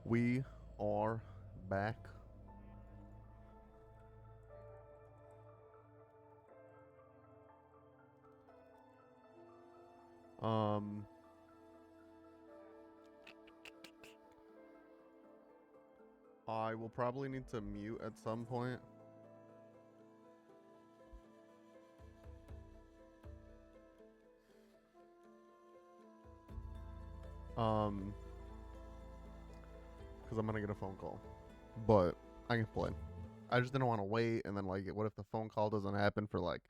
We are back. I will probably need to mute at some point. Because I'm gonna get a phone call. But I can play. I just didn't want to wait and then like what if the phone call doesn't happen for like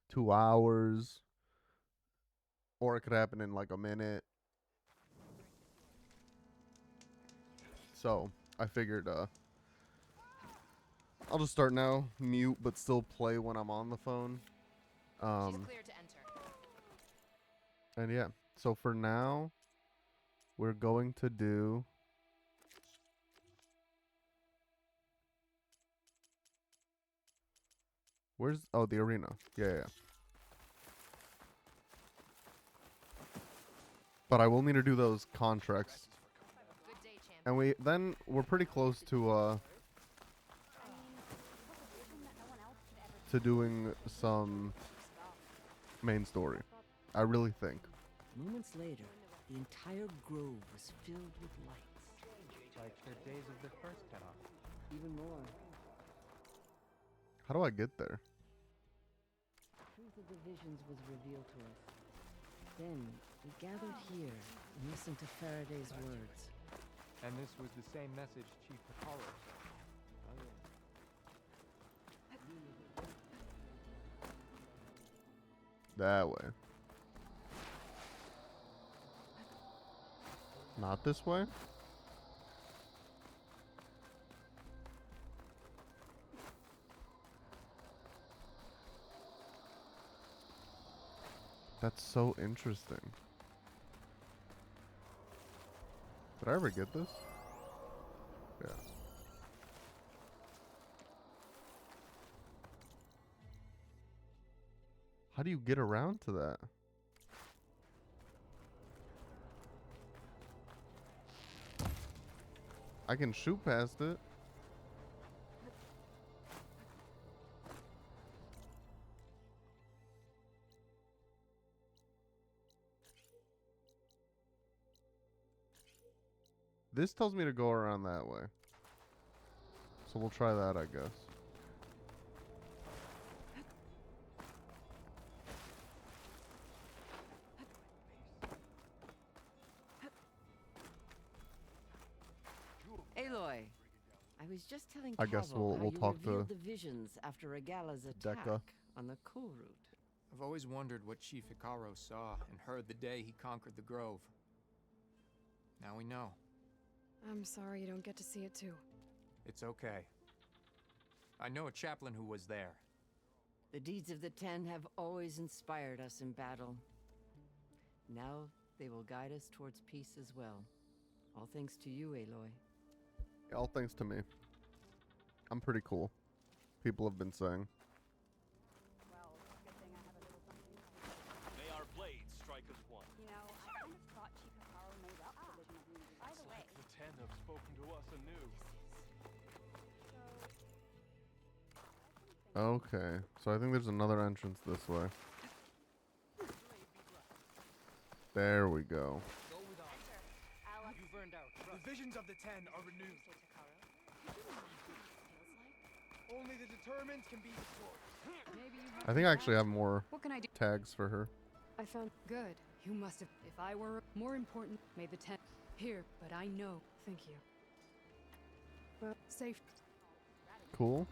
2 hours? Or it could happen in like a minute. So I figured I'll just start now, mute but still play when I'm on the phone. She's clear to enter. And yeah. So for now we're going to do where's the arena. Yeah. But I will need to do those contracts. Good day, champ. And we're pretty close to doing some main story. I really think. Moments later, the entire grove was filled with lights. Like the days of the first cutoff. Even more. How do I get there? The truth of the visions was revealed to us. Then we gathered here and listened to Faraday's words. And this was the same message Chief Picaro said. Oh, yeah. That way. Not this way? That's so interesting. Did I ever get this? Yeah. How do you get around to that? I can shoot past it. This tells me to go around that way. So we'll try that, I guess. Aloy, I was just telling I guess Pavel we'll how you talk to revealed the visions after Regala's attack Decca. on the coal route. I've always wondered what Chief Picaro saw and heard the day he conquered the Grove. Now we know. I'm sorry you don't get to see it too. It's okay. I know a chaplain who was there. The deeds of the Ten have always inspired us in battle. Now they will guide us towards peace as well. All thanks to you, Aloy. All thanks to me. I'm pretty cool. People have been saying. Well, good thing I have a little something. May our blades strike as one. You know, I kind of thought Chief Picaro made up the vision of unity. By the way, The Ten have spoken to us anew. Okay. So I think there's another entrance this way. There we go. Go with us. You've earned our trust. The visions of the Ten are renewed. Only the determined can be destroyed. Maybe you I think I actually have more What can I do? tags for her. I found good. You must have. If I were more important, made the tent here. But I know. Thank you. Well, safe. Cool.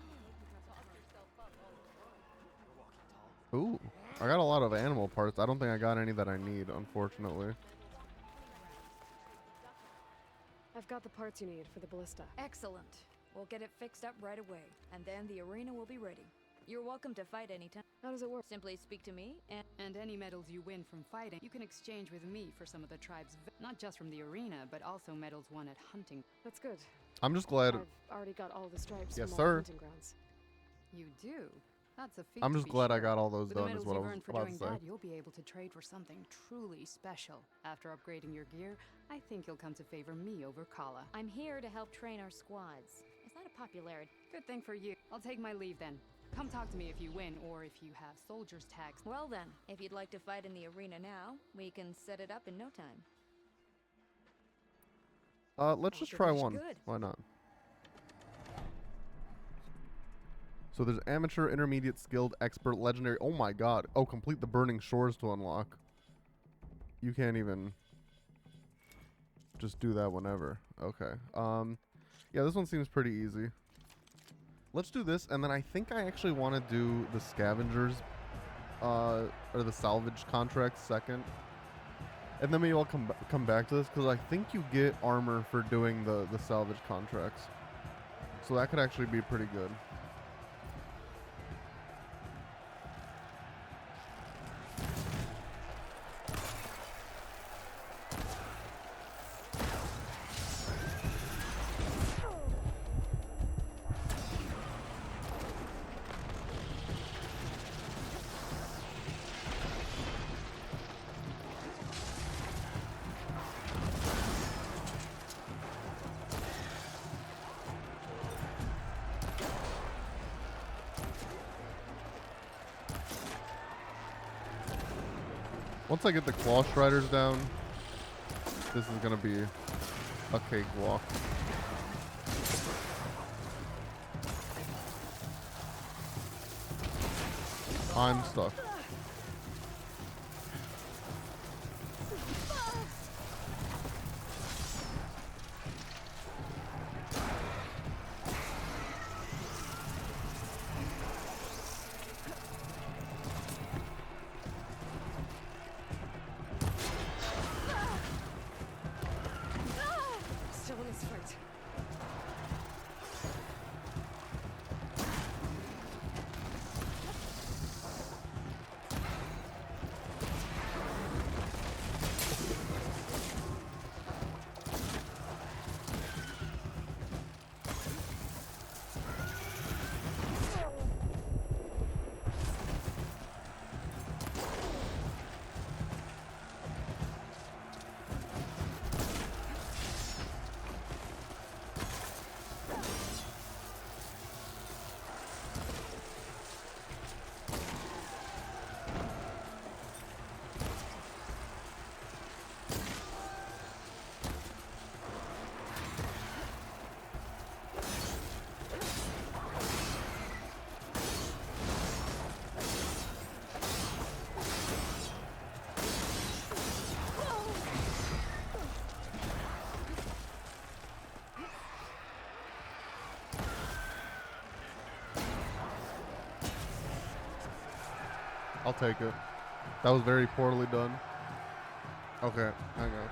Ooh. I got a lot of animal parts. I don't think I got any that I need, unfortunately. I've got the parts you need for the ballista. Excellent. We'll get it fixed up right away, and then the arena will be ready. You're welcome to fight anytime. How does it work? Simply speak to me, And any medals you win from fighting, you can exchange with me for some of the tribe's, not just from the arena, but also medals won at hunting. That's good. I'm just glad. I've already got all the stripes Yes, from all sir. the hunting grounds. You do? That's a feat. I'm to just be glad I sure. got all those With the done. Is medals what I you've was earned for about doing to say. that, you'll be able to trade for something truly special. After upgrading your gear, I think you'll come to favor me over Kala. I'm here to help train our squads. It's not a popularity. Good thing for you. I'll take my leave then. Come talk to me if you win, or if you have soldiers' tags. Well then, if you'd like to fight in the arena now, we can set it up in no time. Let's just I'll try give it a one. good. Why not? So there's amateur, intermediate, skilled, expert, legendary. Oh my god. Oh, complete the burning shores to unlock. You can't even just do that whenever. Okay. Yeah, this one seems pretty easy. Let's do this, and then I think I actually want to do the scavengers, or the salvage contracts second. And then maybe I'll come back to this, because I think you get armor for doing the salvage contracts. So that could actually be pretty good. Once I get the claw striders down, this is gonna be a cakewalk. I'm stuck. Still in this fight. I'll take it. That was very poorly done. Okay, hang on.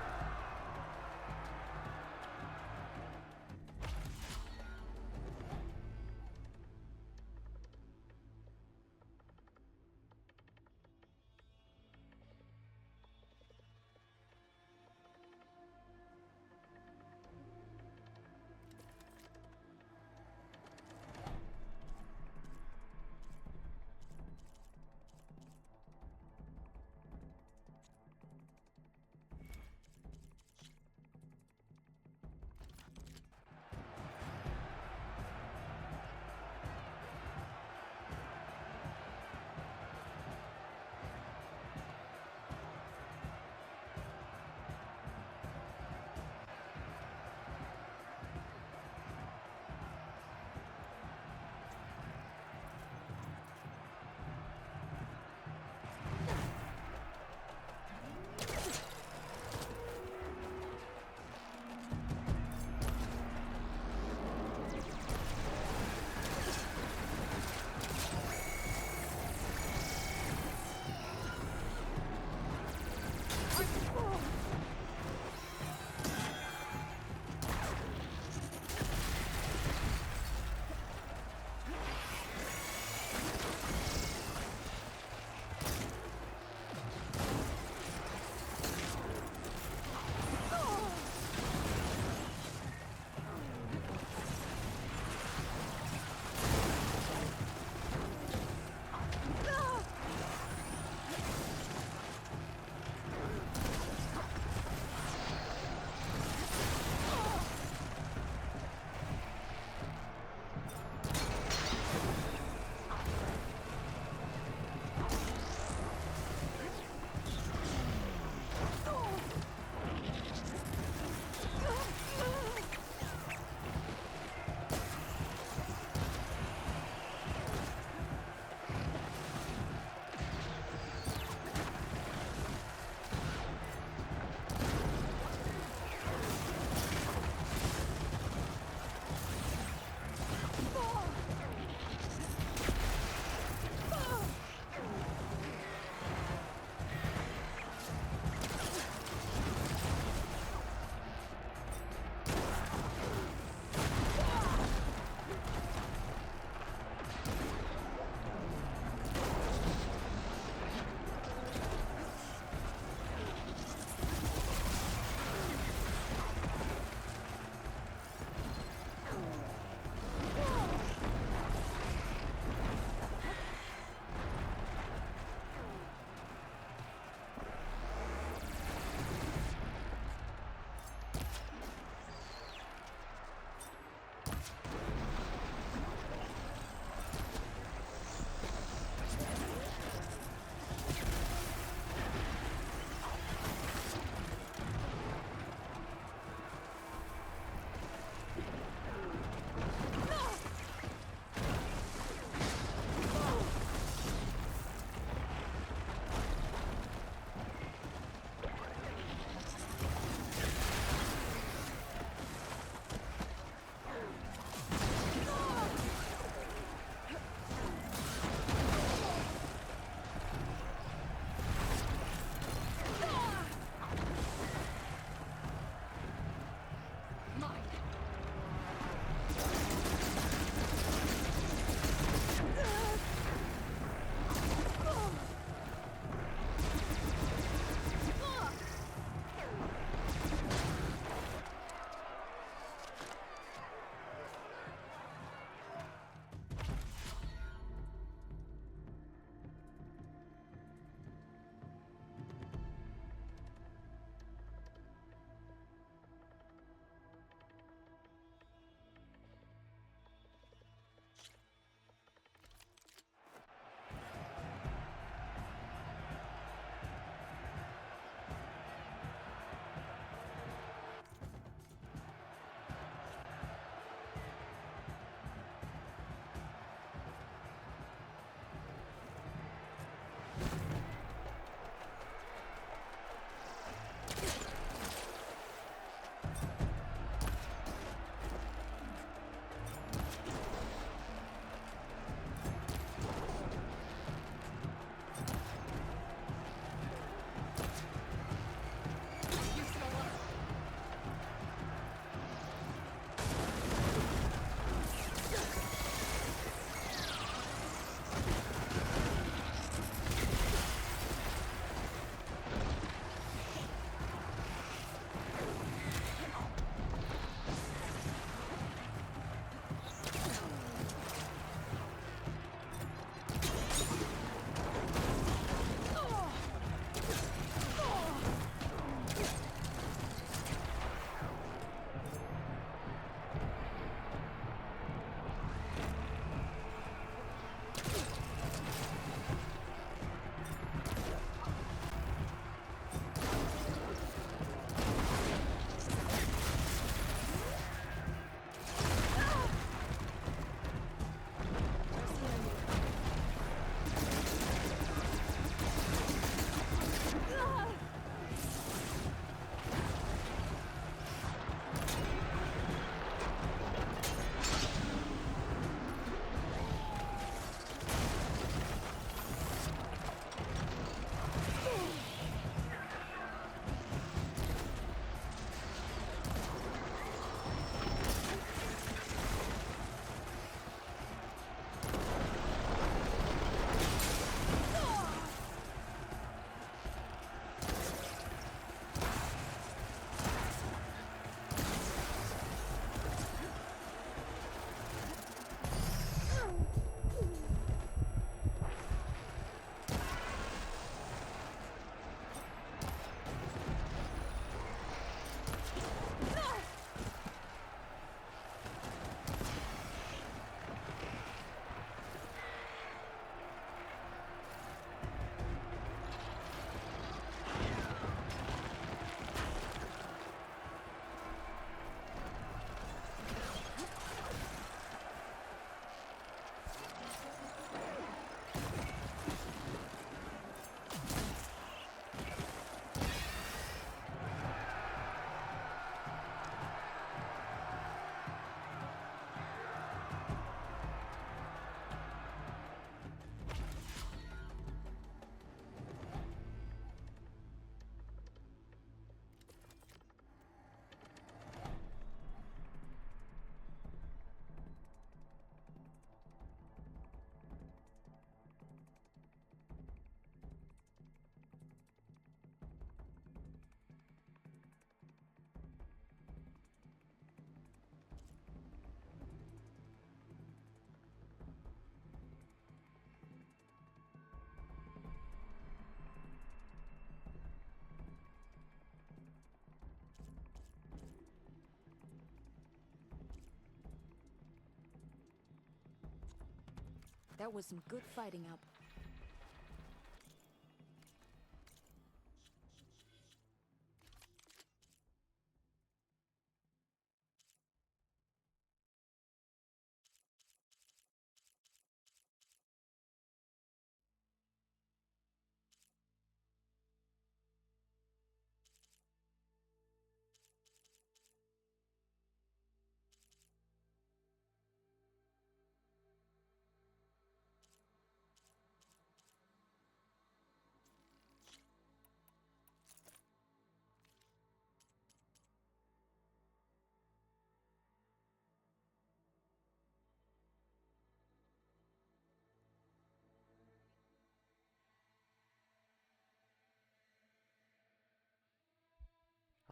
That was some good fighting up.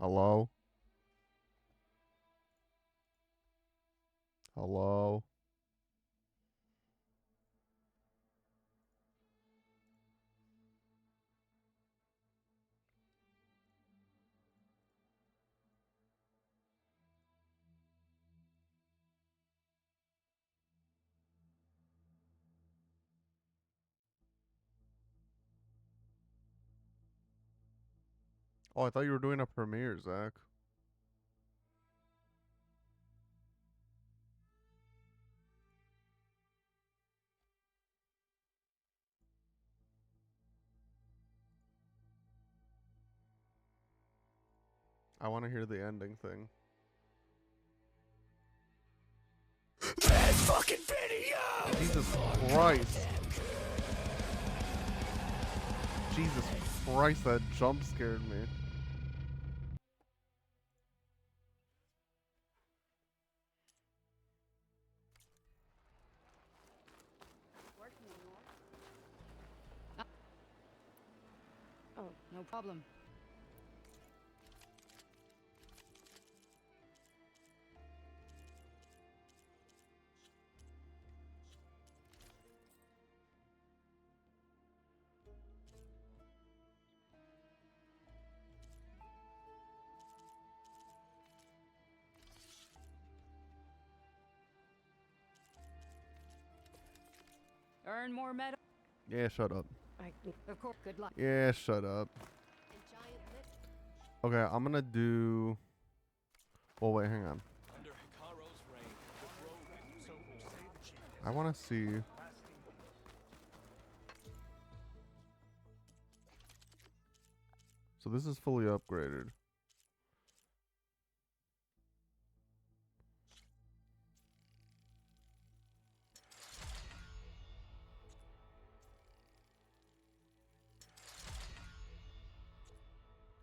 Hello? Hello? Oh, I thought you were doing a premiere, Zach. I want to hear the ending thing. This fucking video! Jesus Christ. Jesus Christ, that jump scared me. Working anymore? Oh, no problem. Earn more metal. Yeah, shut up. Of course. Good luck. Yeah, shut up. Okay, I'm gonna do... Well, wait, hang on. Under Hikaro's reign, the grove so will save the chief. I want to see... So this is fully upgraded.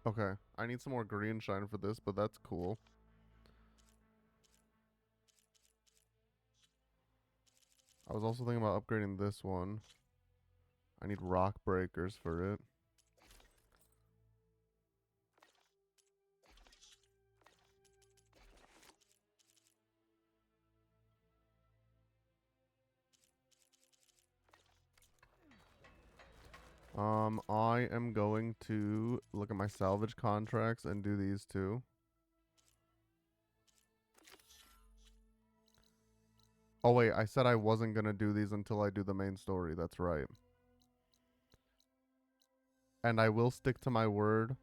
Okay, I need some more green shine for this, but that's cool. I was also thinking about upgrading this one. I need rock breakers for it. I am going to look at my salvage contracts and do these two. Oh wait, I said I wasn't gonna do these until I do the main story. That's right. And I will stick to my word.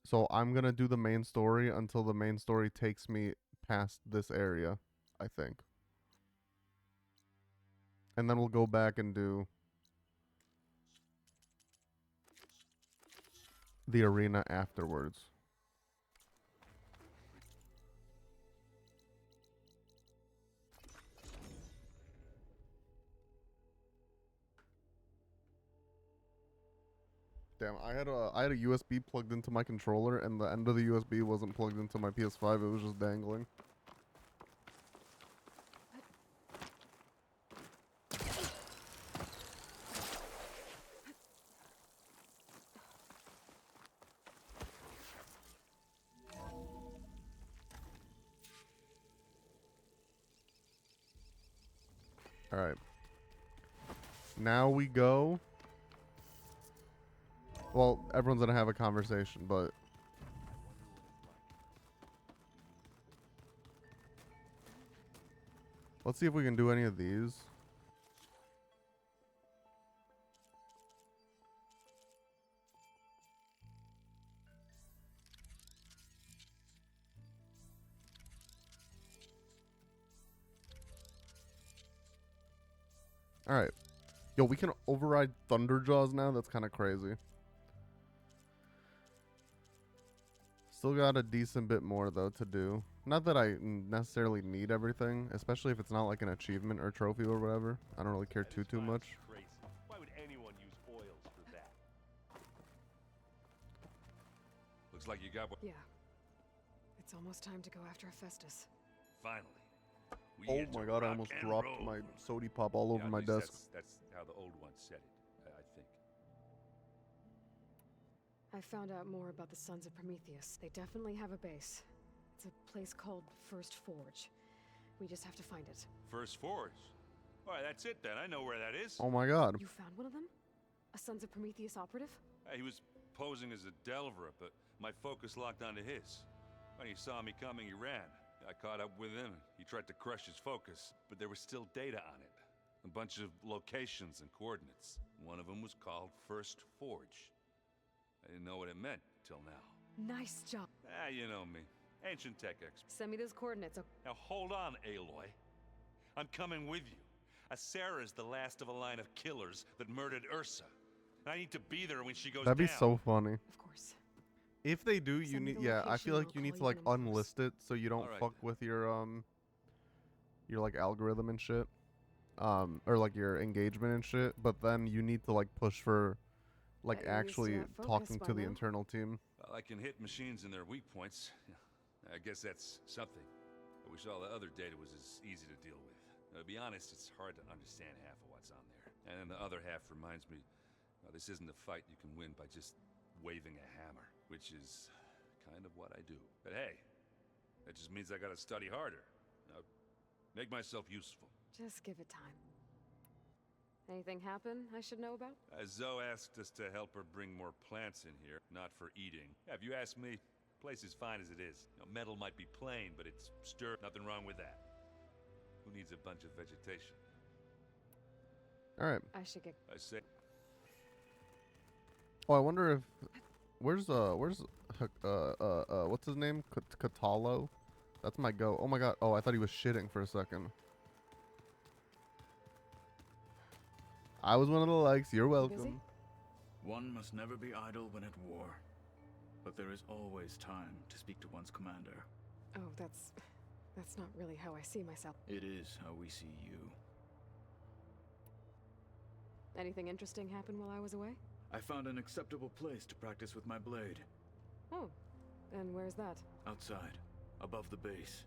So I'm gonna do the main story until the main story takes me past this area, I think. And then we'll go back and do the arena afterwards. Damn, I had a USB plugged into my controller, and the end of the USB wasn't plugged into my PS5. It was just dangling. All right. Now we go. Well, everyone's gonna have a conversation, but Let's see if we can do any of these. Alright. Yo, we can override Thunderjaws now? That's kind of crazy. Still got a decent bit more, though, to do. Not that I necessarily need everything, especially if it's not like an achievement or trophy or whatever. I don't really care too much. Crazy. Why would anyone use oils for that? Looks like you got what... Yeah. It's almost time to go after Hephaestus. Finally. We Oh here to my god, I rock almost and dropped roll. my sody pop all over Yeah, at my least desk. That's how the old one said it, I think. I found out more about the Sons of Prometheus. They definitely have a base. It's a place called First Forge. We just have to find it. First Forge. All right, that's it then. I know where that is. Oh my god. You found one of them? A Sons of Prometheus operative? He was posing as a Delver, but my focus locked onto his. When he saw me coming, he ran. I caught up with him. He tried to crush his focus, but there was still data on it. A bunch of locations and coordinates. One of them was called First Forge. I didn't know what it meant till now. Nice job. You know me. Ancient tech expert. Send me those coordinates. Now hold on, Aloy. I'm coming with you. Asera's the last of a line of killers that murdered Ursa. And I need to be there when she goes That'd be down. so funny. Of course. If they do, you Send me need, the yeah, I location feel and like I'll you need to call like you when I'm close. unlist it so you don't Alright fuck with your like algorithm and shit. Or like your engagement and shit, but then you need to like push for like At least actually you're focused talking by to the now. internal team. Well, I can hit machines in their weak points. I guess that's something. I wish all the other data was as easy to deal with. To be honest, it's hard to understand half of what's on there. And then the other half reminds me, this isn't a fight you can win by just waving a hammer, which is kind of what I do. But hey, that just means I gotta study harder. Now, make myself useful. Just give it time. Anything happen I should know about? Zoe asked us to help her bring more plants in here, not for eating. Yeah, if you ask me, the place is fine as it is. Metal might be plain, but it's stirred. Nothing wrong with that. Who needs a bunch of vegetation? Alright. I should get... I say... Oh, I wonder if where's what's his name? Katalo? That's my go. Oh my god. Oh, I thought he was shitting for a second. I was one of the likes. You're welcome. Busy? One must never be idle when at war. But there is always time to speak to one's commander. Oh, that's not really how I see myself. It is how we see you. Anything interesting happen while I was away? I found an acceptable place to practice with my blade. Oh, and where's that? Outside, above the base.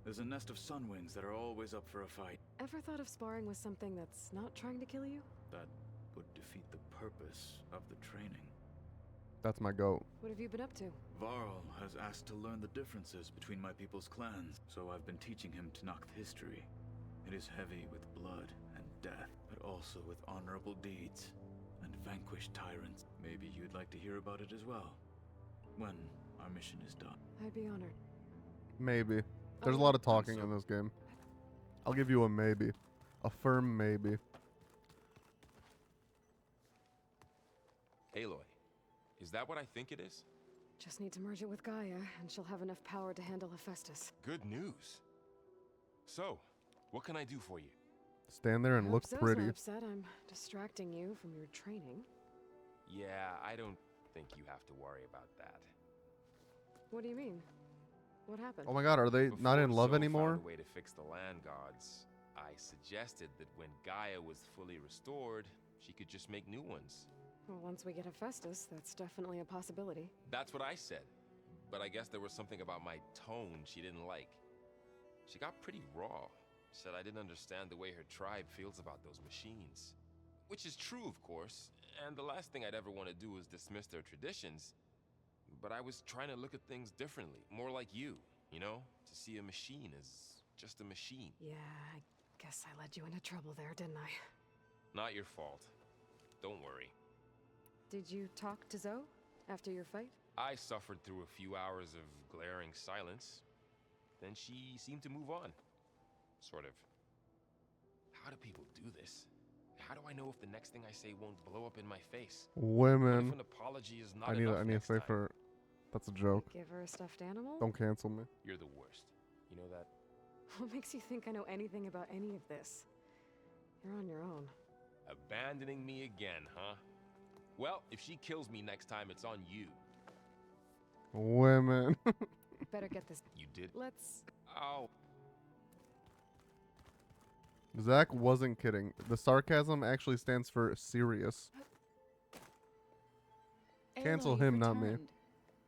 There's a nest of sunwings that are always up for a fight. Ever thought of sparring with something that's not trying to kill you? That would defeat the purpose of the training. That's my goat. What have you been up to? Varl has asked to learn the differences between my people's clans, so I've been teaching him Tanakh history. It is heavy with blood and death, but also with honorable deeds and vanquished tyrants. Maybe you'd like to hear about it as well, when our mission is done. I'd be honored. Maybe. There's a Oh, lot of talking so- in this game. I'll give you a maybe. A firm maybe. Aloy, is that what I think it is? Just need to merge it with Gaia, and she'll have enough power to handle Hephaestus. Good news. So, what can I do for you? Stand there and I look hope Zoe's pretty. not upset I'm distracting you from your training. Yeah, I don't think you have to worry about that. What do you mean? What happened? Oh my god, are they not in Before love Zoe anymore? Found a way to fix the land gods. I suggested that when Gaia was fully restored, she could just make new ones. Well, once we get Hephaestus, that's definitely a possibility. That's what I said. But I guess there was something about my tone she didn't like. She got pretty raw. Said I didn't understand the way her tribe feels about those machines. Which is true, of course. And the last thing I'd ever want to do is dismiss their traditions. But I was trying to look at things differently. More like you, you know? To see a machine as just a machine. Yeah, I guess I led you into trouble there, didn't I? Not your fault. Don't worry. Did you talk to Zoe after your fight? I suffered through a few hours of glaring silence. Then she seemed to move on. Sort of. How do people do this? How do I know if the next thing I say won't blow up in my face? Women. What if an apology is not I need enough to next say time? for. That's a joke. Give her a stuffed animal? Don't cancel me. You're the worst. You know that? What makes you think I know anything about any of this? You're on your own. Abandoning me again, huh? Well, if she kills me next time, it's on you. Women. Better get this. You did? Let's... Oh. Zach wasn't kidding. The sarcasm actually stands for serious. Cancel Aloy, him, you've not me. returned.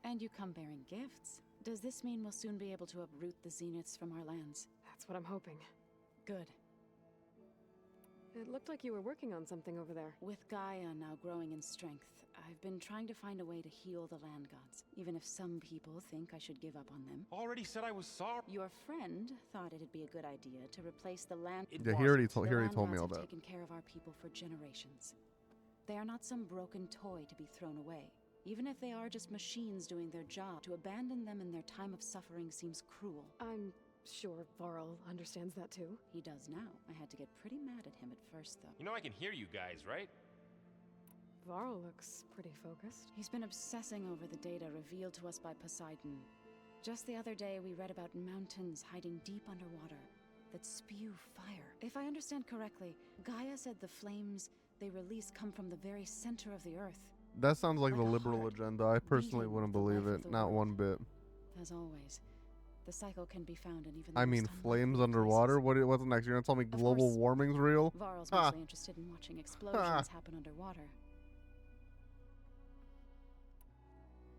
And you come bearing gifts. Does this mean we'll soon be able to uproot the zeniths from our lands? That's what I'm hoping. Good. It looked like you were working on something over there. With Gaia now growing in strength, I've been trying to find a way to heal the land gods, even if some people think I should give up on them. Already said I was sorry. Your friend thought it'd be a good idea to replace the land. Yeah, he already told me all have that. taken care of our people for generations. They are not some broken toy to be thrown away. Even if they are just machines doing their job, to abandon them in their time of suffering seems cruel. I'm sure Varl understands that too. He does now. I had to get pretty mad at him at first, though. You know I can hear you guys, right? Varl looks pretty focused. He's been obsessing over the data revealed to us by Poseidon. Just the other day, we read about mountains hiding deep underwater that spew fire. If I understand correctly, Gaia said the flames they release come from the very center of the earth. That sounds like the liberal agenda. I personally wouldn't believe it. Not one bit. As always, the cycle can be found in even I mean, flames underwater? What's next? You're going to tell me global warming's real? Varl's mostly interested in watching explosions happen underwater.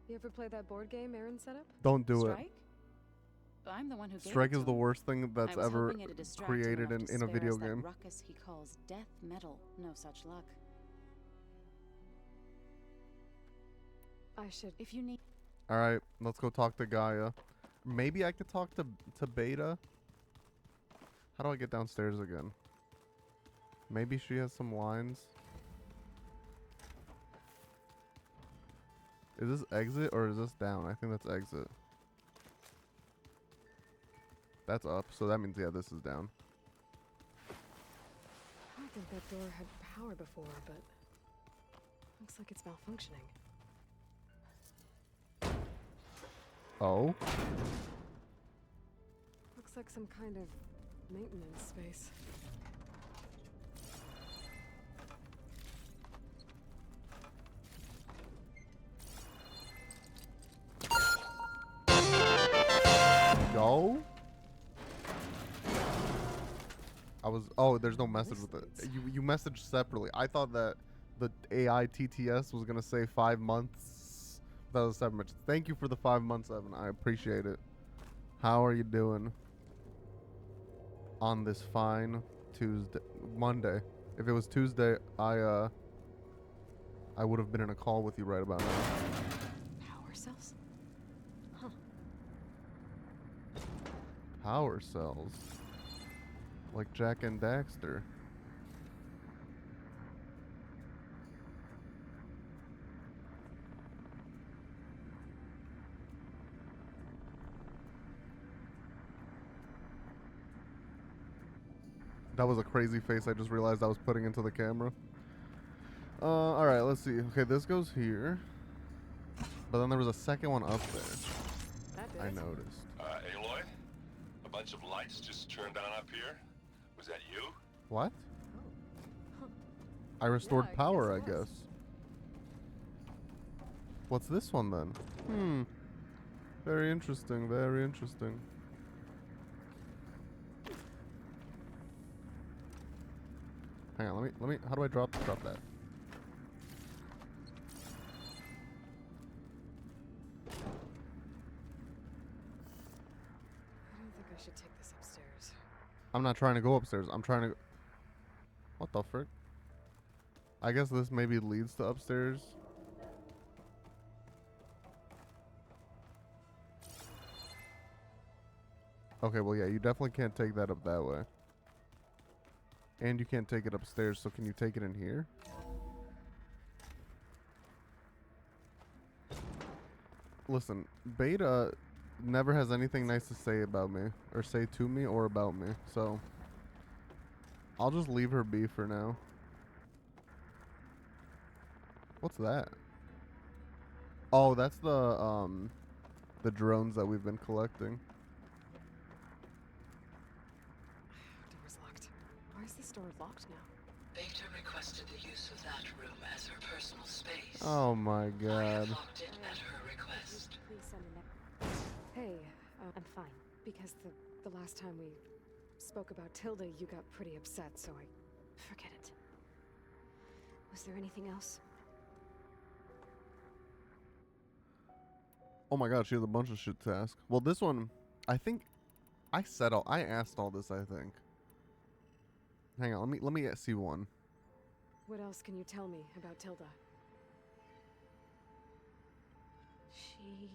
You ever play that board game Aaron set up? Don't do Strike? it. I'm the one who gave Strike it is to the him. worst thing that's I was ever hoping it'd distract him created enough to in a spare video us that game. ruckus he calls death metal. No such luck. I should. If you need. All right, let's go talk to Gaia. Maybe I could talk to Beta. How do I get downstairs again? Maybe she has some lines. Is this exit or is this down? I think that's exit. That's up, so that means, yeah, this is down. I don't think that door had power before, but looks like it's malfunctioning. Oh? Looks like some kind of maintenance space. Yo? Oh, there's no message with it. You messaged separately. I thought that the AI TTS was gonna say 5 months. That was 7 months. Thank you for the 5 months, Evan. I appreciate it. How are you doing on this fine Monday? If it was Tuesday, I would have been in a call with you right about now. Power cells? Huh. Power cells. Like Jack and Daxter. That was a crazy face I just realized I was putting into the camera. Alright, let's see. Okay, this goes here. But then there was a second one up there. I noticed. Aloy? A bunch of lights just turned on up here? Was that you? What? Huh. I restored Yeah, I power, I guess it was. guess. What's this one then? Very interesting, very interesting. Hang on, let me, how do I drop that? I don't think I should take this upstairs. I'm not trying to go upstairs. I'm trying to... What the frick? I guess this maybe leads to upstairs. Okay, well, yeah, you definitely can't take that up that way. And you can't take it upstairs, so can you take it in here? Listen, Beta never has anything nice to say about me, or say to me, or about me, so... I'll just leave her be for now. What's that? Oh, that's the drones that we've been collecting. Door's locked. Why is this door locked now? Beta requested the use of that room as her personal space. Oh my I god. have locked it at her request. Please send a Hey, I'm fine. Because the last time we spoke about Tilda, you got pretty upset, so I... Forget it. Was there anything else? Oh my god, she has a bunch of shit to ask. Well, this one, I think I asked all this, I think. Hang on, let me see one. What else can you tell me about Tilda? She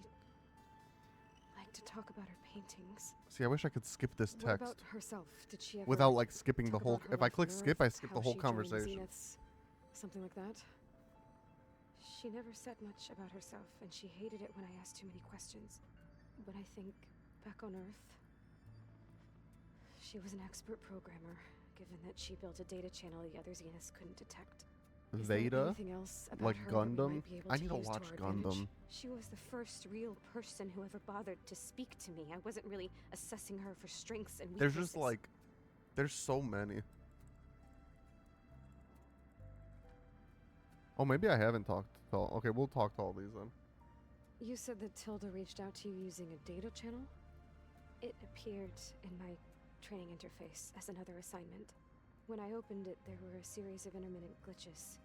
liked to talk about her paintings. See, I wish I could skip this What text. about herself? Did she ever without like skipping the talk whole about her if I life click on skip, Earth, I skip how the whole she joined the conversation. Zeniths, something like that? She never said much about herself, and she hated it when I asked too many questions. But I think, back on Earth, she was an expert programmer, given that she built a data channel the other Zeniths couldn't detect. Is there Veda? anything else about Like her that we Gundam? might be able I to need to use watch our advantage? Gundam. She was the first real person who ever bothered to speak to me. I wasn't really assessing her for strengths and weaknesses. There's just like there's so many. Oh, maybe I haven't talked to all. Okay, we'll talk to all these then. You said that Tilda reached out to you using a data channel? It appeared in my training interface as another assignment. When I opened it, there were a series of intermittent glitches.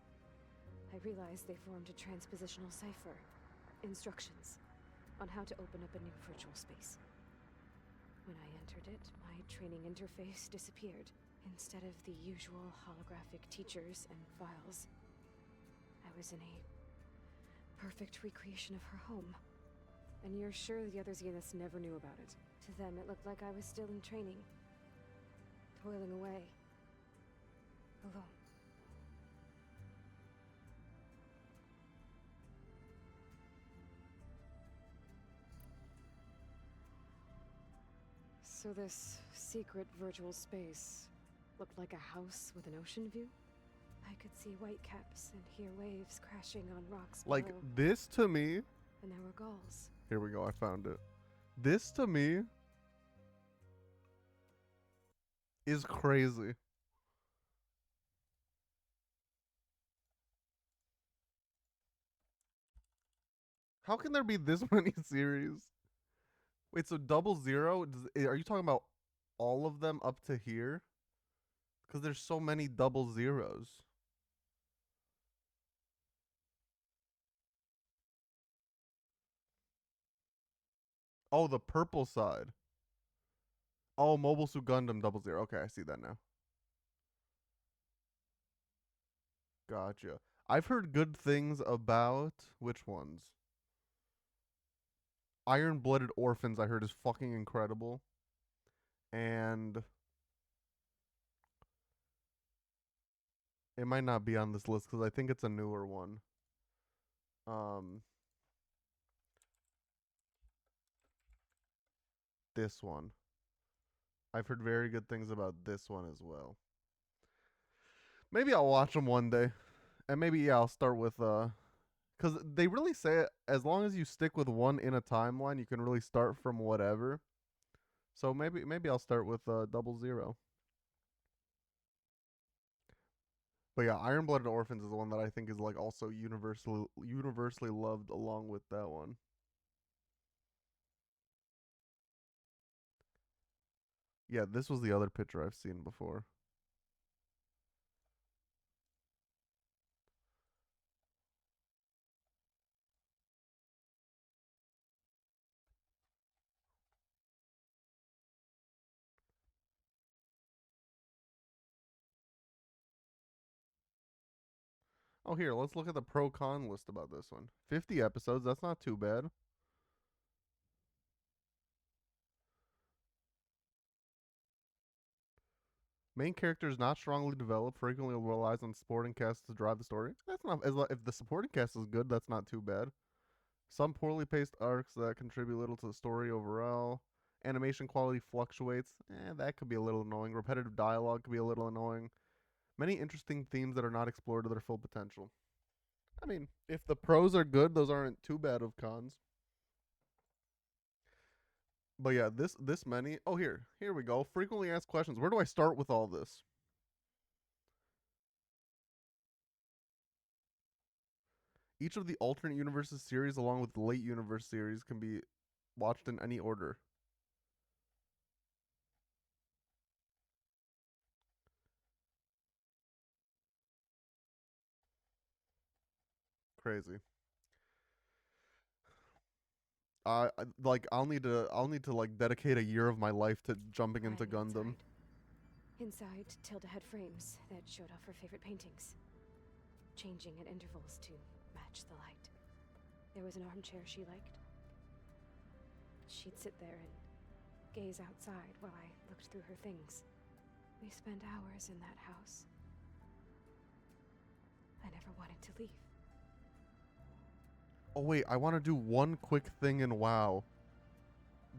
I realized they formed a transpositional cipher. Instructions on how to open up a new virtual space. When I entered it, my training interface disappeared. Instead of the usual holographic teachers and files, I was in a perfect recreation of her home. And you're sure the other Zeniths never knew about it? To them, it looked like I was still in training. Toiling away. Alone. So this secret virtual space looked like a house with an ocean view? I could see whitecaps and hear waves crashing on rocks Like below. this to me. And there were gulls. Here we go. I found it. This to me is crazy. How can there be this many series? Wait, so 00? Are you talking about all of them up to here? Because there's so many 00s. Oh, the purple side. Oh, Mobile Suit Gundam 00. Okay, I see that now. Gotcha. I've heard good things about which ones? Iron-Blooded Orphans I heard is fucking incredible. And it might not be on this list because I think it's a newer one. This one. I've heard very good things about this one as well. Maybe I'll watch them one day. And maybe, yeah, I'll start with, because they really say as long as you stick with one in a timeline, you can really start from whatever. So maybe I'll start with 00. But yeah, Iron-Blooded Orphans is the one that I think is like also universally loved along with that one. Yeah, this was the other picture I've seen before. Oh, here, let's look at the pro-con list about this one. 50 episodes, that's not too bad. Main character is not strongly developed, frequently relies on supporting cast to drive the story. That's not, if the supporting cast is good, that's not too bad. Some poorly paced arcs that contribute little to the story overall. Animation quality fluctuates. That could be a little annoying. Repetitive dialogue could be a little annoying. Many interesting themes that are not explored to their full potential. I mean, if the pros are good, those aren't too bad of cons. But yeah, this many. Oh, here we go. Frequently asked questions. Where do I start with all this? Each of the alternate universes series, along with the late universe series, can be watched in any order. Crazy. I'll need to like dedicate a year of my life to jumping into Gundam. Inside, Tilda had frames that showed off her favorite paintings, changing at intervals to match the light. There was an armchair she liked. She'd sit there and gaze outside while I looked through her things. We spent hours in that house. I never wanted to leave. Oh wait, I want to do one quick thing in WoW.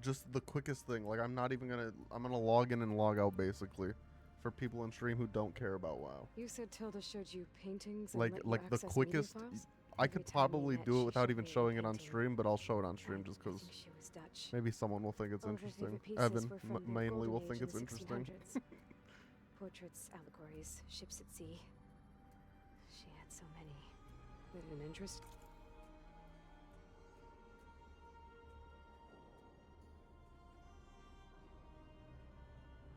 Just the quickest thing. Like I'm gonna log in and log out basically, for people in stream who don't care about WoW. You said Tilda showed you paintings and Like let you the access quickest. media files? I could probably do it without even showing it on stream, but I'll show it on stream just because maybe someone will think it's interesting. Evan mainly will think it's interesting. Portraits, allegories, ships at sea. She had so many. That an interest.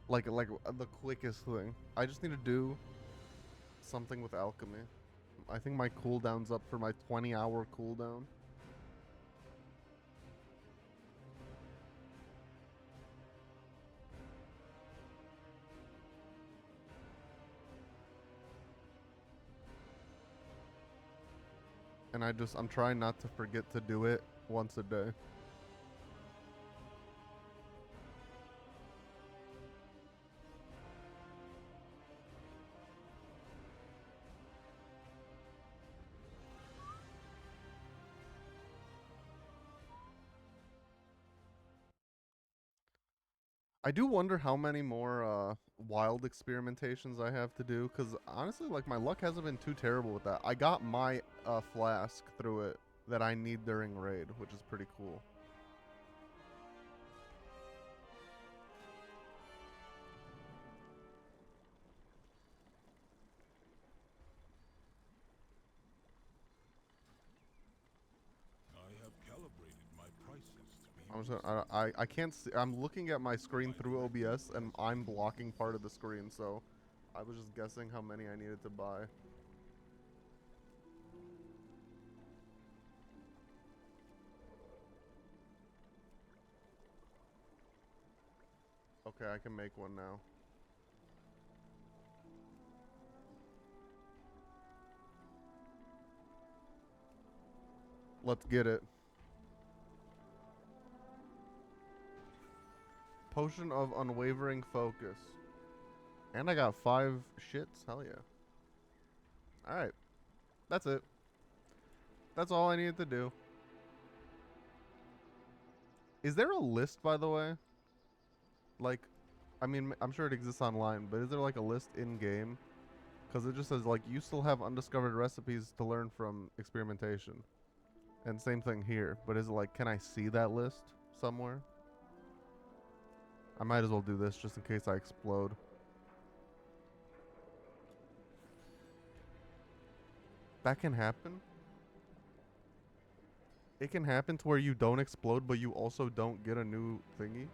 Like the quickest thing. I just need to do something with alchemy. I think my cooldown's up for my 20-hour cooldown. And I'm trying not to forget to do it once a day. I do wonder how many more wild experimentations I have to do, because honestly, like, my luck hasn't been too terrible with that. I got my flask through it that I need during raid, which is pretty cool. I can't see. I'm looking at my screen through OBS, and I'm blocking part of the screen, so I was just guessing how many I needed to buy. Okay, I can make one now. Let's get it. Potion of unwavering focus. And I got 5 shits. Hell yeah. Alright. That's it. That's all I needed to do. Is there a list, by the way? Like, I mean, I'm sure it exists online, but is there like a list in-game? Because it just says, like, you still have undiscovered recipes to learn from experimentation. And same thing here. But is it like, can I see that list somewhere? I might as well do this just in case I explode. That can happen? It can happen to where you don't explode, but you also don't get a new thingy?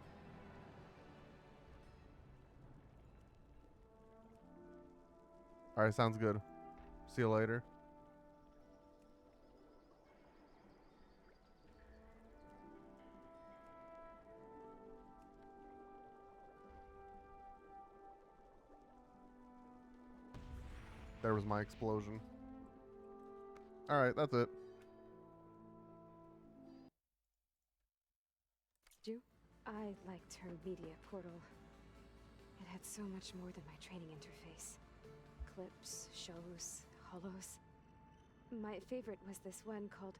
Alright, sounds good. See you later. There was my explosion. Alright, that's it. I liked her media portal. It had so much more than my training interface. Clips, shows, holos. My favorite was this one called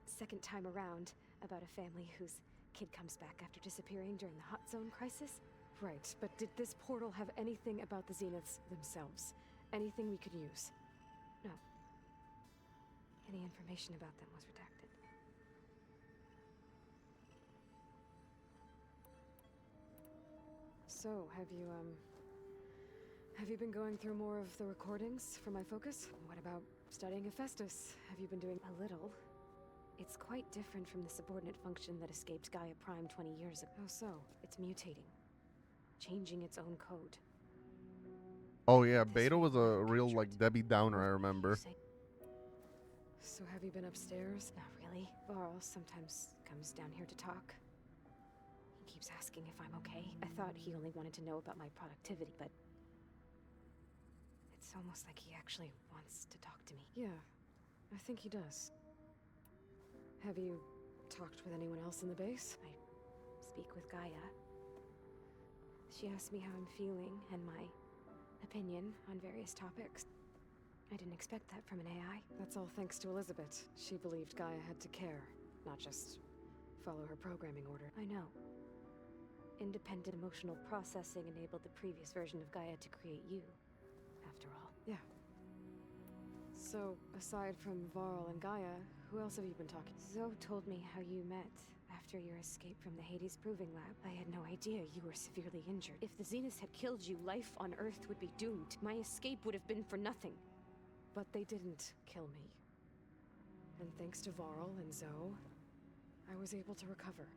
Second Time Around, about a family whose kid comes back after disappearing during the Hot Zone crisis? Right, but did this portal have anything about the Zeniths themselves? Anything we could use? No. Any information about them was redacted. So, have you been going through more of the recordings for my focus? What about studying Hephaestus? Have you been doing a little? It's quite different from the subordinate function that escaped Gaia Prime 20 years ago. How so? It's mutating. Changing its own code. Oh yeah, Beta was a real like Debbie Downer, I remember. So have you been upstairs? Not really. Varl sometimes comes down here to talk. He keeps asking if I'm okay. I thought he only wanted to know about my productivity, but it's almost like he actually wants to talk to me. Yeah, I think he does. Have you talked with anyone else in the base? I speak with Gaia. She asked me how I'm feeling and my opinion on various topics. I didn't expect that from an AI. That's all thanks to Elizabeth. She believed Gaia had to care, not just follow her programming order. I know. Independent emotional processing enabled the previous version of Gaia to create you, after all. Yeah. So, aside from Varl and Gaia, who else have you been talking to? Zoe told me how you met after your escape from the Hades Proving Lab. I had no idea you were severely injured. If the Zeniths had killed you, life on Earth would be doomed. My escape would have been for nothing. But they didn't kill me. And thanks to Varl and Zoe, I was able to recover.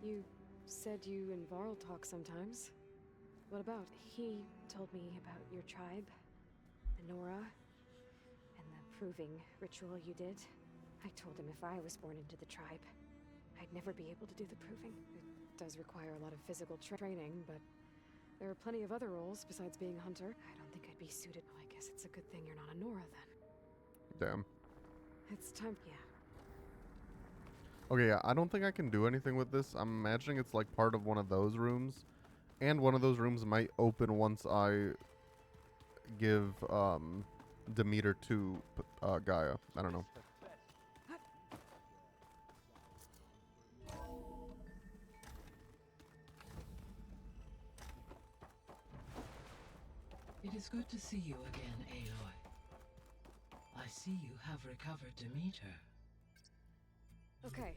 You said you and Varl talk sometimes. What about? He told me about your tribe, the Nora, and the proving ritual you did. I told him if I was born into the tribe, I'd never be able to do the proving. It does require a lot of physical training, but there are plenty of other roles besides being a hunter. I don't think I'd be suited. Well, I guess it's a good thing you're not a Nora then. Damn. It's time. Yeah. Okay, yeah, I don't think I can do anything with this. I'm imagining it's like part of one of those rooms. And one of those rooms might open once I give Demeter to Gaia. I don't know. It is good to see you again, Aloy. I see you have recovered Demeter. Okay,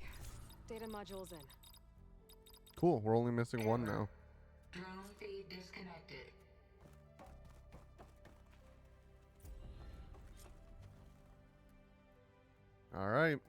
data module's in. Cool, we're only missing one now. Drone feed disconnected. All right.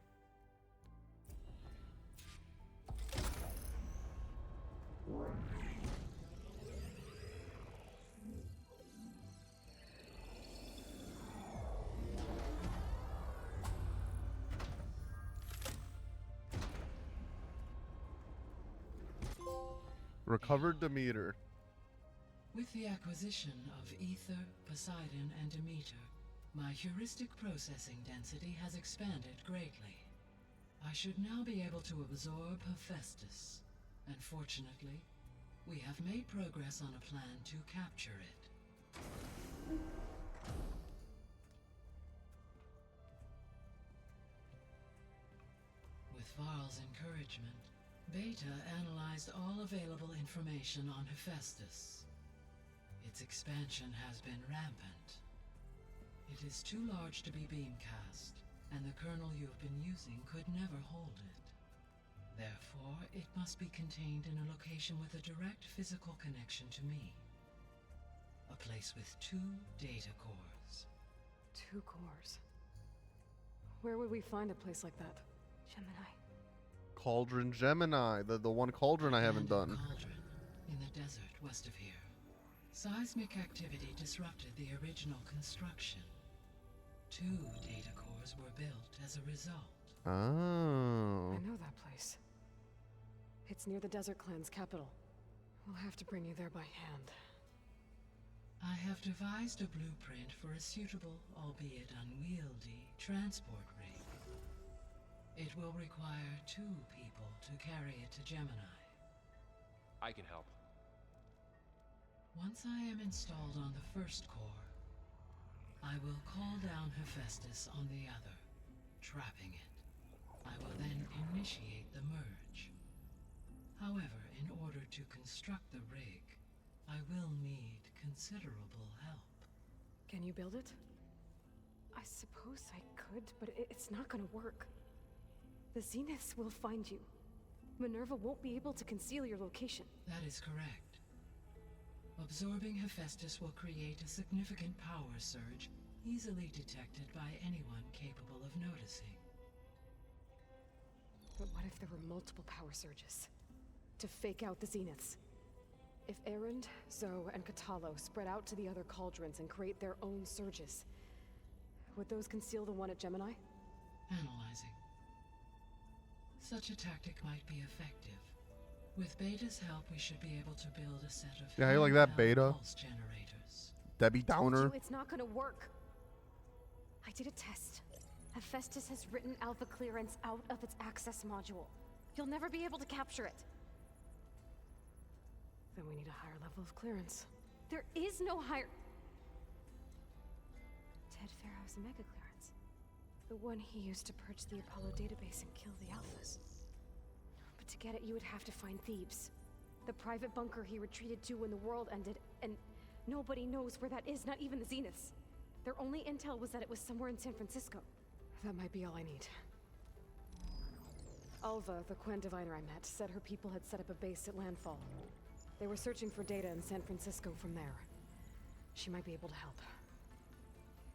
Recovered Demeter. With the acquisition of Ether, Poseidon, and Demeter, my heuristic processing density has expanded greatly. I should now be able to absorb Hephaestus, and fortunately, we have made progress on a plan to capture it. With Varl's encouragement, Beta analyzed all available information on Hephaestus. Its expansion has been rampant. It is too large to be beamcast, and the kernel you have been using could never hold it. Therefore, it must be contained in a location with a direct physical connection to me. A place with 2 data cores. 2 cores? Where would we find a place like that? Gemini. Cauldron Gemini, the one cauldron I haven't done. Cauldron, in the desert west of here. Seismic activity disrupted the original construction. 2 data cores were built as a result. Oh. I know that place. It's near the Desert Clan's capital. We'll have to bring you there by hand. I have devised a blueprint for a suitable, albeit unwieldy, transport rig. It will require 2 people to carry it to Gemini. I can help. Once I am installed on the first core, I will call down Hephaestus on the other, trapping it. I will then initiate the merge. However, in order to construct the rig, I will need considerable help. Can you build it? I suppose I could, but it's not gonna work. The Zeniths will find you. Minerva won't be able to conceal your location. That is correct. Absorbing Hephaestus will create a significant power surge, easily detected by anyone capable of noticing. But what if there were multiple power surges? To fake out the Zeniths? If Erend, Zoe, and Katalo spread out to the other cauldrons and create their own surges, would those conceal the one at Gemini? Analyzing. Such a tactic might be effective. With Beta's help, we should be able to build a set of Yeah, you like that, Beta? pulse generators. Debbie Downer. It's not gonna work. I did a test. Hephaestus has written Alpha clearance out of its access module. You'll never be able to capture it. Then we need a higher level of clearance. There is no higher... Ted Pharaoh's mega clearance. The one he used to purge the Apollo database and kill the Alphas. But to get it, you would have to find Thebes. The private bunker he retreated to when the world ended, and nobody knows where that is, not even the Zeniths. Their only intel was that it was somewhere in San Francisco. That might be all I need. Alva, the Quen diviner I met, said her people had set up a base at landfall. They were searching for data in San Francisco from there. She might be able to help.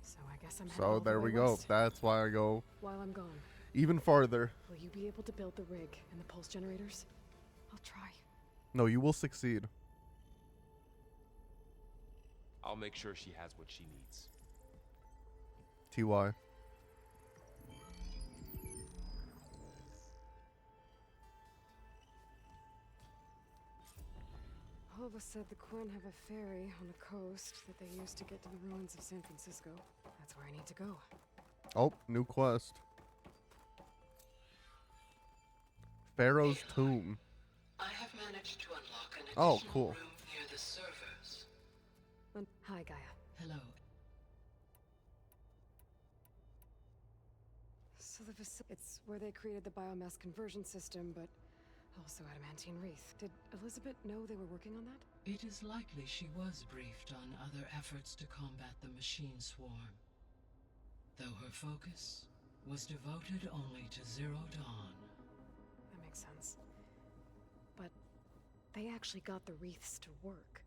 So I guess I'm heading all the So there way we go. west. That's why I go While I'm gone, even farther. will you be able to build the rig and the pulse generators? I'll try. No, you will succeed. I'll make sure she has what she needs. TY. Alva said the Quen have a ferry on the coast that they use to get to the ruins of San Francisco. That's where I need to go. Oh, new quest. Pharaoh's tomb. I have managed to unlock an Oh, additional cool. room near the servers. Hi, Gaia. Hello. So it's where they created the biomass conversion system, but also adamantine wreath. Did Elizabeth know they were working on that? It is likely she was briefed on other efforts to combat the machine swarm, though her focus was devoted only to Zero Dawn. That makes sense. But they actually got the wreaths to work.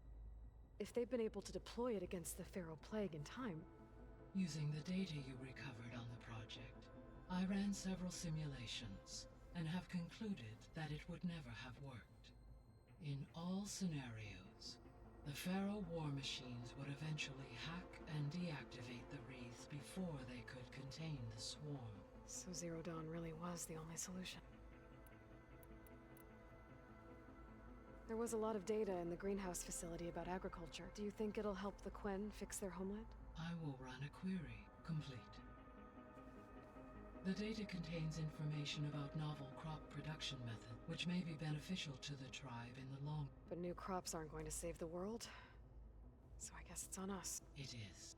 If they've been able to deploy it against the Pharaoh Plague in time... Using the data you recovered on the project, I ran several simulations and have concluded that it would never have worked. In all scenarios, the Pharaoh war machines would eventually hack and deactivate the wreath before they could contain the swarm. So Zero Dawn really was the only solution. There was a lot of data in the greenhouse facility about agriculture. Do you think it'll help the Quen fix their homeland? I will run a query. Complete. The data contains information about novel crop production method, which may be beneficial to the tribe in the long... But new crops aren't going to save the world. So I guess it's on us. It is.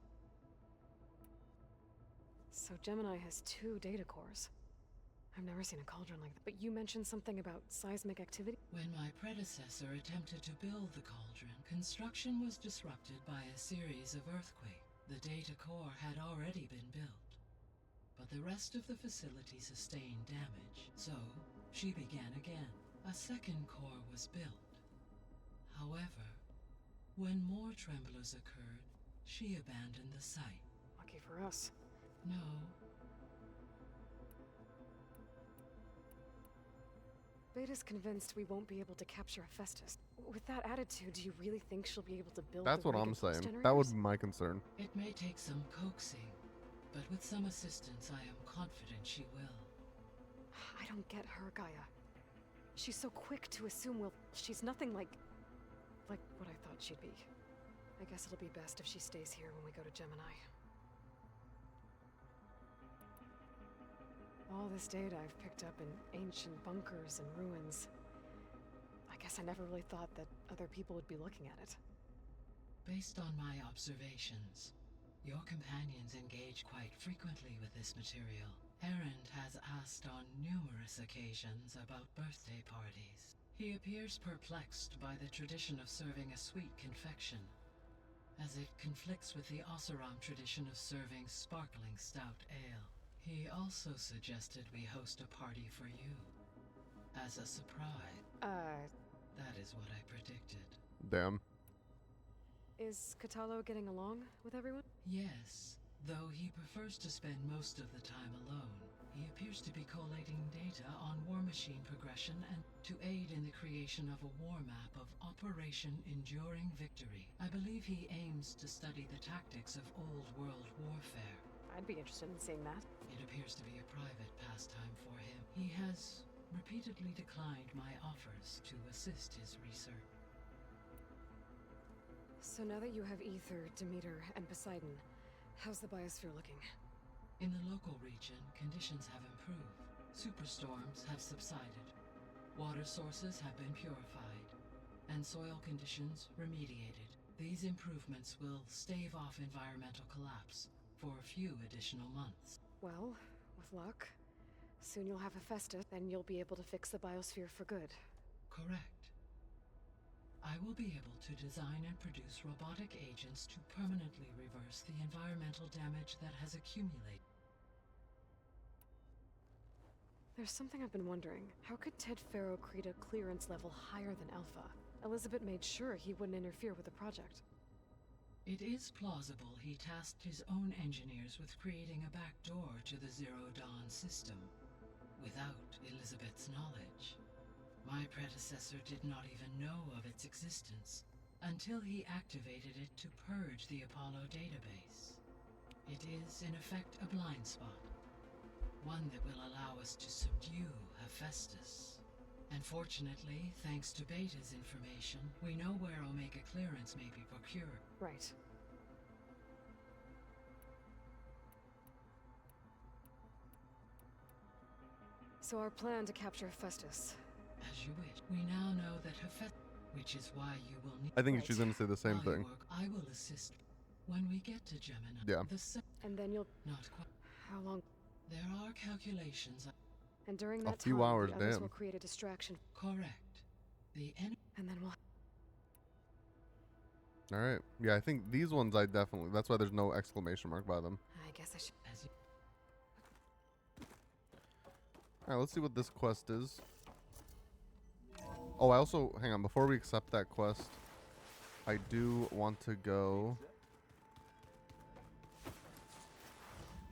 So Gemini has 2 data cores. I've never seen a cauldron like that. But you mentioned something about seismic activity? When my predecessor attempted to build the cauldron, construction was disrupted by a series of earthquakes. The data core had already been built, but the rest of the facility sustained damage, so she began again. A second core was built. However, when more tremblers occurred, she abandoned the site. Lucky for us. No. Beta's convinced we won't be able to capture Hephaestus. With that attitude, do you really think she'll be able to build That's the what rig I'm and pulse saying. That would generators? be my concern. It may take some coaxing, but with some assistance I am confident she will. I don't get her, Gaia. She's so quick to assume she's nothing like what I thought she'd be. I guess it'll be best if she stays here when we go to Gemini. All this data I've picked up in ancient bunkers and ruins. I guess I never really thought that other people would be looking at it. Based on my observations, your companions engage quite frequently with this material. Erend has asked on numerous occasions about birthday parties. He appears perplexed by the tradition of serving a sweet confection, as it conflicts with the Oseram tradition of serving sparkling stout ale. He also suggested we host a party for you, as a surprise. That is what I predicted. Damn. Is Katalo getting along with everyone? Yes, though he prefers to spend most of the time alone. He appears to be collating data on war machine progression and to aid in the creation of a war map of Operation Enduring Victory. I believe he aims to study the tactics of old world warfare. I'd be interested in seeing that. It appears to be a private pastime for him. He has repeatedly declined my offers to assist his research. So now that you have Ether, Demeter, and Poseidon, how's the biosphere looking? In the local region, conditions have improved. Superstorms have subsided. Water sources have been purified, and soil conditions remediated. These improvements will stave off environmental collapse for a few additional months. Well, with luck, soon you'll have Hephaestus, and you'll be able to fix the biosphere for good. Correct. I will be able to design and produce robotic agents to permanently reverse the environmental damage that has accumulated. There's something I've been wondering. How could Ted Faro create a clearance level higher than Alpha? Elizabeth made sure he wouldn't interfere with the project. It is plausible he tasked his own engineers with creating a backdoor to the Zero Dawn system, without Elizabeth's knowledge. My predecessor did not even know of its existence until he activated it to purge the Apollo database. It is, in effect, a blind spot, one that will allow us to subdue Hephaestus. And fortunately, thanks to Beta's information, we know where Omega clearance may be procured. Right. So our plan to capture Hephaestus. As you wish. We now know that Hephaestus, which is why you will need... I think she's going to say the same thing. I will assist when we get to Gemini. Yeah. And then you'll... Not quite. How long? There are calculations. And during that a few time, hours, the others damn. will create a distraction. Correct. And then we'll... Alright. Yeah, I think these ones I definitely... That's why there's no exclamation mark by them. I guess I should... Alright, let's see what this quest is. Oh, I also... Hang on, before we accept that quest, I do want to go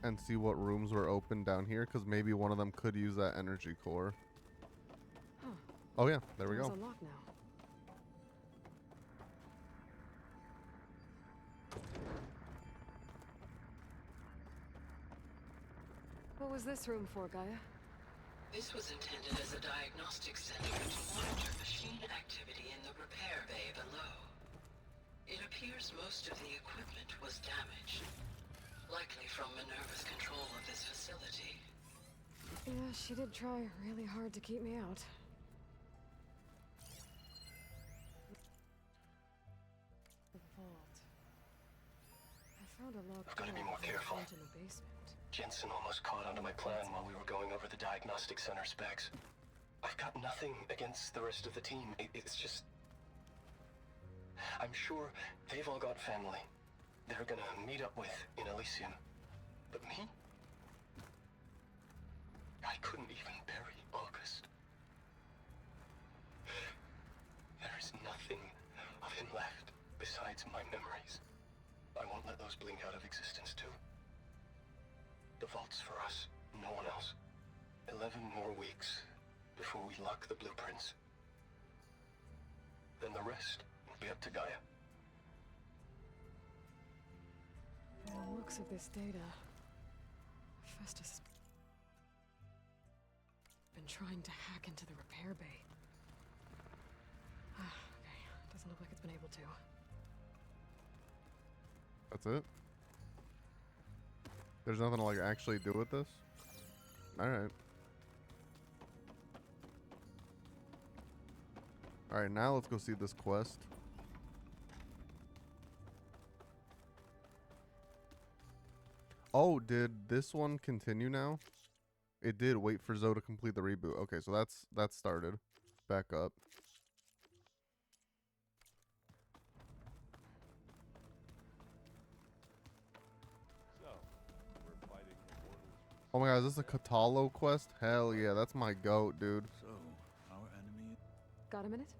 and see what rooms were open down here, because maybe one of them could use that energy core. Huh. Oh yeah, there we go. It's unlocked now. What was this room for, Gaia? This was intended as a diagnostic center to monitor machine activity in the repair bay below. It appears most of the equipment was damaged, likely from Minerva's control of this facility. Yeah, she did try really hard to keep me out. The vault. I found a locked I've got to be door more careful. into the basement. Jensen almost caught onto my plan while we were going over the diagnostic center specs. I've got nothing against the rest of the team. It's just... I'm sure they've all got family they're gonna meet up with in Elysium. But me? I couldn't even bury August. There is nothing of him left besides my memories. I won't let those blink out of existence too. The vault's for us, no one else. 11 more weeks before we lock the blueprints. Then the rest will be up to Gaia. From the looks of this data, Festus has been trying to hack into the repair bay. Okay, doesn't look like it's been able to. That's it? There's nothing to like actually do with this? Alright. Alright, now let's go see this quest. Oh, did this one continue now? It did. Wait for Zoe to complete the reboot. Okay, so that's started. back up. So, we're fighting immortals. Oh my god, is this a Catalo quest? Hell yeah, that's my goat, dude. So, our enemy... Got a minute?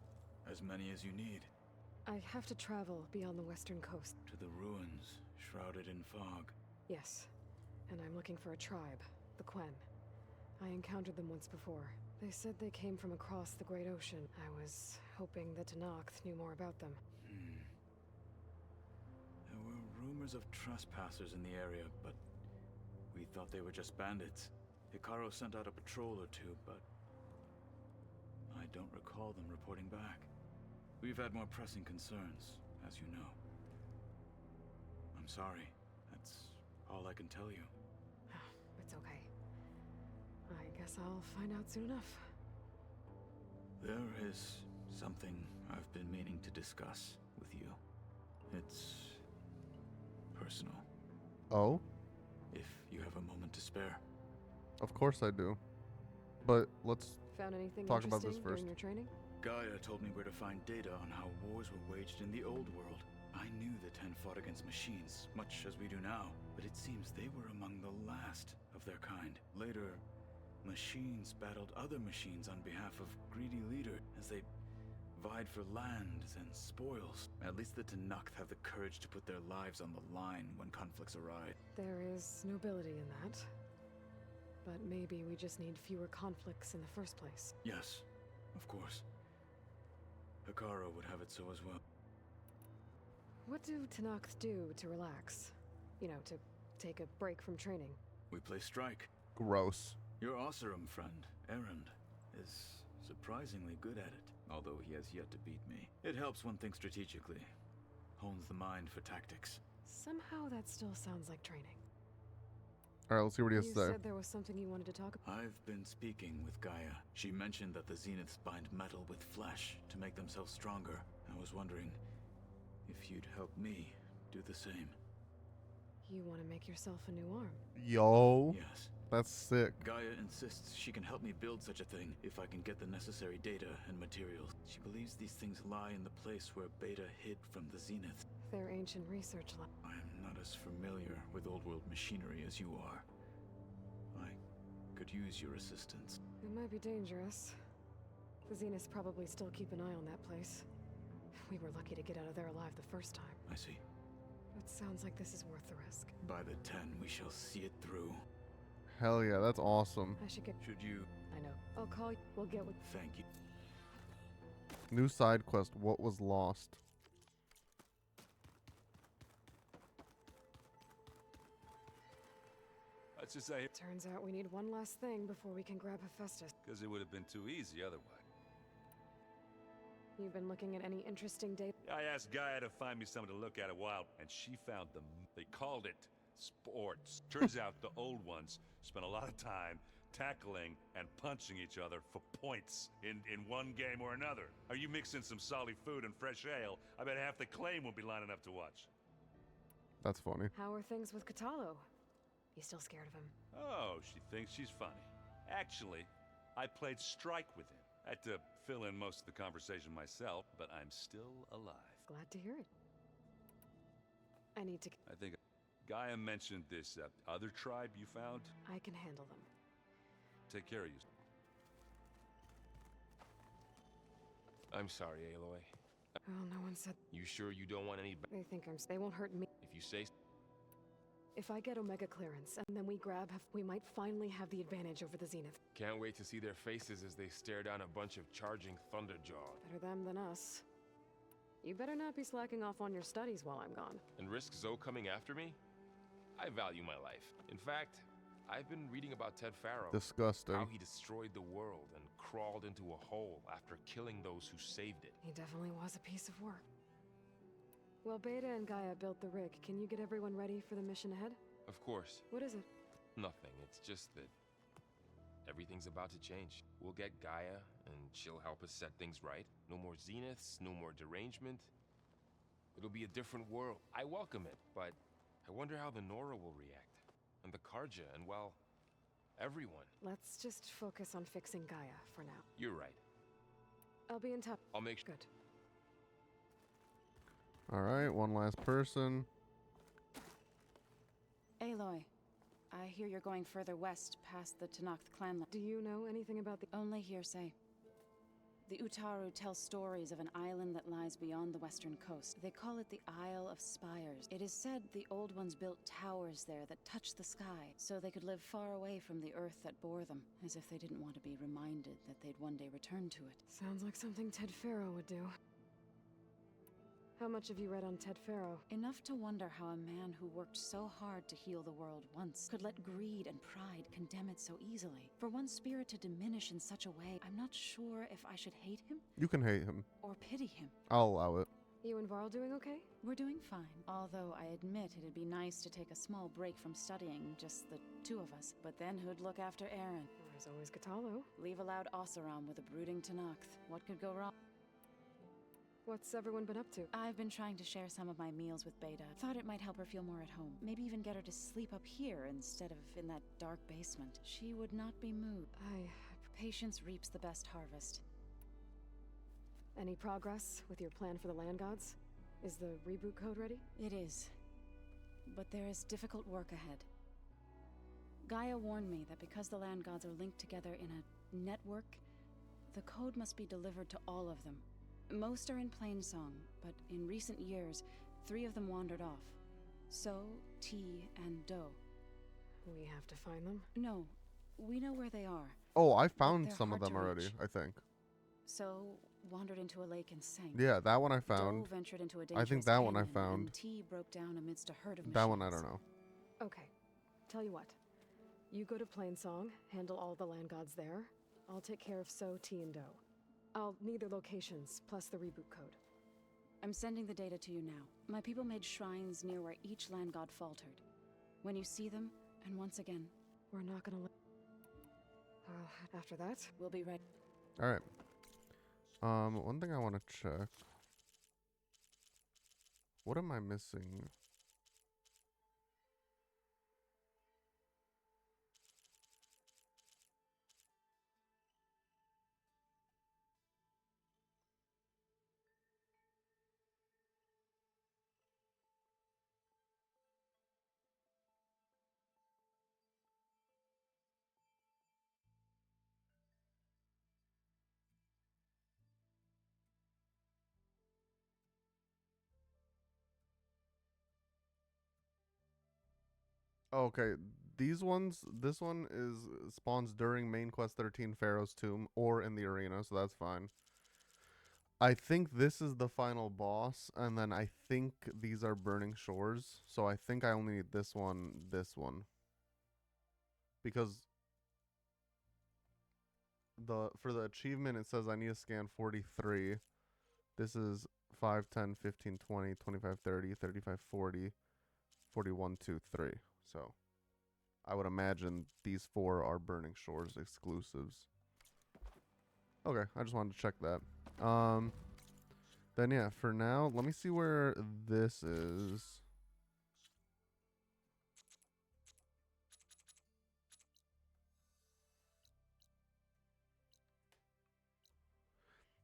As many as you need. I have to travel beyond the western coast. To the ruins, shrouded in fog. Yes, and I'm looking for a tribe, the Quen. I encountered them once before. They said they came from across the Great Ocean. I was hoping that Tenakth knew more about them. There were rumors of trespassers in the area, but we thought they were just bandits. Hikaru sent out a patrol or two, but I don't recall them reporting back. We've had more pressing concerns, as you know. I'm sorry. That's all I can tell you. It's okay. I guess I'll find out soon enough. There is something I've been meaning to discuss with you. It's personal. Oh? If you have a moment to spare. Of course I do. But let's Found anything talk about this interesting first. during your training? Gaia told me where to find data on how wars were waged in the old world. I knew the Ten fought against machines, much as we do now, but it seems they were among the last of their kind. Later, machines battled other machines on behalf of greedy leaders as they vied for lands and spoils. At least the Tenakth have the courage to put their lives on the line when conflicts arise. There is nobility in that. But maybe we just need fewer conflicts in the first place. Yes, of course. Hikaru would have it so as well. What do Tenakth do to relax? You know, to take a break from training? We play strike. Gross. Your Oseram friend, Erend, is surprisingly good at it, although he has yet to beat me. It helps one think strategically, hones the mind for tactics. Somehow that still sounds like training. Alright, let's see what he has You to say. said there was something you wanted to talk about. I've been speaking with Gaia. She mentioned that the Zeniths bind metal with flesh to make themselves stronger. I was wondering if you'd help me do the same. You want to make yourself a new arm? Yo. Yes. That's sick. Gaia insists she can help me build such a thing if I can get the necessary data and materials. She believes these things lie in the place where Beta hid from the Zenith. Their ancient research lab. I am not as familiar with old world machinery as you are. I could use your assistance. It might be dangerous. The Zeniths probably still keep an eye on that place. We were lucky to get out of there alive the first time. I see. It sounds like this is worth the risk. By the 10, we shall see it through. Hell yeah, that's awesome. I should get... Should you... I know. I'll call you. We'll get with... Thank you. New side quest, What Was Lost? Let's just say... Turns out we need one last thing before we can grab Hephaestus. Because it would have been too easy otherwise. You've been looking at any interesting data? I asked Gaia to find me something to look at a while, and she found them. They called it sports. Turns out the old ones spent a lot of time tackling and punching each other for points in one game or another. Are you mixing some solid food and fresh ale? I bet half the claim won't be lining up to watch. That's funny. How are things with Catalo? You still scared of him? Oh, she thinks she's funny. Actually, I played strike with him. I had to fill in most of the conversation myself, but I'm still alive. Glad to hear it. I need to... I think Gaia mentioned this other tribe you found. I can handle them. Take care of you. I'm sorry, Aloy. Well, no one said... You sure you don't want any... They think I'm... They won't hurt me. If you say... If I get Omega clearance, and then we grab... We might finally have the advantage over the Zenith. Can't wait to see their faces as they stare down a bunch of charging Thunderjaw. Better them than us. You better not be slacking off on your studies while I'm gone. And risk Zoe coming after me? I value my life. In fact, I've been reading about Ted Faro. Disgusting. How he destroyed the world and crawled into a hole after killing those who saved it. He definitely was a piece of work. Well, Beta and Gaia built the rig. Can you get everyone ready for the mission ahead? Of course. What is it? Nothing. It's just that everything's about to change. We'll get Gaia, and she'll help us set things right. No more Zeniths, no more derangement. It'll be a different world. I welcome it, but I wonder how the Nora will react. And the Karja, and well, everyone. Let's just focus on fixing Gaia for now. You're right. I'll be in touch. I'll make sure. Good. Alright, one last person. Aloy, I hear you're going further west past the Tenakth clan. Do you know anything about the... Only hearsay. The Utaru tell stories of an island that lies beyond the western coast. They call it the Isle of Spires. It is said the Old Ones built towers there that touched the sky, so they could live far away from the earth that bore them, as if they didn't want to be reminded that they'd one day return to it. Sounds like something Ted Faro would do. How much have you read on Ted Faro? Enough to wonder how a man who worked so hard to heal the world once could let greed and pride condemn it so easily. For one spirit to diminish in such a way, I'm not sure if I should hate him. You can hate him. Or pity him. I'll allow it. You and Varl doing okay? We're doing fine. Although I admit it'd be nice to take a small break from studying, just the two of us. But then who'd look after Aaron? There's always Katalo. Leave a loud Oseram with a brooding Tenakth. What could go wrong? What's everyone been up to? I've been trying to share some of my meals with Beta. Thought it might help her feel more at home. Maybe even get her to sleep up here instead of in that dark basement. She would not be moved. Patience reaps the best harvest. Any progress with your plan for the land gods? Is the reboot code ready? It is. But there is difficult work ahead. Gaia warned me that because the land gods are linked together in a network, the code must be delivered to all of them. Most are in Plainsong, but in recent years, 3 of them wandered off. So, T, and Do. We have to find them? No, we know where they are. Oh, I found some of them already, I think. So, wandered into a lake and sank. Yeah, that one I found. Do ventured into a I dangerous think that one I canyon, found. and T broke down amidst a herd of machines. That one I don't know. Okay. Tell you what. You go to Plainsong, handle all the land gods there. I'll take care of So, T, and Do. I'll need their locations, plus the reboot code. I'm sending the data to you now. My people made shrines near where each land god faltered. When you see them, and once again... We're not gonna let... after that? We'll be ready. Alright. One thing I want to check. What am I missing? Okay, these ones, this one spawns during main quest 13 Pharaoh's Tomb or in the arena, so that's fine. I think this is the final boss, and then I think these are Burning Shores, so I think I only need this one. Because for the achievement it says I need to scan 43. This is 5, 10, 15, 20, 25, 30, 35, 40, 41, 2, 3. So I would imagine these 4 are Burning Shores exclusives. Okay, I just wanted to check that. Then yeah, for now, let me see where this is.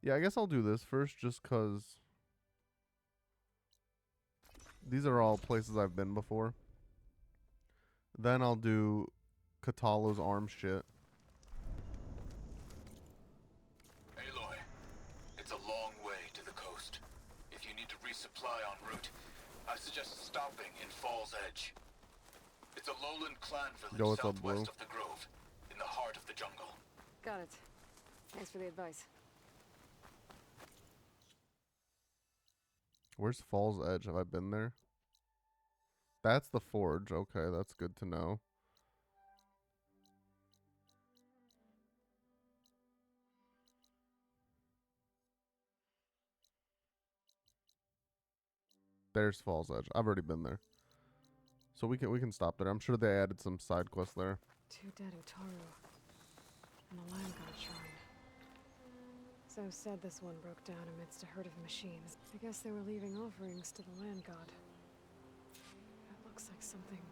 Yeah, I guess I'll do this first just because these are all places I've been before. Then I'll do Katalo's arm shit. Aloy, it's a long way to the coast. If you need to resupply en route, I suggest stopping in Fall's Edge. It's a lowland clan village southwest of the Grove, in the heart of the jungle. Got it. Thanks for the advice. Where's Fall's Edge? Have I been there? That's the forge. Okay, that's good to know. There's Fall's Edge. I've already been there. So we can stop there. I'm sure they added some side quests there. 2 dead Utaru. And a land god shrine. So said this one broke down amidst a herd of machines. I guess they were leaving offerings to the land god. That looks like something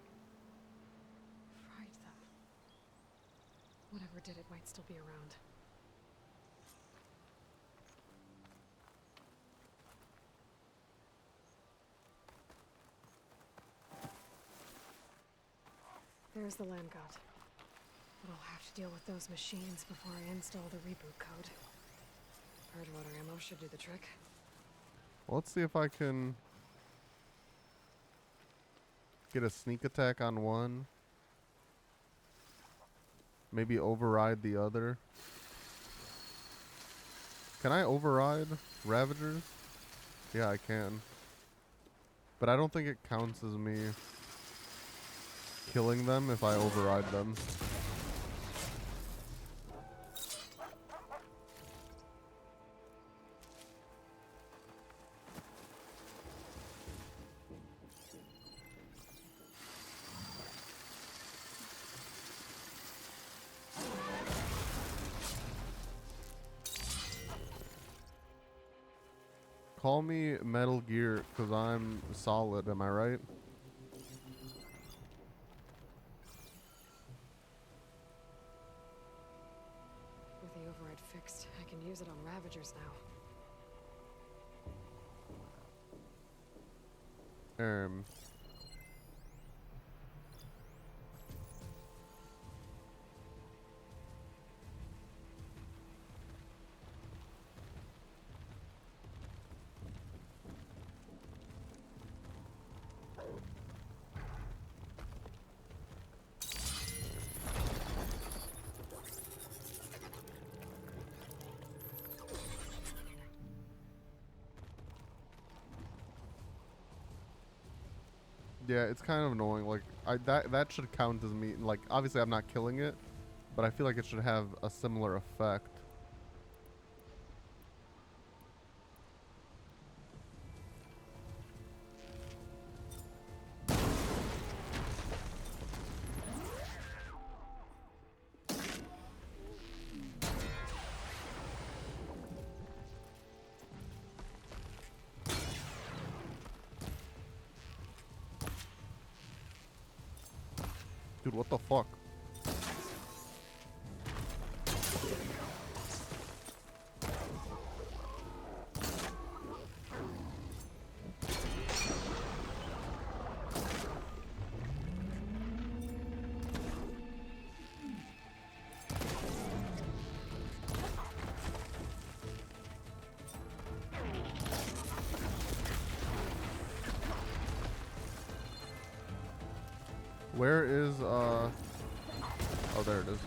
fried them. Whatever did it might still be around. There's the land god. But I'll have to deal with those machines before I install the reboot code. Herd loader ammo should do the trick. Well, let's see if I can get a sneak attack on one. Maybe override the other. Can I override Ravagers? Yeah, I can. But I don't think it counts as me killing them if I override them. Call me Metal Gear, because I'm solid, am I right? With the override fixed, I can use it on Ravagers now. Yeah, it's kind of annoying. Like, that should count as me. Like, obviously I'm not killing it, but I feel like it should have a similar effect. Dude, what the fuck? Where is, oh, there it is.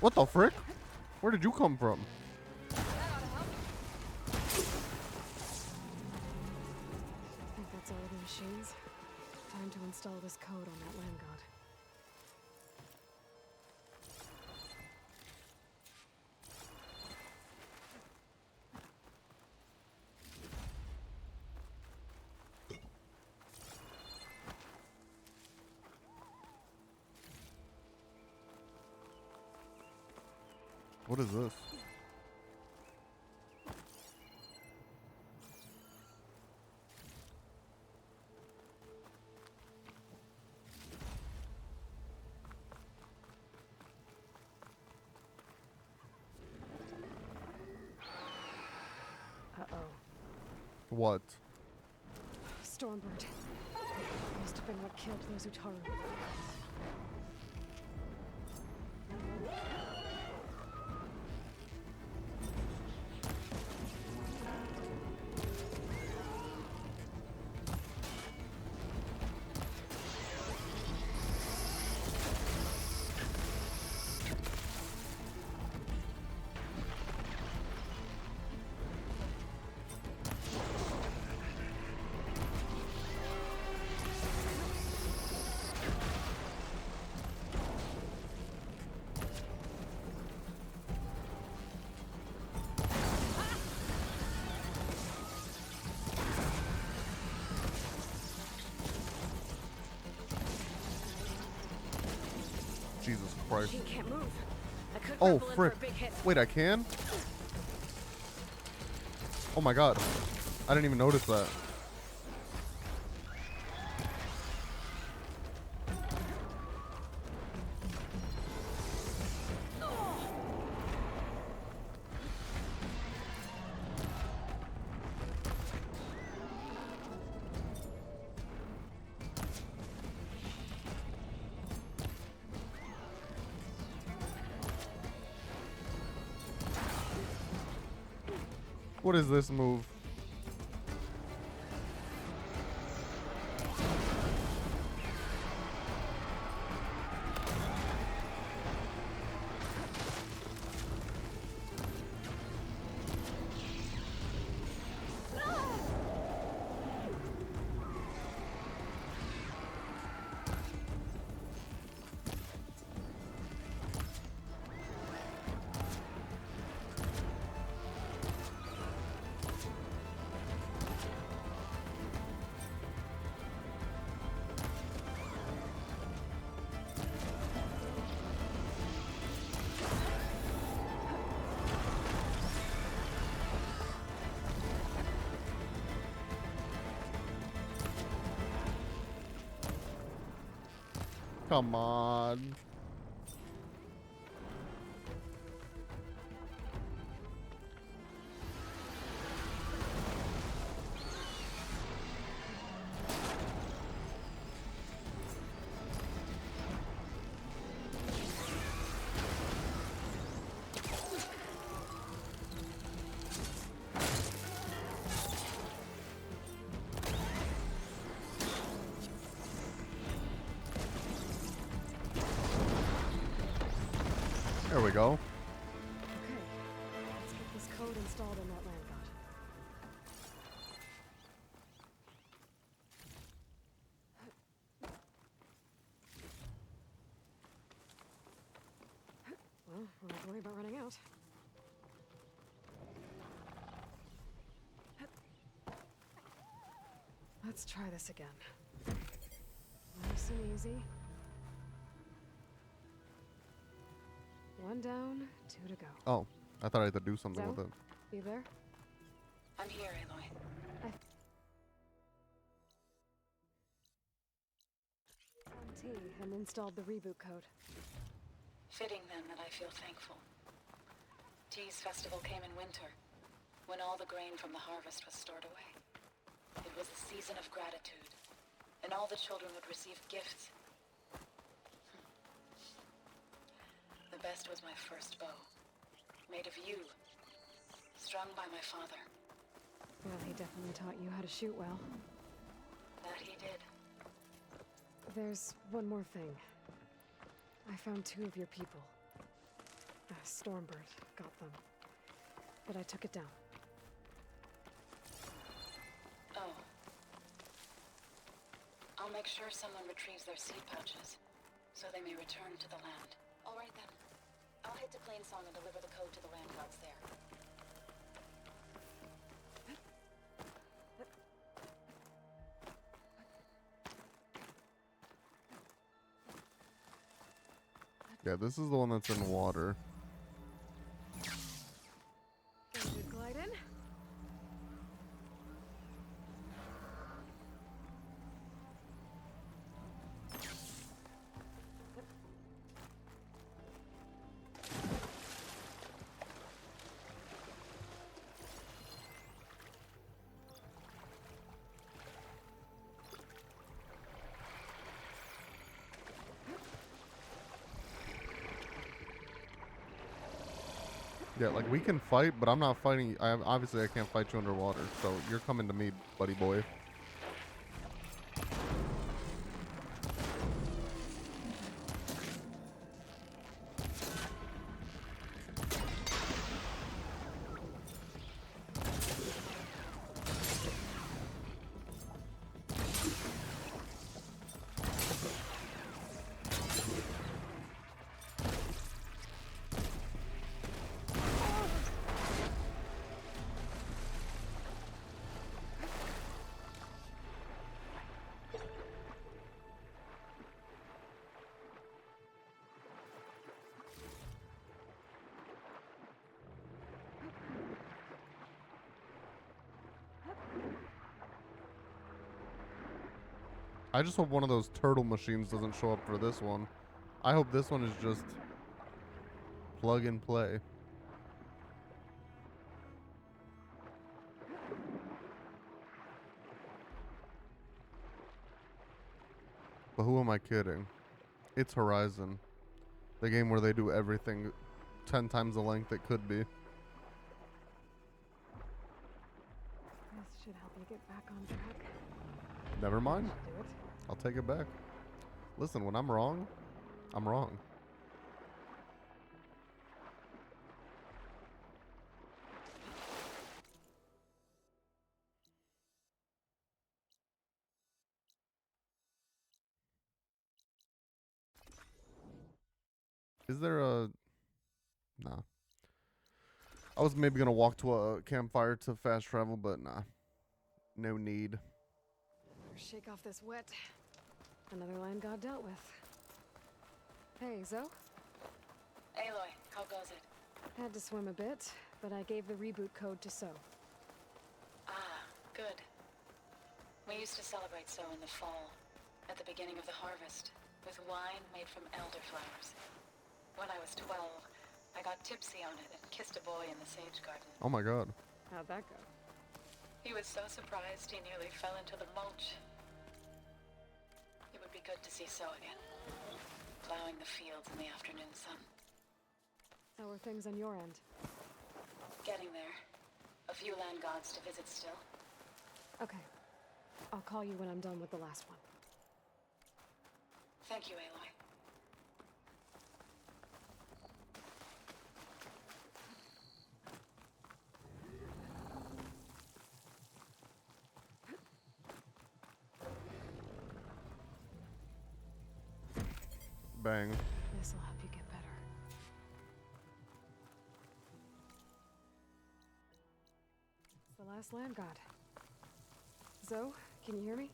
What the frick? Where did you come from? I think that's all the machines. Time to install this code on that land god. What is this? Uh-oh. What? Stormbird. Must have been what killed those Utaru. Jesus Christ. He can't move. I could Oh, grapple him frick. for a big hit. Wait, I can? Oh my god. I didn't even notice that. What is this move? Come on. There we go. Okay, let's get this code installed in that land god. Well, we'll have to worry about running out. Let's try this again. Nice and easy. One down, two to go. Oh, I thought I had to do something Zoe, with it. you there? I'm here, Aloy. Found T and installed the reboot code. Fitting then that I feel thankful. T's festival came in winter, when all the grain from the harvest was stored away. It was a season of gratitude, and all the children would receive gifts. The best was my first bow, made of yew, strung by my father. Well, he definitely taught you how to shoot well. That he did. There's one more thing. I found 2 of your people. Stormbird got them, but I took it down. Oh. I'll make sure someone retrieves their seed pouches, so they may return to the land. All right then. I'll head to Plainsong and deliver the code to the land gods there. Yeah, this is the one that's in water. Good glide in. Yeah, like we can fight, but I'm not fighting. Obviously I can't fight you underwater, so you're coming to me, buddy boy. I just hope one of those turtle machines doesn't show up for this one. I hope this one is just plug and play. But who am I kidding? It's Horizon. The game where they do everything 10 times the length it could be. This should help you get back on track. Never mind. Do it. I'll take it back. Listen, when I'm wrong, I'm wrong. Is there a... Nah. I was maybe going to walk to a campfire to fast travel, but nah. No need. Better shake off this wet. Another land god dealt with. Hey, Zoe? Aloy, how goes it? Had to swim a bit, but I gave the reboot code to So. Ah, good. We used to celebrate So in the fall, at the beginning of the harvest, with wine made from elderflowers. When I was 12, I got tipsy on it and kissed a boy in the sage garden. Oh my god. How'd that go? He was so surprised he nearly fell into the mulch. It would be good to see So again, plowing the fields in the afternoon sun. How are things on your end? Getting there. A few land gods to visit still. Okay. I'll call you when I'm done with the last one. Thank you, Aloy. Bang. This'll help you get better. It's the last land god. Zoe, can you hear me?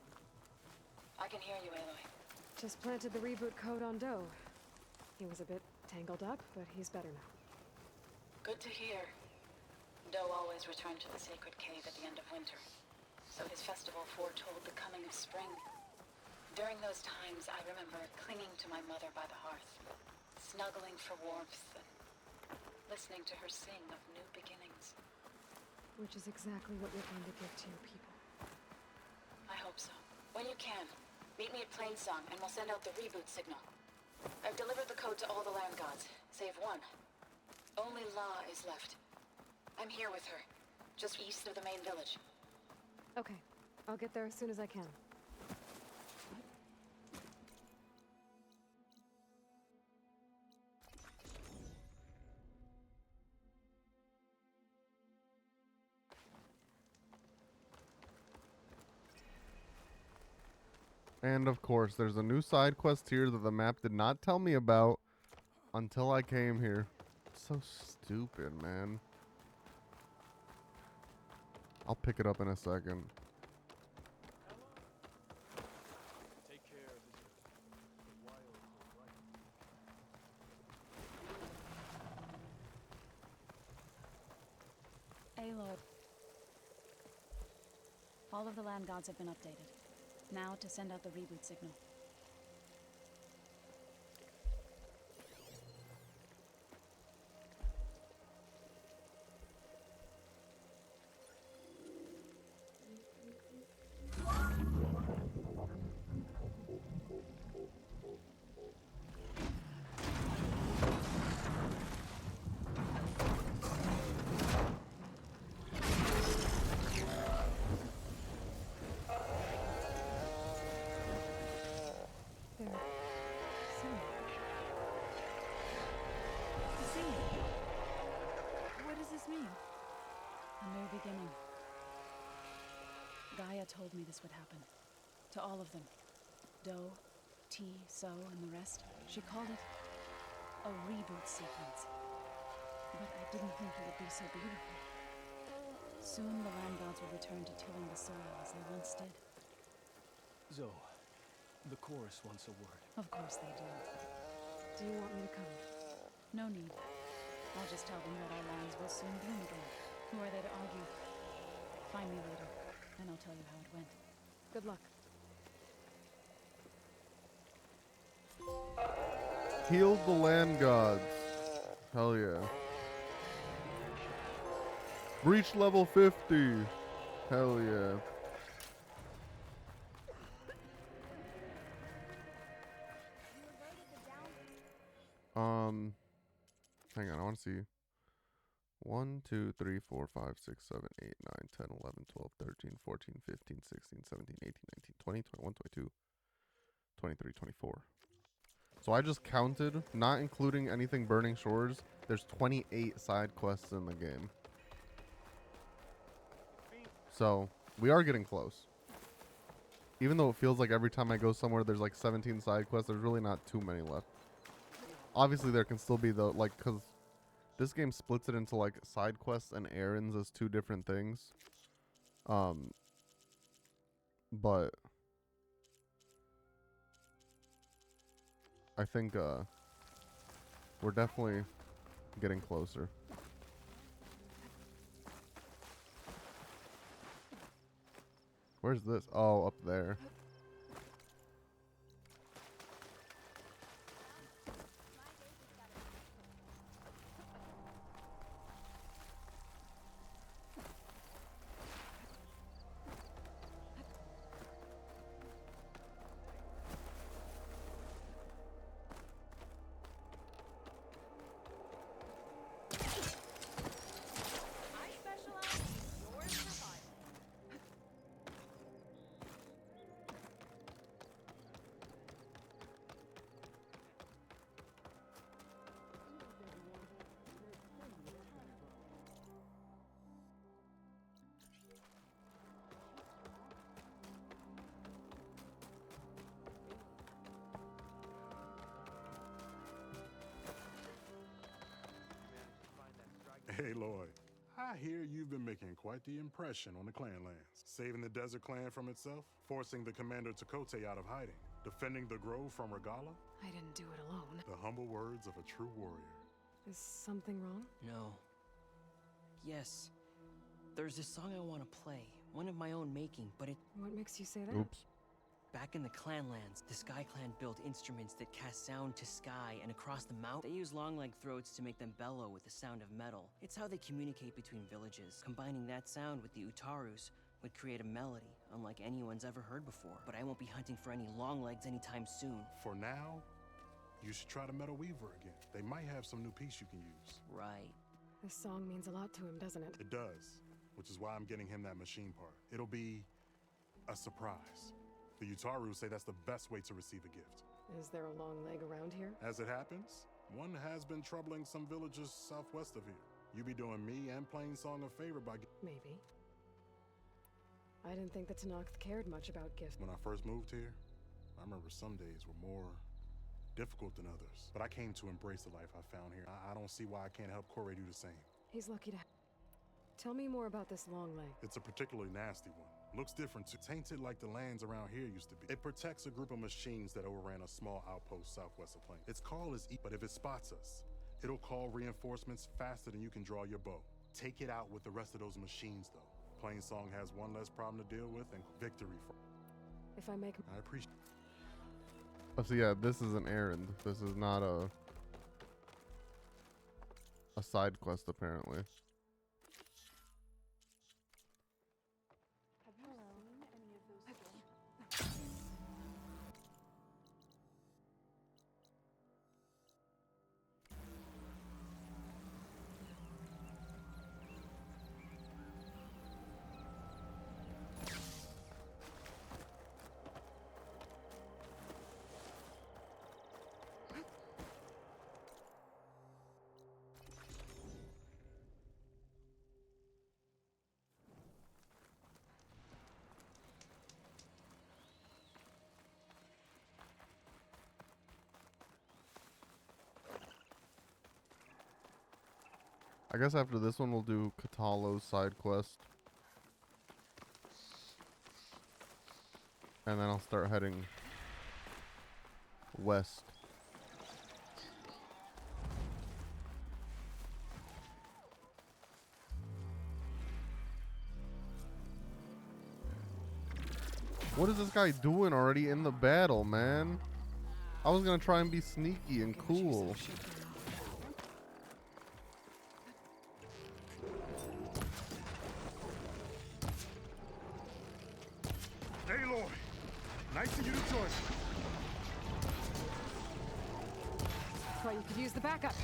I can hear you, Aloy. Just planted the reboot code on Doe. He was a bit tangled up, but he's better now. Good to hear. Doe always returned to the sacred cave at the end of winter, so his festival foretold the coming of spring. During those times, I remember clinging to my mother by the hearth, snuggling for warmth, and listening to her sing of new beginnings. Which is exactly what you're going to give to your people. I hope so. When you can, meet me at Plainsong, and we'll send out the reboot signal. I've delivered the code to all the land gods, save one. Only La is left. I'm here with her, just east of the main village. Okay. I'll get there as soon as I can. And of course, there's a new side quest here that the map did not tell me about until I came here. So stupid, man. I'll pick it up in a second. Take care of the wild right. Aloy. All of the land gods have been updated. Now to send out the reboot signal. Beginning. Gaia told me this would happen. To all of them. Doe, T, So, and the rest. She called it a reboot sequence. But I didn't think it would be so beautiful. Soon the land gods will return to tilling the soil as they once did. Zoe, the chorus wants a word. Of course they do. Do you want me to come? No need. I'll just tell them that our lands will soon bloom again. Who are they to argue? Find me later, and I'll tell you how it went. Good luck. Heal the land gods. Hell yeah. Reach level 50. Hell yeah. Hang on, I want to see. 1, 2, 3, 4, 5, 6, 7, 8, 9, 10, 11, 12, 13, 14, 15, 16, 17, 18, 19, 20, 21, 22, 23, 24. So I just counted, not including anything Burning Shores, there's 28 side quests in the game. So we are getting close. Even though it feels like every time I go somewhere there's like 17 side quests, there's really not too many left. Obviously there can still be the, like, because this game splits it into like side quests and errands as two different things. But I think we're definitely getting closer. Where's this? Oh, up there. Hey, Lloyd. I hear you've been making quite the impression on the clan lands. Saving the desert clan from itself, forcing the commander Takote out of hiding, defending the grove from Regala. I didn't do it alone. The humble words of a true warrior. Is something wrong? No. Yes. There's this song I want to play. One of my own making, but it... What makes you say that? Oops. Back in the Clanlands, the Sky Clan built instruments that cast sound to sky and across the mountain. They use long leg throats to make them bellow with the sound of metal. It's how they communicate between villages. Combining that sound with the Utarus would create a melody unlike anyone's ever heard before. But I won't be hunting for any long legs anytime soon. For now, you should try the Metal Weaver again. They might have some new piece you can use. Right. This song means a lot to him, doesn't it? It does, which is why I'm getting him that machine part. It'll be a surprise. The Utaru say that's the best way to receive a gift. Is there a long leg around here? As it happens, one has been troubling some villages southwest of here. You be doing me and Plainsong a favor by... Maybe. I didn't think that Tanakh cared much about gifts. When I first moved here, I remember some days were more difficult than others. But I came to embrace the life I found here. I don't see why I can't help Corey do the same. He's lucky to... Tell me more about this long leg. It's a particularly nasty one. Looks different too. Tainted like the lands around here used to be. It protects a group of machines that overran a small outpost southwest of Plain. Its call is but if it spots us, it'll call reinforcements faster than you can draw your bow. Take it out with the rest of those machines though. Plainsong has one less problem to deal with and victory for. If I make... I appreciate... Oh, so yeah, this is an errand. This is not a side quest apparently. I guess after this one we'll do Katalo's side quest. And then I'll start heading west. What is this guy doing already in the battle, man? I was gonna try and be sneaky and cool. Aloy, nice of you to join me. Thought you could use the backup.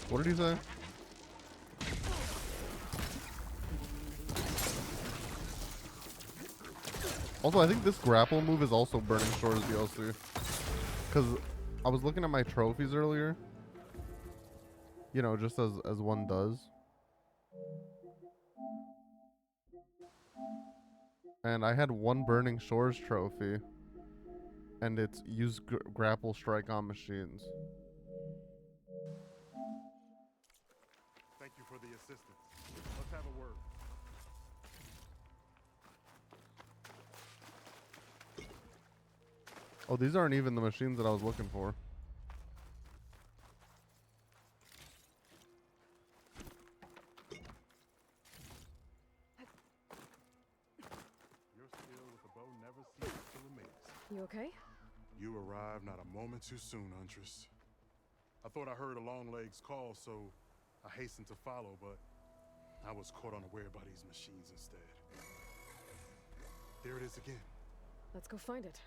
What did he say? Also, I think this grapple move is also Burning Shores DLC. Because I was looking at my trophies earlier. You know, just as one does. And I had one Burning Shores trophy. And it's use grapple strike on machines. Thank you for the assistance. Let's have a word. Oh, these aren't even the machines that I was looking for. Your skill with the bow never ceases to amaze. You okay? You arrived not a moment too soon, Huntress. I thought I heard a Longlegs call, so I hastened to follow, but I was caught unaware by these machines instead. There it is again. Let's go find it.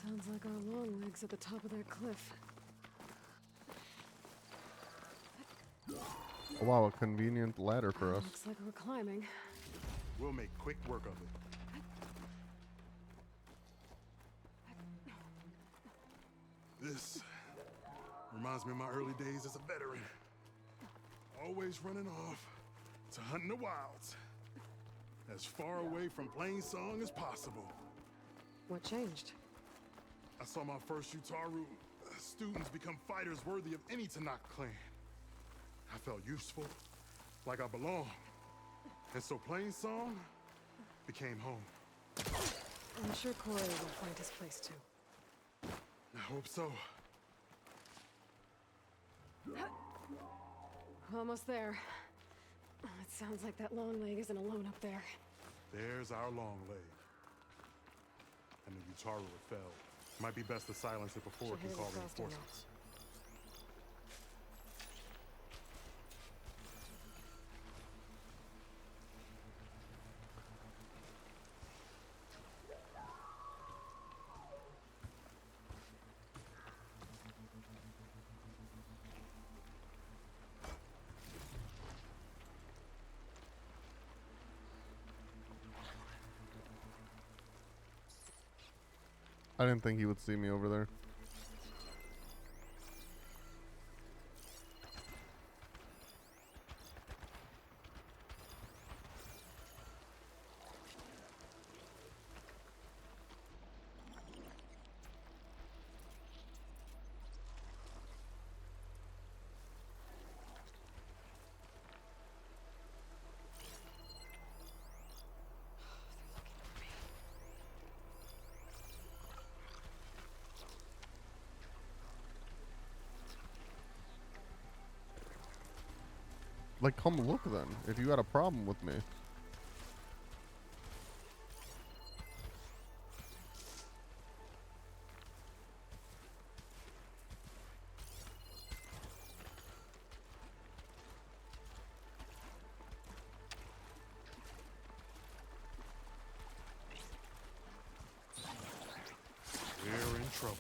Sounds like our long legs at the top of that cliff. Oh, wow, a convenient ladder for us. Looks like we're climbing. We'll make quick work of it. This reminds me of my early days as a veteran. Always running off to hunt in the wilds. As far away from Plainsong as possible. What changed? I saw my first Utaru students become fighters worthy of any Tanakh clan. I felt useful, like I belonged. And so Plainsong became home. I'm sure Corey will find his place too. I hope so. Almost there. It sounds like that long leg isn't alone up there. There's our long leg. And the Utaru fell. Might be best to silence it before it can call reinforcements. I didn't think he would see me over there. Like, come look then, if you had a problem with me. We're in trouble.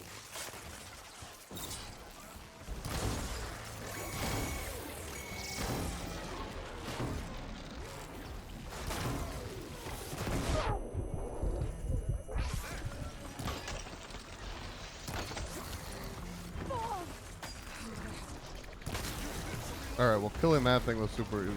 Alright, well, killing that thing was super easy.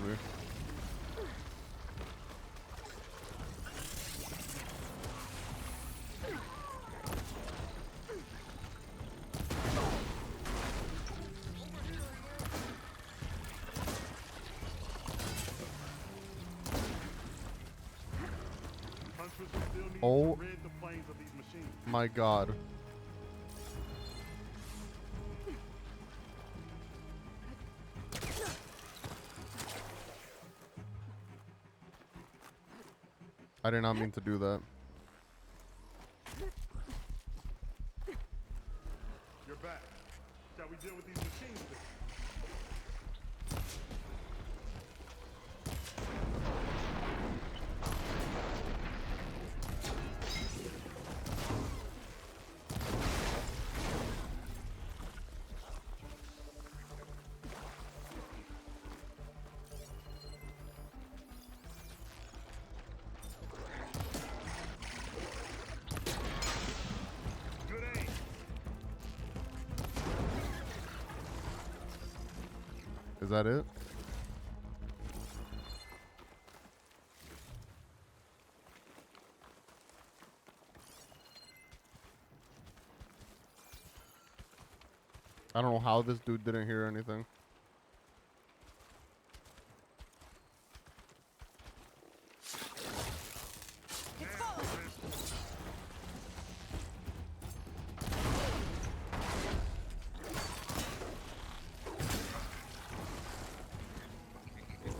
Oh my god. I did not mean to do that. You're back. Shall we deal with these machines then? Is that it? I don't know how this dude didn't hear anything.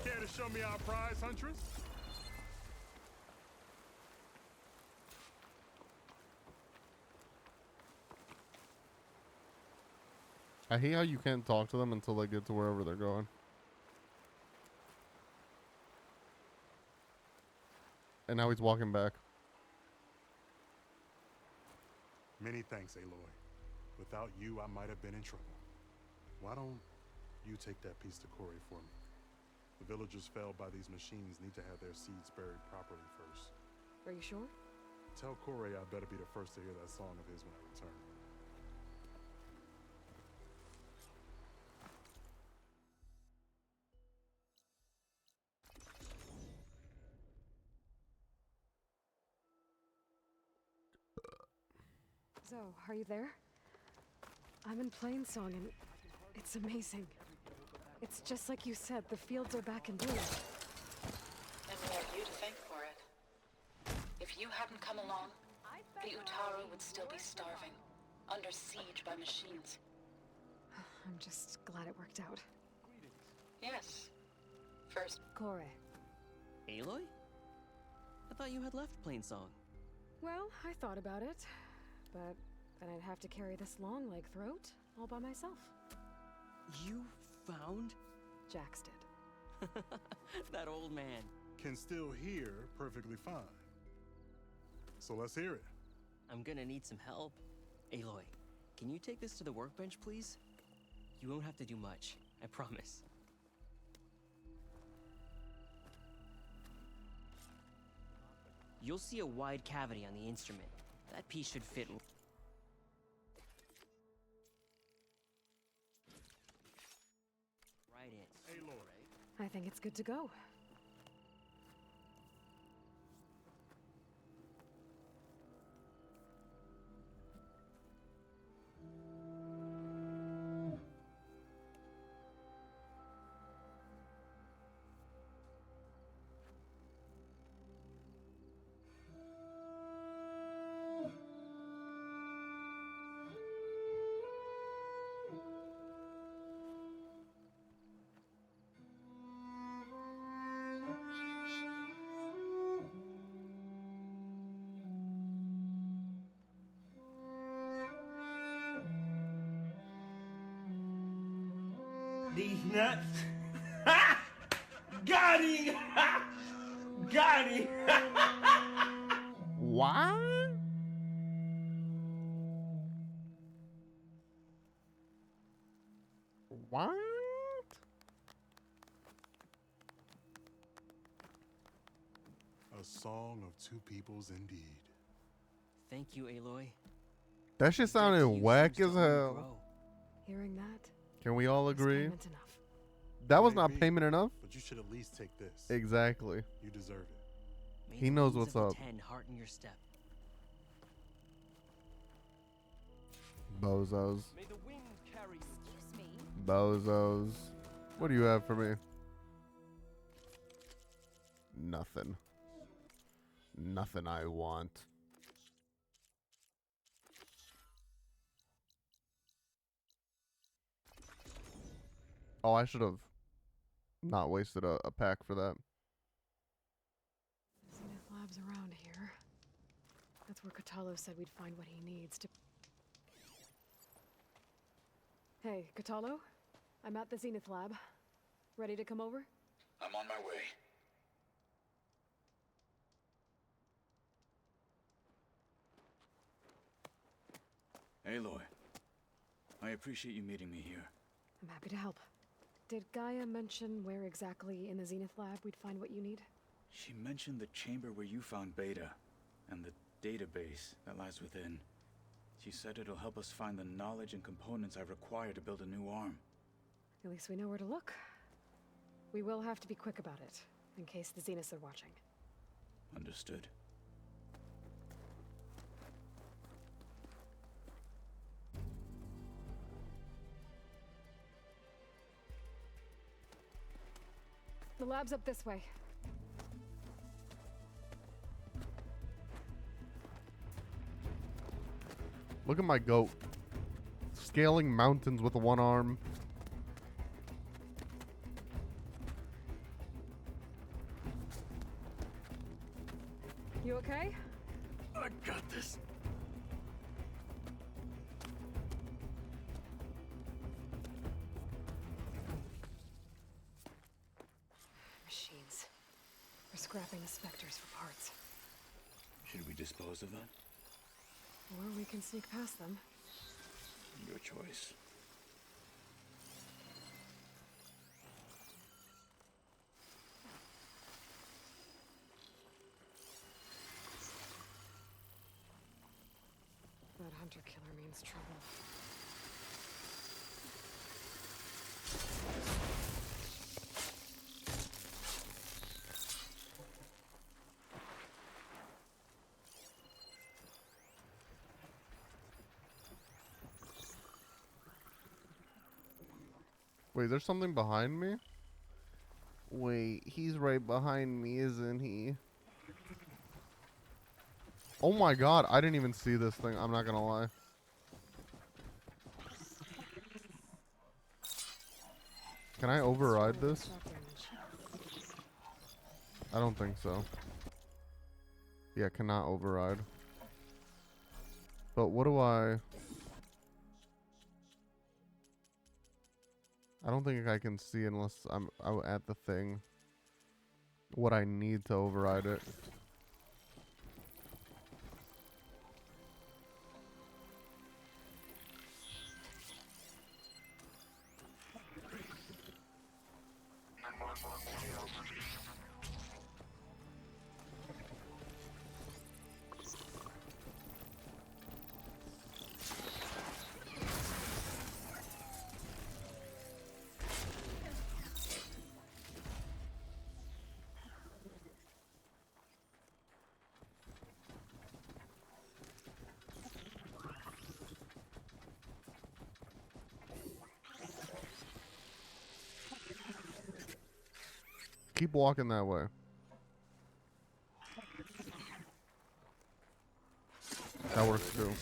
Care to show me our prize, Huntress? I hate how you can't talk to them until they get to wherever they're going. And now he's walking back. Many thanks, Aloy. Without you, I might have been in trouble. Why don't you take that piece to Corey for me? The villagers felled by these machines need to have their seeds buried properly first. Are you sure? Tell Corey I better be the first to hear that song of his when I return. So, are you there? I'm in Plainsong and it's amazing. It's just like you said, the fields are back in bloom. And we have you to thank for it. If you hadn't come along, the Utaru would still be starving, under siege by machines. I'm just glad it worked out. Yes. First, Kore. Aloy? I thought you had left Plainsong. Well, I thought about it, but then I'd have to carry this long leg throat all by myself. You found? Jax did. That old man. Can still hear perfectly fine. So let's hear it. I'm gonna need some help. Aloy, can you take this to the workbench, please? You won't have to do much, I promise. You'll see a wide cavity on the instrument. That piece should fit. Right in. Aloy. I think it's good to go. These nuts. Ha! Got him! Got him! What? What? A song of two peoples indeed. Thank you, Aloy. That shit sounded whack as hell. Hearing that, Can we all agree? experiment enough. That was Maybe, not payment enough. But you should at least take this. Exactly. You deserve it. May He the knows winds what's of up. the 10 hearten your step. Bozos. May the wind carry you. Excuse me. Bozos. What do you have for me? Nothing. Nothing I want. Oh, I should have not wasted a pack for that. Zenith Lab's around here. That's where Katalo said we'd find what he needs to... Hey, Katalo? I'm at the Zenith Lab. Ready to come over? I'm on my way. Aloy, I appreciate you meeting me here. I'm happy to help. Did Gaia mention where exactly in the Zenith Lab we'd find what you need? She mentioned the chamber where you found Beta, and the database that lies within. She said it'll help us find the knowledge and components I require to build a new arm. At least we know where to look. We will have to be quick about it, in case the Zeniths are watching. Understood. The lab's up this way. Look at my goat. Scaling mountains with one arm. You okay? I got this. Machines. We're scrapping the specters for parts. Should we dispose of that? Or we can sneak past them. Your choice. That hunter killer means trouble. Wait, there's something behind me? Wait, he's right behind me, isn't he? Oh my god, I didn't even see this thing. I'm not gonna lie. Can I override this? I don't think so. Yeah, cannot override. But what do I don't think I can see unless I'm at the thing what I need to override it. Keep walking that way. That works too.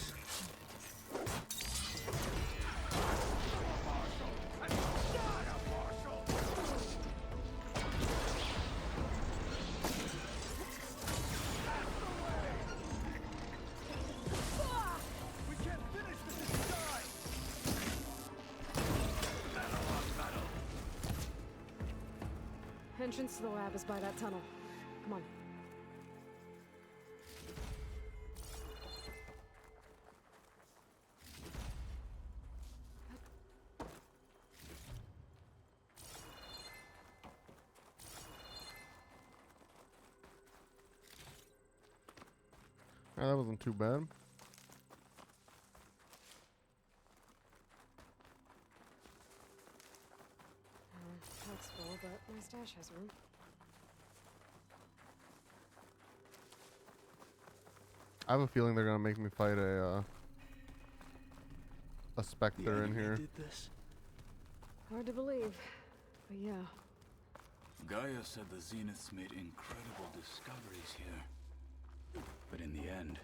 Entrance to the lab is by that tunnel. Come on. Oh, that wasn't too bad. stash has room. I have a feeling they're gonna make me fight a Spectre in here. Did this? Hard to believe, but yeah. Gaia said the Zeniths made incredible discoveries here. But in the end,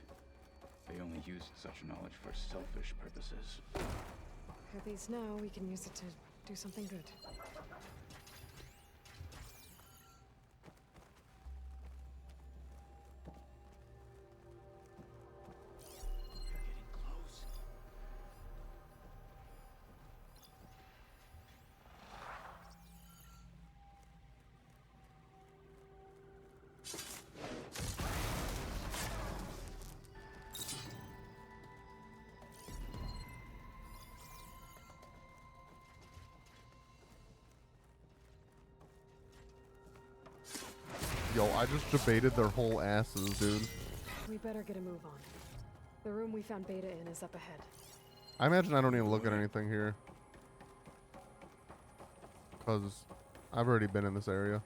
they only used such knowledge for selfish purposes. At least now we can use it to do something good. Yo, I just debated their whole asses, dude. We better get a move on. The room we found Beta in is up ahead. I imagine I don't even look at anything here. Because I've already been in this area.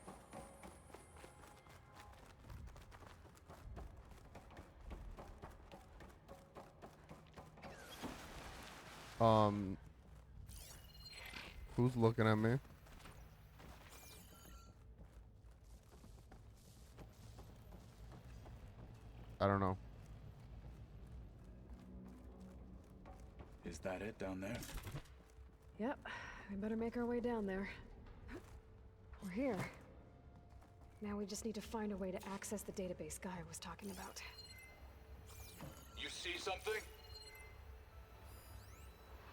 Who's looking at me? I don't know. Is that it down there? Yep, we better make our way down there. We're here. Now we just need to find a way to access the database Gaia was talking about. You see something?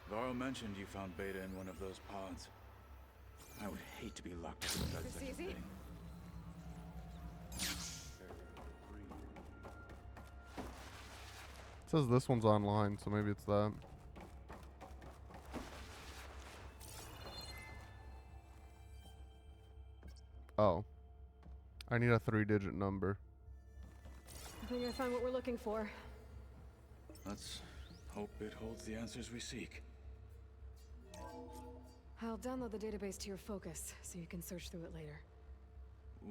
Varl mentioned you found Beta in one of those pods. I would hate to be locked inside This such a easy? thing. It says this one's online, so maybe it's that. Oh. I need a 3-digit number. I think I found what we're looking for. Let's hope it holds the answers we seek. I'll download the database to your Focus, so you can search through it later.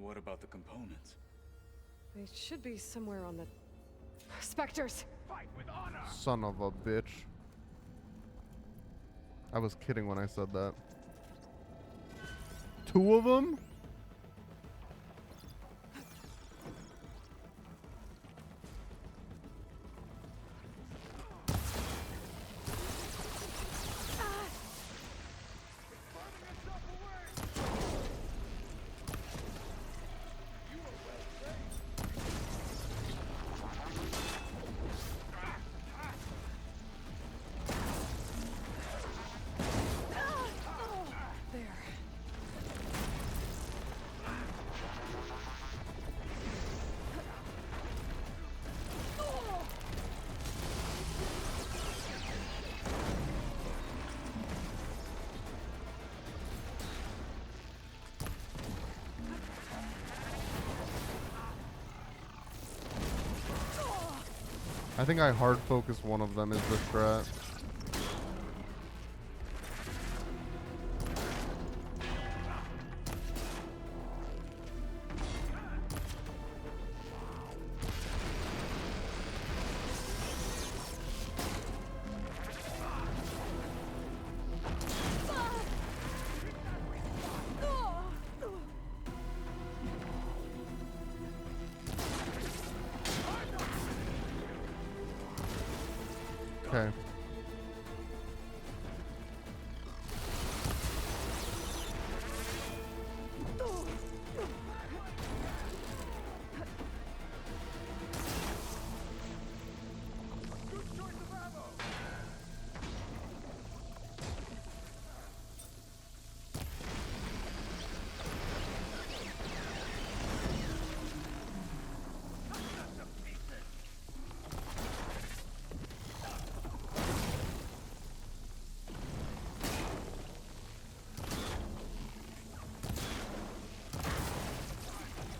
What about the components? They should be somewhere on the... Spectres! Fight with honor! Son of a bitch. I was kidding when I said that. 2 of them? I think I hard focus one of them is the strat. Okay.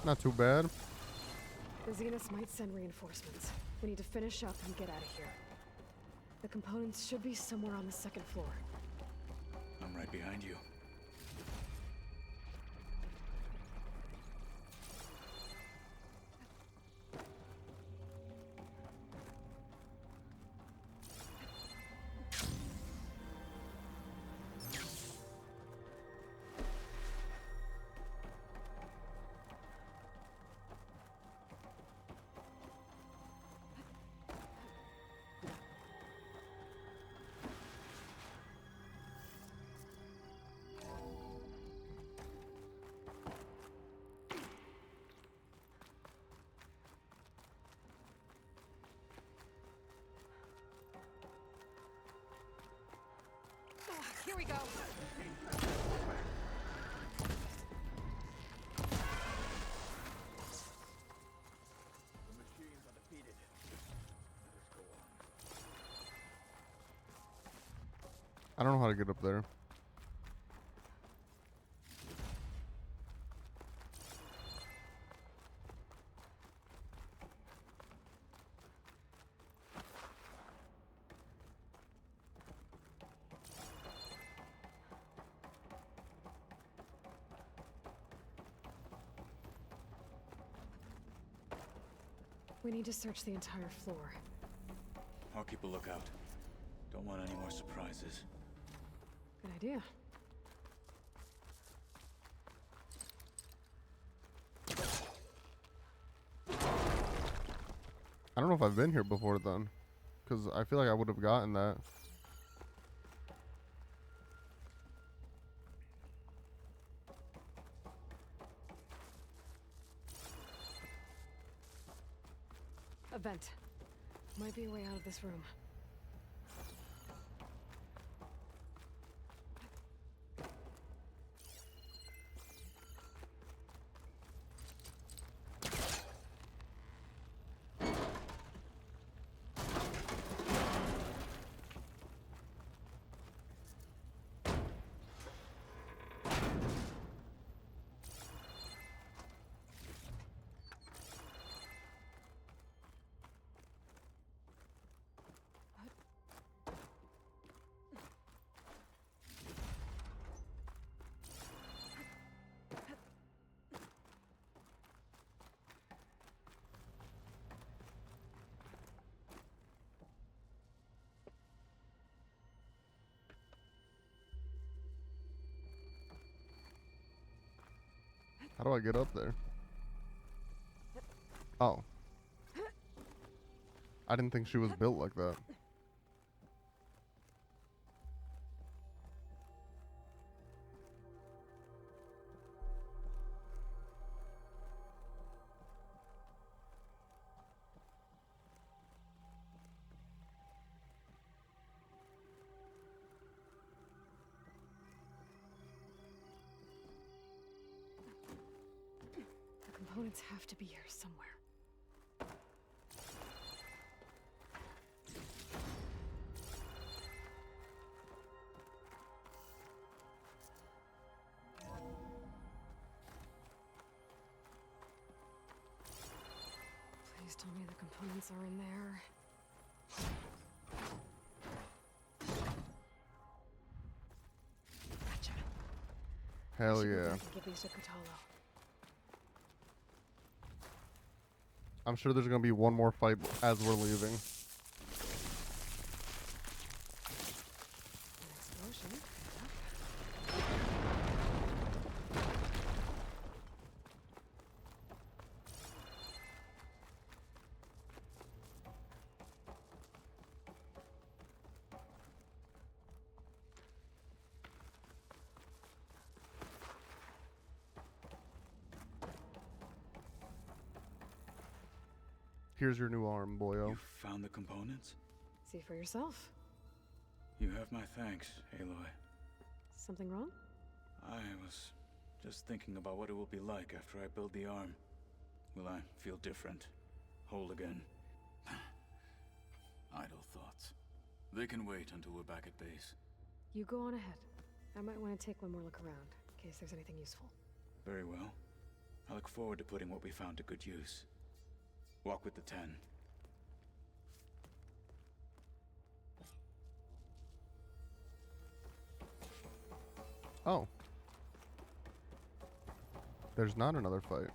Not too bad. The Zeniths might send reinforcements. We need to finish up and get out of here. The components should be somewhere on the 2nd floor. I'm right behind you. go. The machines are defeated. Let us go on. I don't know how to get up there. We need to search the entire floor. I'll keep a lookout. Don't want any more surprises. Good idea. I don't know if I've been here before then, because I feel like I would have gotten that. A vent. Might be a way out of this room. How do I get up there? Oh. I didn't think she was built like that. The components have to be here somewhere. Please tell me the components are in there. Gotcha. Hell I should go yeah. back and give these to Kutalo. I'm sure there's gonna be one more fight as we're leaving. An explosion. Here's your new arm, boyo. You found the components? See for yourself. You have my thanks, Aloy. Something wrong? I was just thinking about what it will be like after I build the arm. Will I feel different? Whole again? Idle thoughts. They can wait until we're back at base. You go on ahead. I might want to take one more look around, in case there's anything useful. Very well. I look forward to putting what we found to good use. Walk with the 10. Oh. There's not another fight.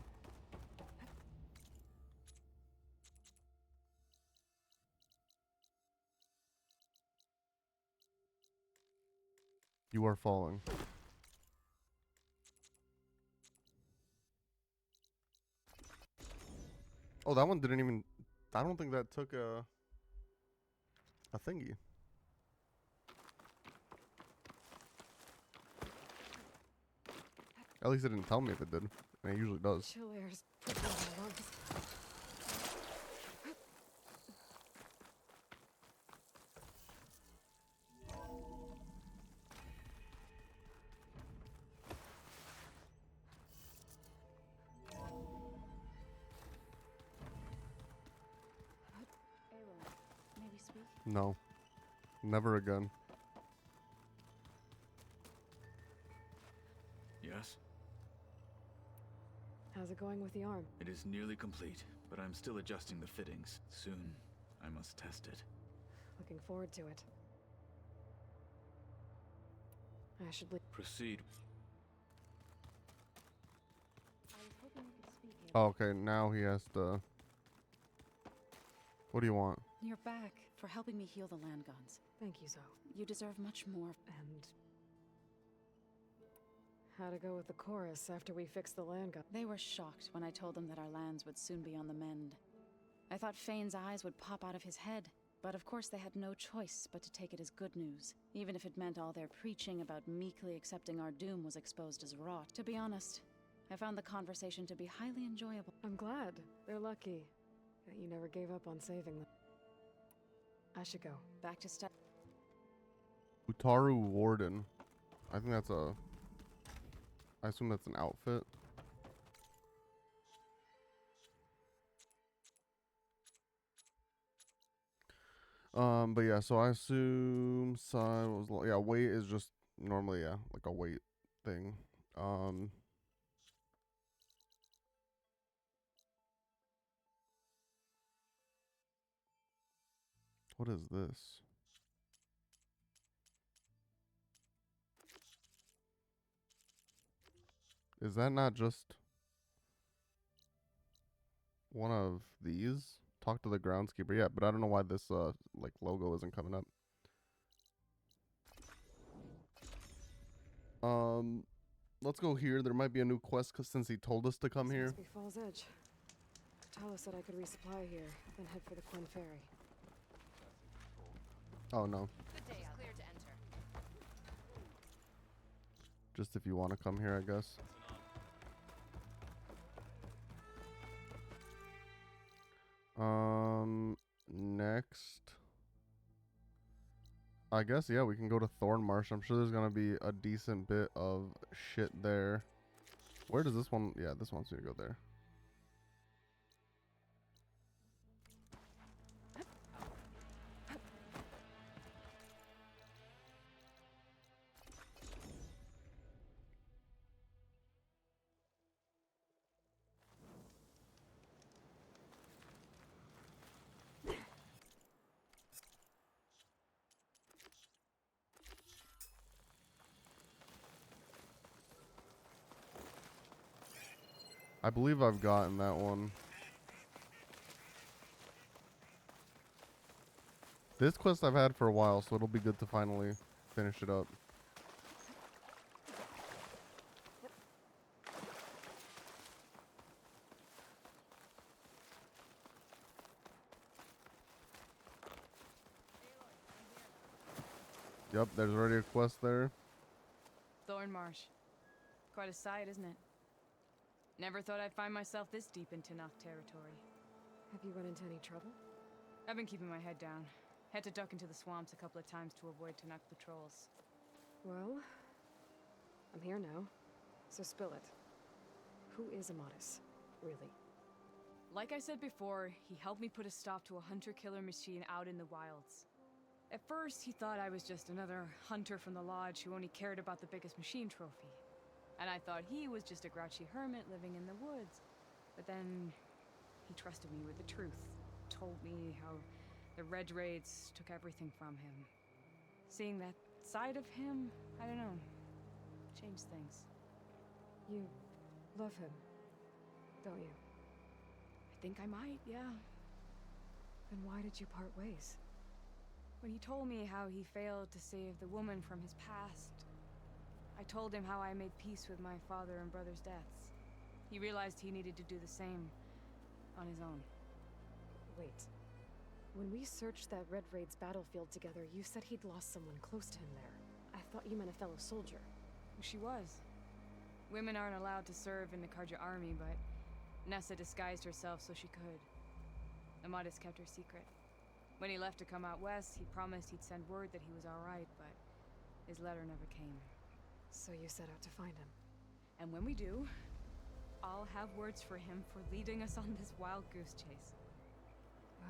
You are falling. Oh, that one didn't even... I don't think that took a thingy. At least it didn't tell me if it did. And it usually does. Chill air's pretty in my lungs. No. Never again. Yes? How's it going with the arm? It is nearly complete, but I'm still adjusting the fittings. Soon, I must test it. Looking forward to it. I should leave. Proceed. I was hoping you could speak here. Oh, okay, now he has to... What do you want? You're back for helping me heal the land gods. Thank you, Zoe. You deserve much more. And how to go with the chorus after we fixed the land god? They were shocked when I told them that our lands would soon be on the mend. I thought Fane's eyes would pop out of his head, but of course they had no choice but to take it as good news, even if it meant all their preaching about meekly accepting our doom was exposed as rot. To be honest, I found the conversation to be highly enjoyable. I'm glad. They're lucky that you never gave up on saving them. I should go. Back to study. Utaru Warden. I think that's a... I assume that's an outfit. But yeah, so I assume size was... Yeah, weight is just normally, yeah, like a weight thing. What is this? Is that not just one of these? Talk to the groundskeeper. Yeah, but I don't know why this like logo isn't coming up. Let's go here. There might be a new quest since he told us to come here. Must be Fall's Edge. Tala said I could resupply here, then head for the Quinn Ferry. Oh no. Good day. Clear to enter. Just if you want to come here, I guess. Next. I guess, yeah, we can go to Thornmarsh. I'm sure there's going to be a decent bit of shit there. Where does this one? Yeah, this wants me to go there. I believe I've gotten that one. This quest I've had for a while, so it'll be good to finally finish it up. Yep, there's already a quest there. Thornmarsh. Quite a sight, isn't it? Never thought I'd find myself this deep into Noct territory. Have you run into any trouble? I've been keeping my head down. Had to duck into the swamps a couple of times to avoid Noct patrols. Well, I'm here now, so spill it. Who is Amatis, really? Like I said before, he helped me put a stop to a hunter-killer machine out in the wilds. At first, he thought I was just another hunter from the lodge who only cared about the biggest machine trophy. And I thought he was just a grouchy hermit living in the woods. But then he trusted me with the truth. Told me how the Red Raids took everything from him. Seeing that side of him, I don't know, changed things. You love him, don't you? I think I might, yeah. Then why did you part ways? When he told me how he failed to save the woman from his past, I told him how I made peace with my father and brother's deaths. He realized he needed to do the same on his own. Wait. When we searched that Red Raid's battlefield together, you said he'd lost someone close to him there. I thought you meant a fellow soldier. She was. Women aren't allowed to serve in the Karja army, but Nessa disguised herself so she could. Amatis kept her secret. When he left to come out west, he promised he'd send word that he was alright, but his letter never came. So you set out to find him. And when we do, I'll have words for him for leading us on this wild goose chase.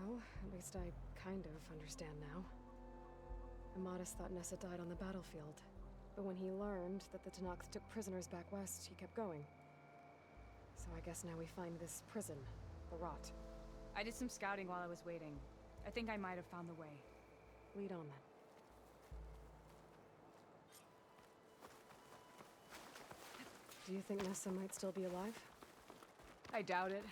Well, at least I kind of understand now. Amadis thought Nessa died on the battlefield, but when he learned that the Tenaks took prisoners back west, he kept going. So I guess now we find this prison, the Rot. I did some scouting while I was waiting. I think I might have found the way. Lead on then. Do you think Nessa might still be alive? I doubt it.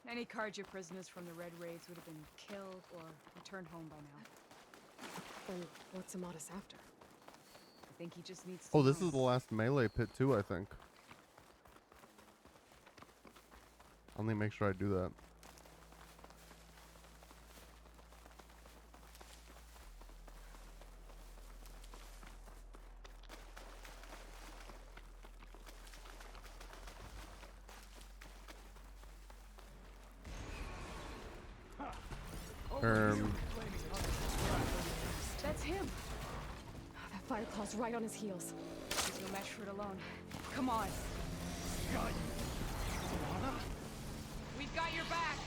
Any Carja prisoners from the Red Raids would have been killed or returned home by now. Then what's Amadis after? I think he just needs to Oh, this know. is the last melee pit too, I think. Let me make sure I do that. That's him. That Fireclaw's right on his heels. He's no match for it alone. Come on. Got you. Solana? We've got your back.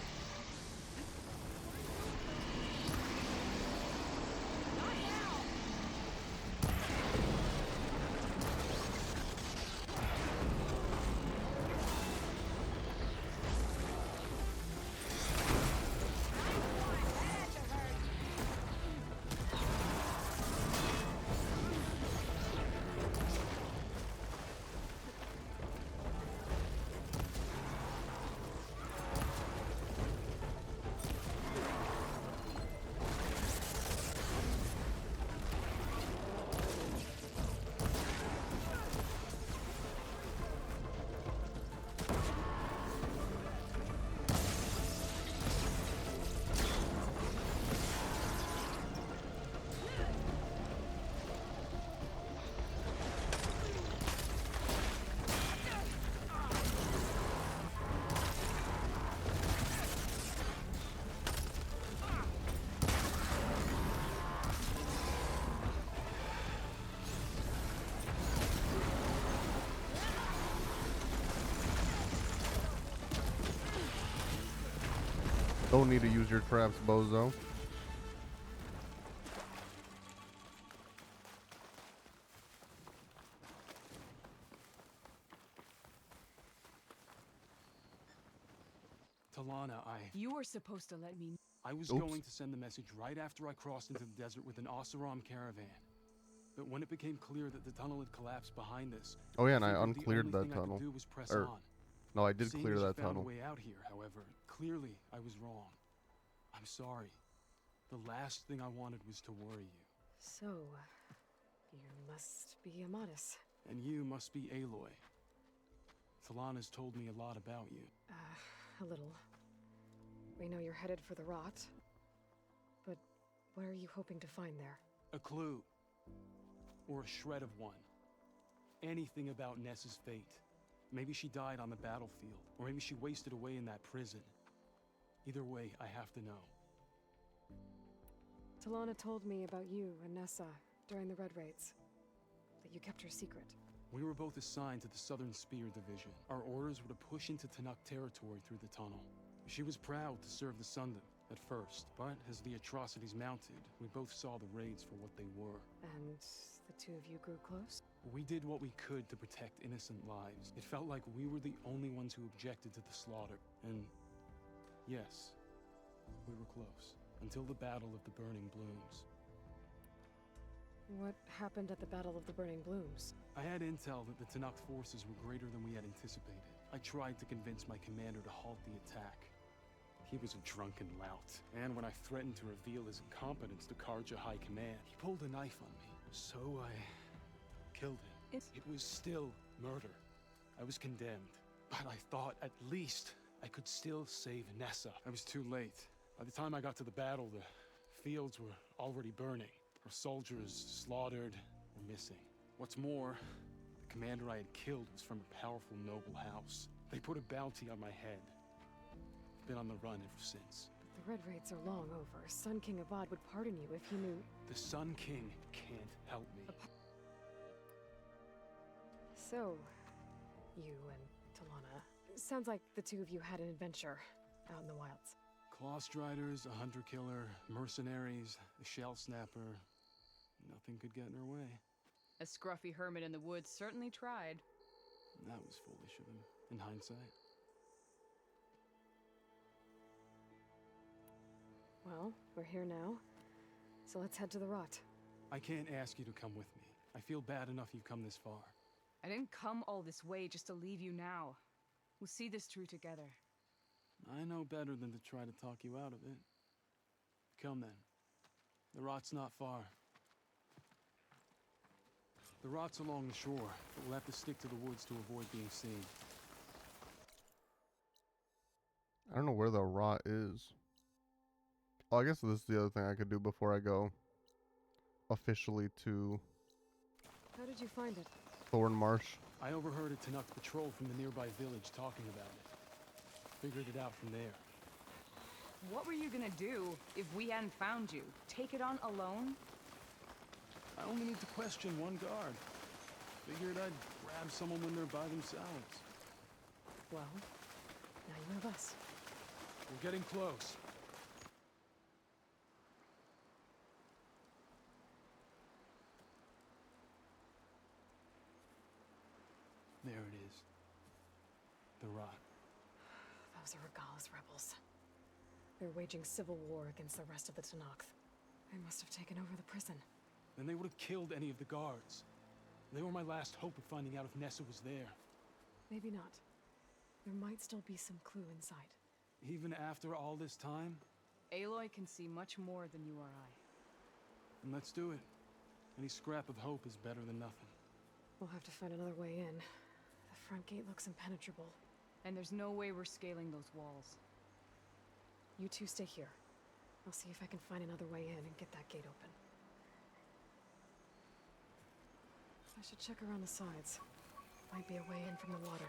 Don't need to use your traps, bozo. Talana, You were supposed to let me. I was Oops. going to send the message right after I crossed into the desert with an Oseram caravan. But when it became clear that the tunnel had collapsed behind us, Oh yeah, and I figured the uncleared only that thing I tunnel. could do was press Or, on. no, I did Seeing clear as you that found tunnel. a way out here, however, clearly I was wrong. I'm sorry. The last thing I wanted was to worry you. So, you must be Amadis. And you must be Aloy. Talana's told me a lot about you. A little. We know you're headed for the Rot. But what are you hoping to find there? A clue. Or a shred of one. Anything about Nessa's fate. Maybe she died on the battlefield, or maybe she wasted away in that prison. Either way, I have to know. Talana told me about you and Nessa during the Red Raids. That you kept her secret. We were both assigned to the Southern Spear Division. Our orders were to push into Tenuk territory through the tunnel. She was proud to serve the Sundom at first, but as the atrocities mounted, we both saw the raids for what they were. And the two of you grew close? We did what we could to protect innocent lives. It felt like we were the only ones who objected to the slaughter. And yes, we were close. Until the Battle of the Burning Blooms. What happened at the Battle of the Burning Blooms? I had intel that the Tenuk forces were greater than we had anticipated. I tried to convince my commander to halt the attack. He was a drunken lout, and when I threatened to reveal his incompetence to Karja High Command, he pulled a knife on me. So I killed him. It was still murder. I was condemned, but I thought at least I could still save Nessa. I was too late. By the time I got to the battle, the fields were already burning. Our soldiers slaughtered or missing. What's more, the commander I had killed was from a powerful noble house. They put a bounty on my head. Been on the run ever since. But the Red Raids are long over. Sun King Avad would pardon you if he knew... The Sun King can't help me. So, you and Talana... Sounds like the two of you had an adventure out in the wilds. Claw Striders, a hunter killer, mercenaries, a shell snapper. Nothing could get in her way. A scruffy hermit in the woods certainly tried. That was foolish of him, in hindsight. Well, we're here now, so let's head to the rot. I can't ask you to come with me. I feel bad enough you've come this far. I didn't come all this way just to leave you now. We'll see this through together. I know better than to try to talk you out of it. Come then. The rot's not far. The rot's along the shore, but we'll have to stick to the woods to avoid being seen. I don't know where the rot is. Oh, I guess this is the other thing I could do before I go officially to How did you find it? Thorn Marsh. I overheard a Tanakh patrol from the nearby village talking about it. Figured it out from there. What were you gonna do if we hadn't found you? Take it on alone? I only need to question one guard. Figured I'd grab someone when they're by themselves. Well, now you have us. We're getting close. There it is. The rot. Those are Regala's rebels. They're waging civil war against the rest of the Tanakh. They must have taken over the prison. Then they would have killed any of the guards. They were my last hope of finding out if Nessa was there. Maybe not. There might still be some clue inside. Even after all this time? Aloy can see much more than you or I. And let's do it. Any scrap of hope is better than nothing. We'll have to find another way in. The front gate looks impenetrable. And there's no way we're scaling those walls. You two stay here. I'll see if I can find another way in and get that gate open. I should check around the sides. Might be a way in from the water.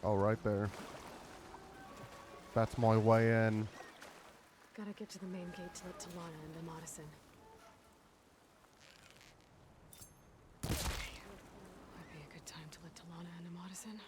Oh, right there. That's my way in. Gotta get to the main gate to let Talana and Amadis in. Might be a good time to let Talana and Amadis in.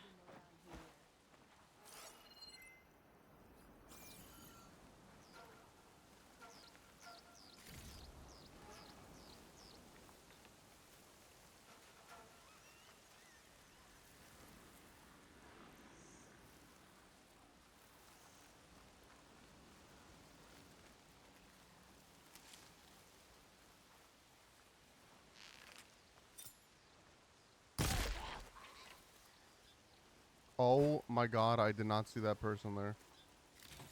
Oh my god, I did not see that person there.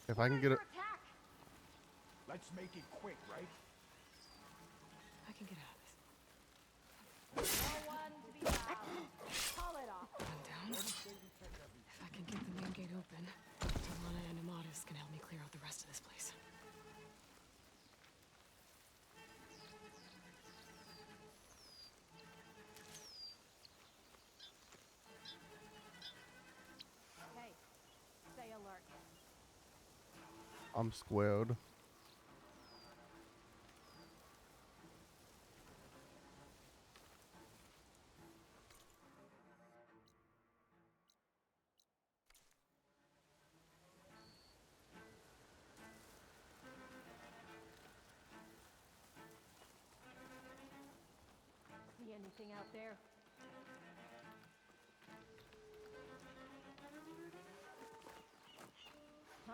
If I can get it. Let's make it quick, right? I can get out of this. No one to be loud. Call it off. One down. If I can get the main gate open, Talana and Amadis can help me clear out the rest of this place. Hey, stay alert. I'm squared. See anything out there? Huh?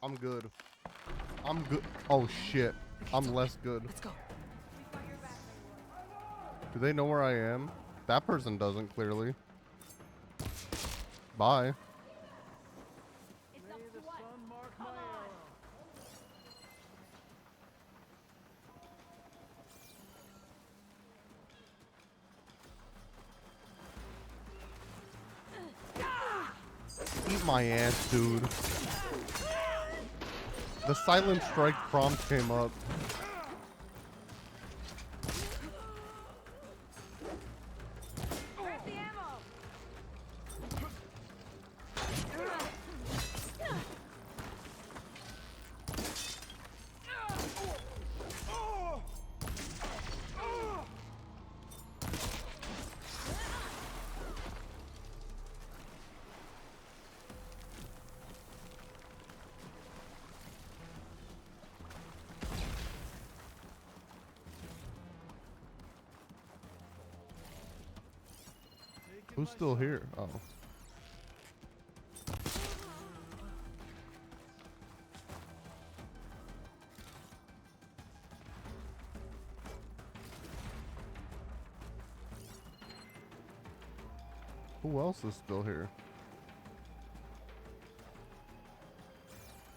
I'm good. I'm good. Oh shit. I'm less good. Let's go. Do they know where I am? That person doesn't, clearly. Bye. It's up to us. Come on. my ass, dude. The silent strike prompt came up. Where's the ammo? Who's still here? Oh. Who else is still here?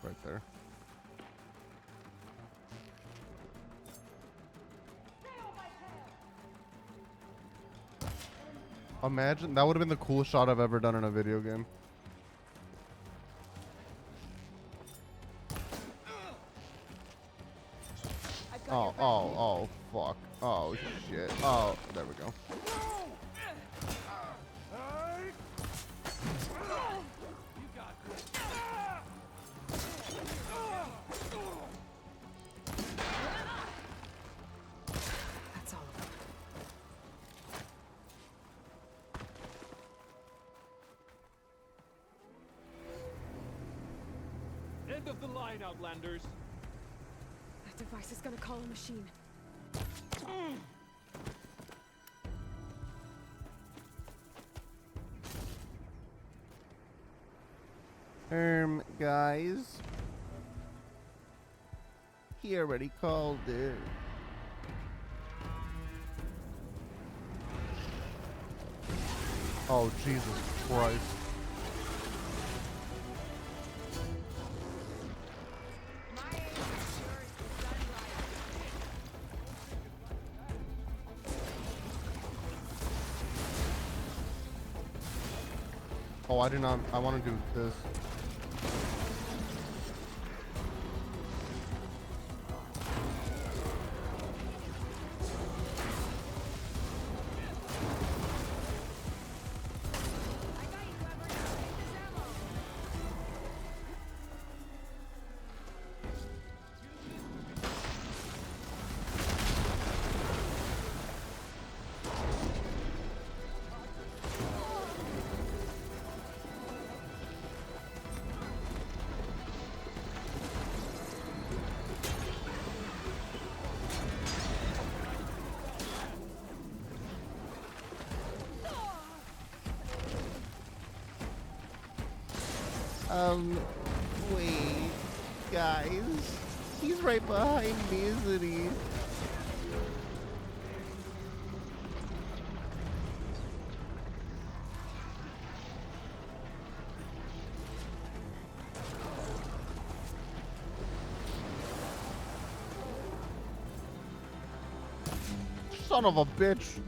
Right there. Imagine, that would have been the coolest shot I've ever done in a video game. Oh, fuck. Oh, shit. Oh, there we go. That's all of them. End of the line, Outlanders. That device is gonna call a machine. Guys. He already called it. Oh, Jesus Christ. Oh, I do not. I want to do this. Wait, guys. He's right behind me, isn't he? Son of a bitch.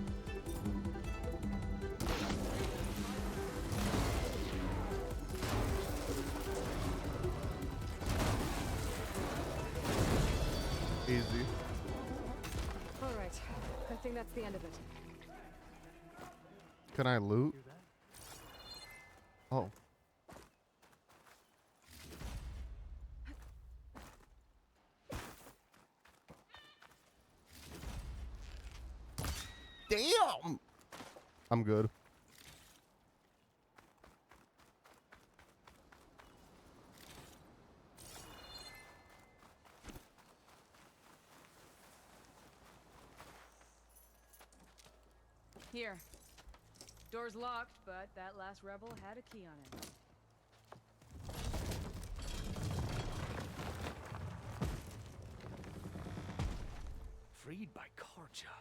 Easy. All right. I think that's the end of it. Can I loot? Oh. Damn! I'm good. Here. Door's locked, but that last rebel had a key on it. Freed by Karja.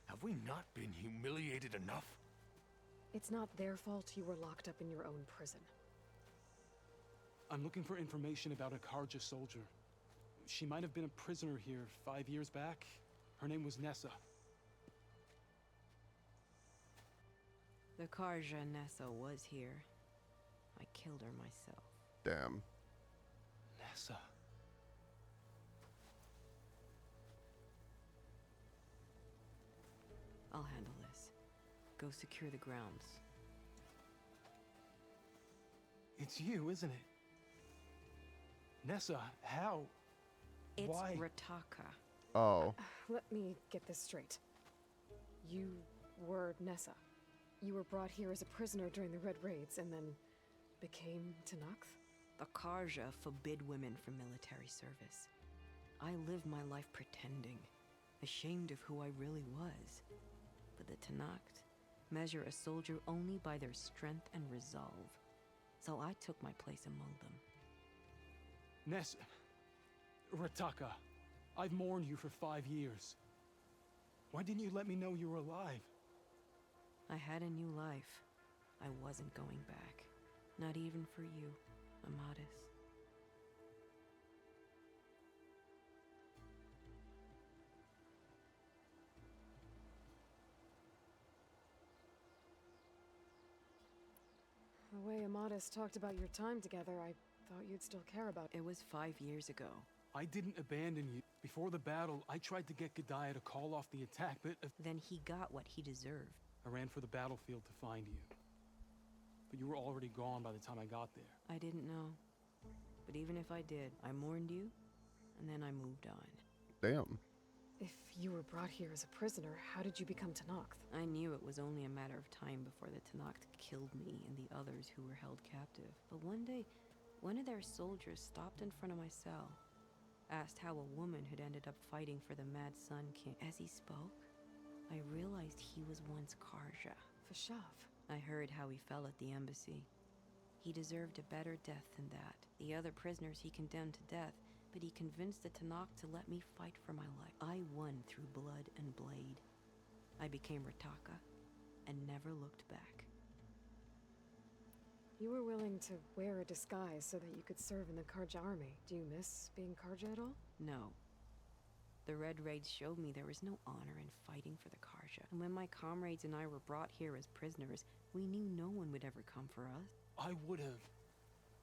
Have we not been humiliated enough? It's not their fault you were locked up in your own prison. I'm looking for information about a Karja soldier. She might have been a prisoner here 5 years back. Her name was Nessa. The Karja Nessa was here. I killed her myself. Damn. Nessa. I'll handle this. Go secure the grounds. It's you, isn't it? Nessa, how? It's Why? Rataka. Oh. Let me get this straight. You were Nessa. You were brought here as a prisoner during the Red Raids and then became Tenakth? The Karja forbid women from military service. I lived my life pretending, ashamed of who I really was. But the Tenakth measure a soldier only by their strength and resolve. So I took my place among them. Nessa. Rataka. I've mourned you for 5 years. Why didn't you let me know you were alive? I had a new life. I wasn't going back. Not even for you, Amadis. The way Amadis talked about your time together, I thought you'd still care about it. It was 5 years ago. I didn't abandon you. Before the battle, I tried to get Godiah to call off the attack, but... Then he got what he deserved. I ran for the battlefield to find you. But you were already gone by the time I got there. I didn't know. But even if I did, I mourned you, and then I moved on. Damn. If you were brought here as a prisoner, how did you become Tenakth? I knew it was only a matter of time before the Tenakth killed me and the others who were held captive. But one day, one of their soldiers stopped in front of my cell, asked how a woman had ended up fighting for the Mad Sun King. As he spoke, I realized he was once Karja. Fashav. I heard how he fell at the embassy. He deserved a better death than that. The other prisoners he condemned to death, but he convinced the Tenakth to let me fight for my life. I won through blood and blade. I became Rataka and never looked back. You were willing to wear a disguise so that you could serve in the Karja army. Do you miss being Karja at all? No. The Red Raids showed me there was no honor in fighting for the Karja. And when my comrades and I were brought here as prisoners, we knew no one would ever come for us. I would have,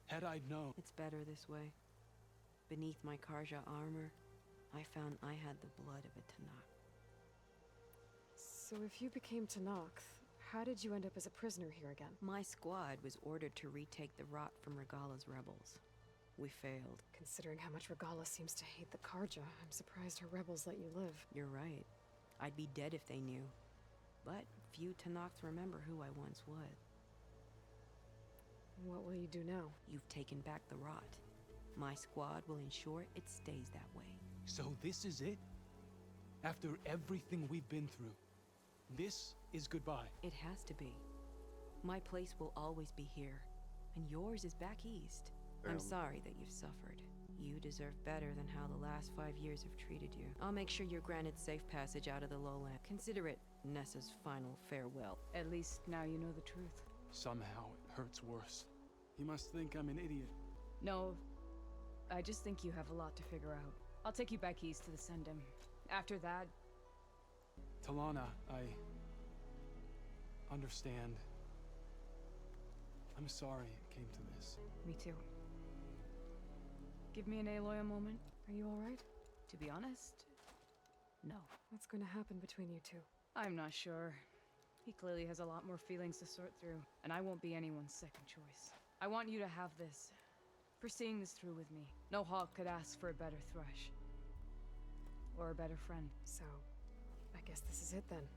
had I known. It's better this way. Beneath my Karja armor, I found I had the blood of a Tenakth. So if you became Tenakth, how did you end up as a prisoner here again? My squad was ordered to retake the Rot from Regala's rebels. We failed. Considering how much Regala seems to hate the Karja, I'm surprised her rebels let you live. You're right. I'd be dead if they knew. But few Tenakth remember who I once was. What will you do now? You've taken back the Rot. My squad will ensure it stays that way. So this is it? After everything we've been through, this is goodbye? It has to be. My place will always be here, and yours is back east. I'm sorry that you've suffered. You deserve better than how the last 5 years have treated you. I'll make sure you're granted safe passage out of the lowland. Consider it Nessa's final farewell. At least now you know the truth. Somehow it hurts worse. He must think I'm an idiot. No, I just think you have a lot to figure out. I'll take you back east to the Sundom. After that... Talana, I... understand. I'm sorry it came to this. Me too. Give me an Aloy a moment. Are you alright? To be honest, no. What's going to happen between you two? I'm not sure. He clearly has a lot more feelings to sort through, and I won't be anyone's second choice. I want you to have this, for seeing this through with me. No hawk could ask for a better thrush. Or a better friend. So, I guess this is it then.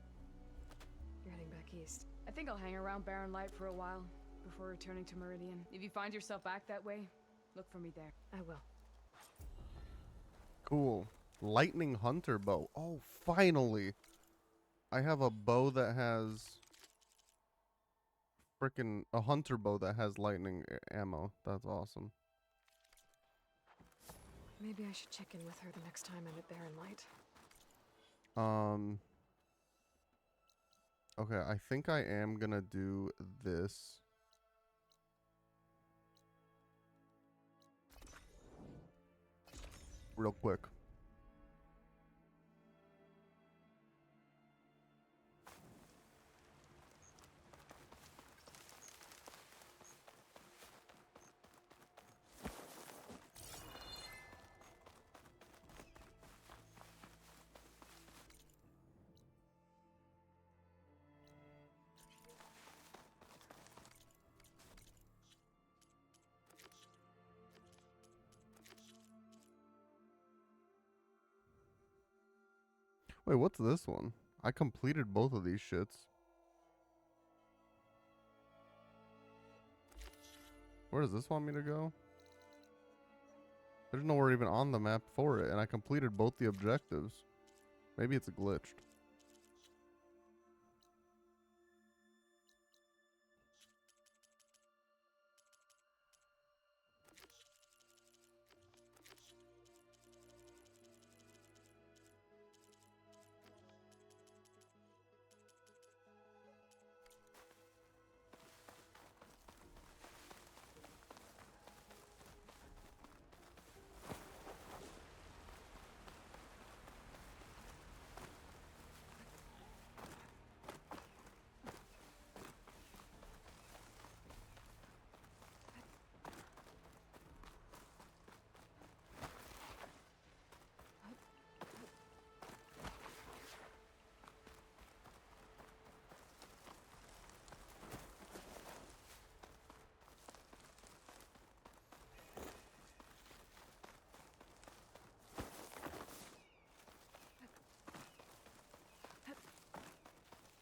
You're heading back east. I think I'll hang around Barren Light for a while, before returning to Meridian. If you find yourself back that way, look for me there. I will. Cool. Lightning Hunter bow. Oh, finally. I have a bow that has... Frickin' a hunter bow that has lightning ammo. That's awesome. Maybe I should check in with her the next time I'm at Barren Light. Okay, I think I am gonna do this. Real quick. Wait, what's this one? I completed both of these shits. Where does this want me to go? There's nowhere even on the map for it, and I completed both the objectives. Maybe it's glitched.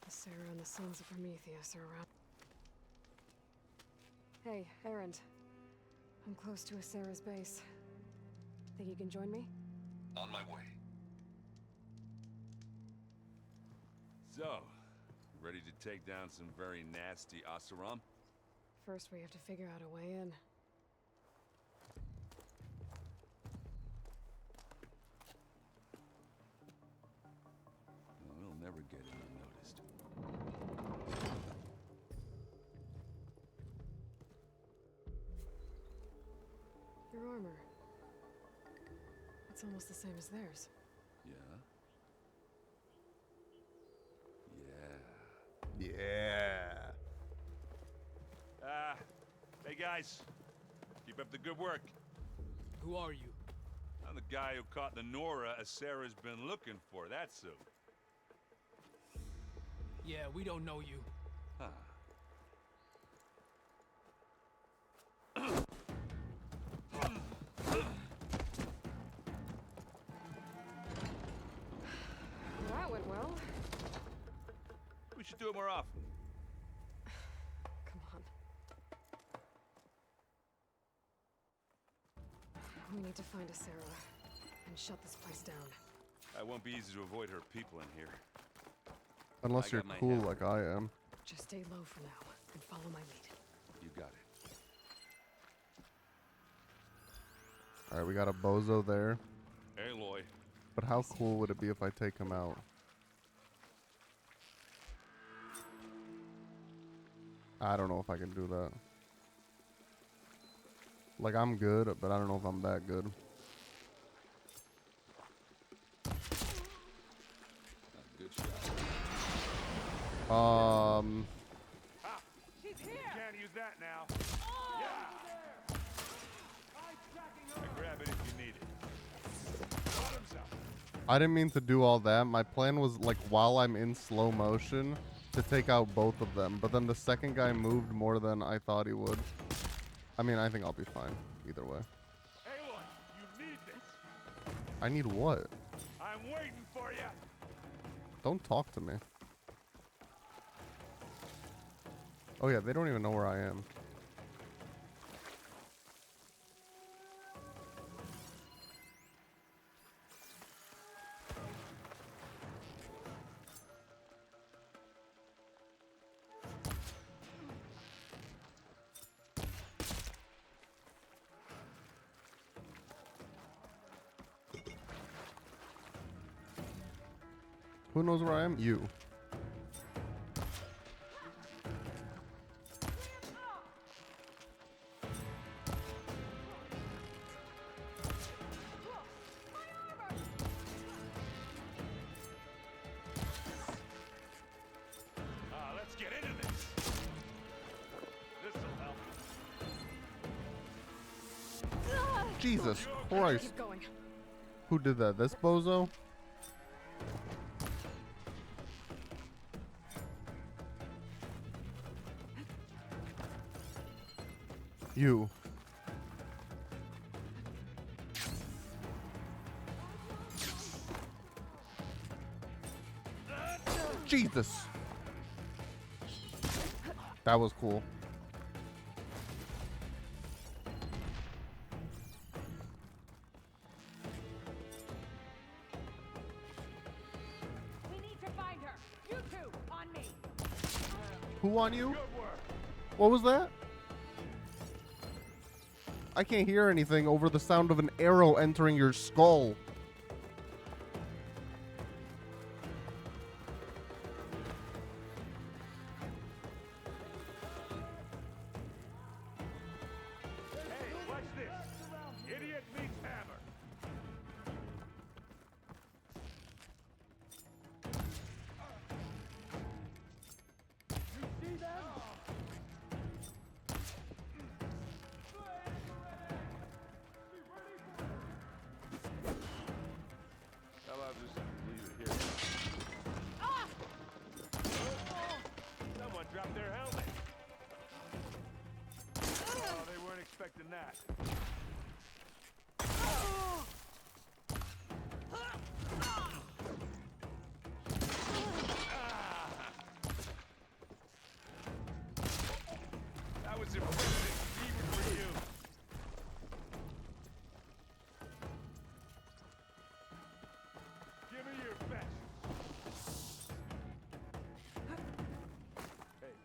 Sarah and the Sons of Prometheus are around. Hey, Erend. I'm close to Sarah's base. Think you can join me? On my way. So, ready to take down some very nasty Oseram? First, we have to figure out a way in. Well, we'll never get in unnoticed. Your armor. It's almost the same as theirs. Yeah? Yeah. Hey guys. Keep up the good work. Who are you? I'm the guy who caught the Nora Sarah's been looking for, that's who. Yeah, we don't know you. Huh. That went well. We should do it more often. Come on. We need to find a Sarah and shut this place down. It won't be easy to avoid her people in here. Unless you're cool like I am. Just stay low for now and follow my lead. You got it. Alright, we got a bozo there. Aloy. But how cool would it be if I take him out? I don't know if I can do that. Like, I'm good, but I don't know if I'm that good. Good shot. She's here! You can't use that now. Yeah! Grab it if you need it. Bottoms up. I didn't mean to do all that. My plan was, like, while I'm in slow motion, to take out both of them. But then the second guy moved more than I thought he would. I mean, I think I'll be fine either way. Aloy, you need this. I need what? I'm waiting for you. Don't talk to me. Oh yeah, they don't even know where I am. Who knows where I am? You. Let's get into this. This'll help. Jesus Christ. Keep going. Who did that? This bozo? You. Jesus. That was cool. We need to find her. You two, on me. Who on you? What was that? I can't hear anything over the sound of an arrow entering your skull. Hey, watch this. Idiot meets hammer. You see them? How about just leave it here? Someone dropped their helmet. Oh, they weren't expecting that. That was impressive, even for you. Give me your best. Hey,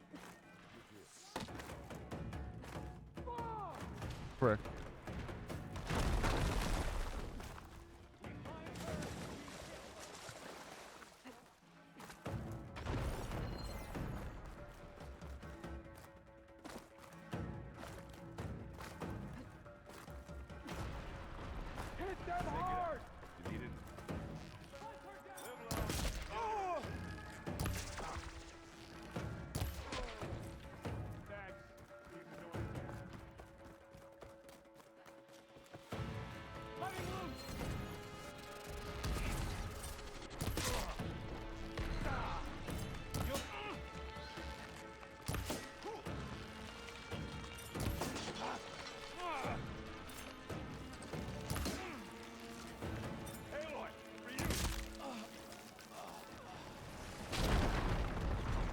Frick. hit them hard! You need it.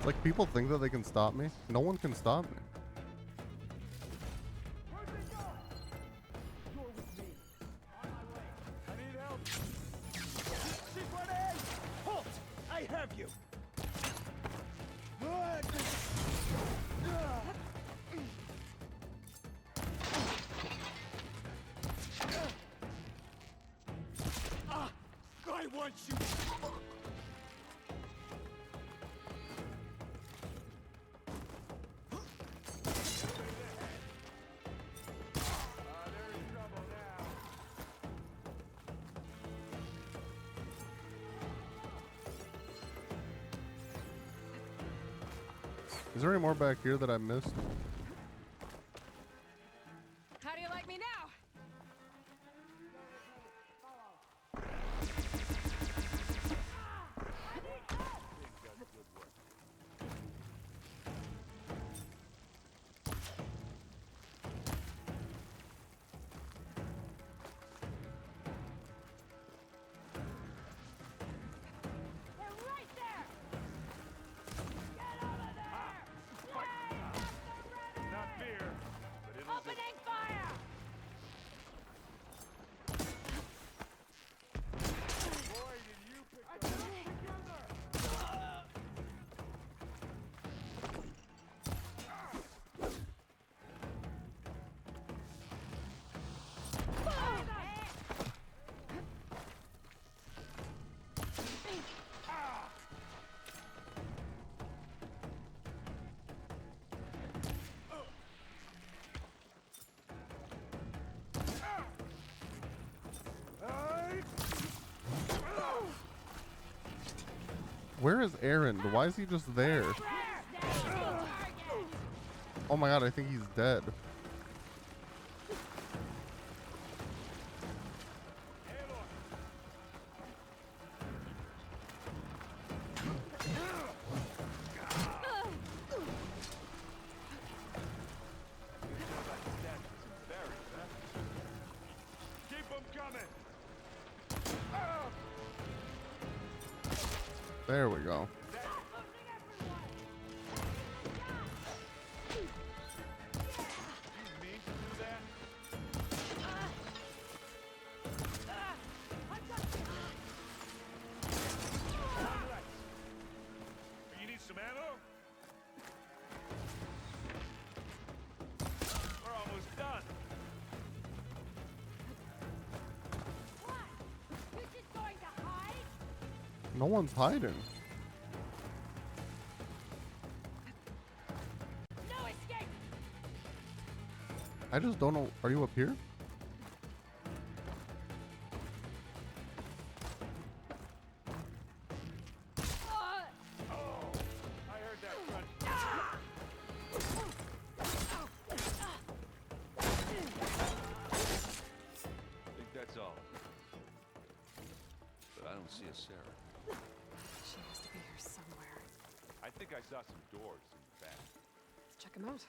Like, people think that they can stop me. No one can stop me. Halt! I have you! I want you! Is there any more back here that I missed? How do you like me now? Not fear, but it'll Opening fire! Boy, did you pick them together! Where is Aaron? Why is he just there? Oh my god, I think he's dead. Keep them coming! There we go. No one's hiding. No escape! I just don't know. Are you up here? She has to be here somewhere. I think I saw some doors in the back. Let's check them out.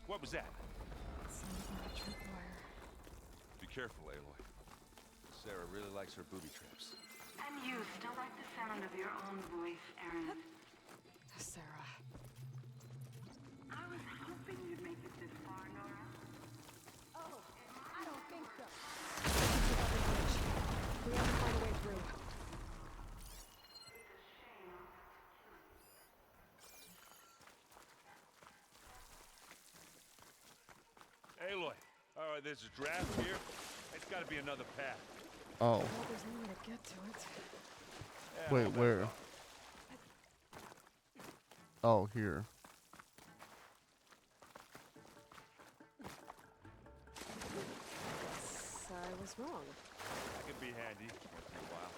What was that? Sounded like a tripwire. Be careful, Aloy. Sarah really likes her booby traps. And you still like the sound of your own voice, Aaron. Sarah. I was hoping you'd make it this far, Nora. Oh, I don't think so. We have to find a way through. Aloy, all right, there's a draft here. It's got to be another path. Oh. Well, there's no way to get to it. Yeah, Wait, where? Oh, here. Guess I was wrong. That can be handy once in a while.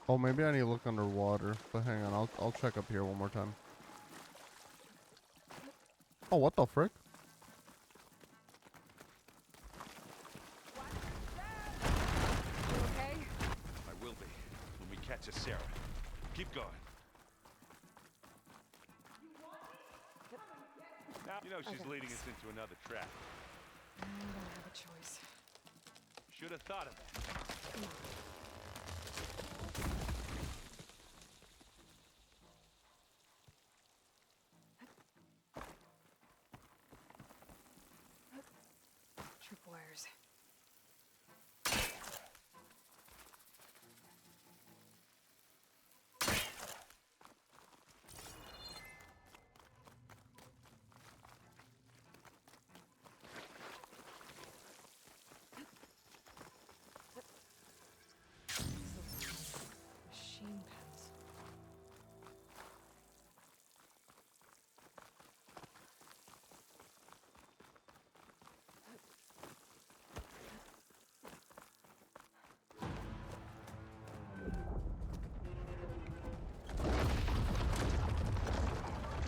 Oh, maybe I need to look underwater. But hang on, I'll check up here one more time. Oh, what the frick? You okay? I will be when we catch a Sarah. Keep going. Now, you know she's leading us into another trap. I don't have a choice. Should have thought of that. Come on. Tripwires. Machine pens.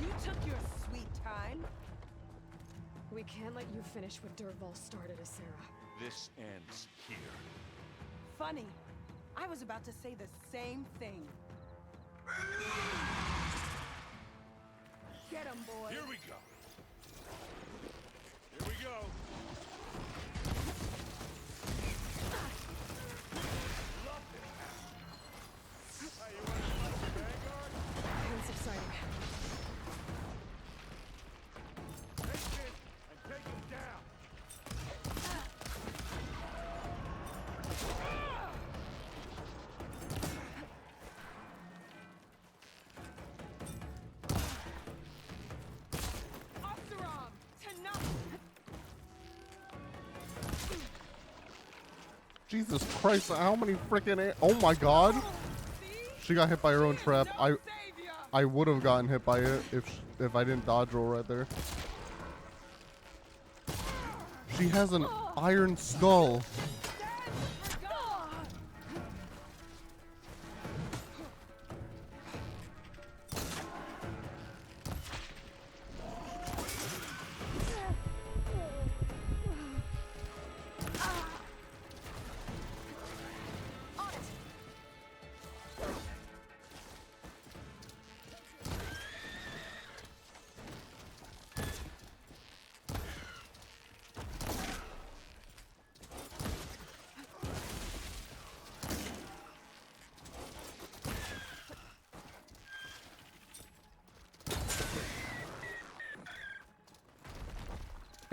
You took your sweet time. We can't let you finish what Derval started, Sarah. This ends here. Funny. I was about to say the same thing. Get him, boy. Here we go. Here we go. Love it. Hey, you want to fight the Vanguard? Pain subsiding. Take it and take him down. Osterom! Tonight! Jesus Christ, how many freaking oh my god. She got hit by her own trap. I would have gotten hit by it if I didn't dodge roll right there. She has an iron skull.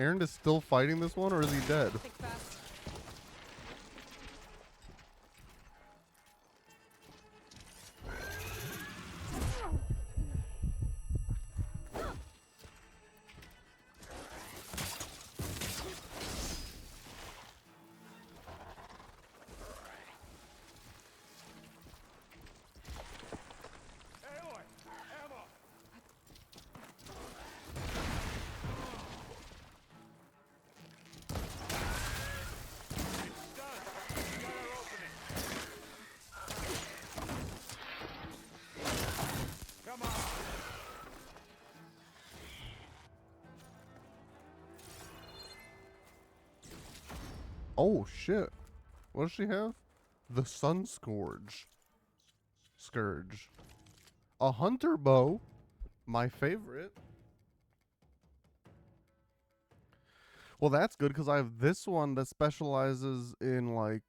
Aaron is still fighting this one, or is he dead? Think fast. Oh shit. What does she have? The Sun Scourge. Scourge. A hunter bow. My favorite. Well, that's good because I have this one that specializes in like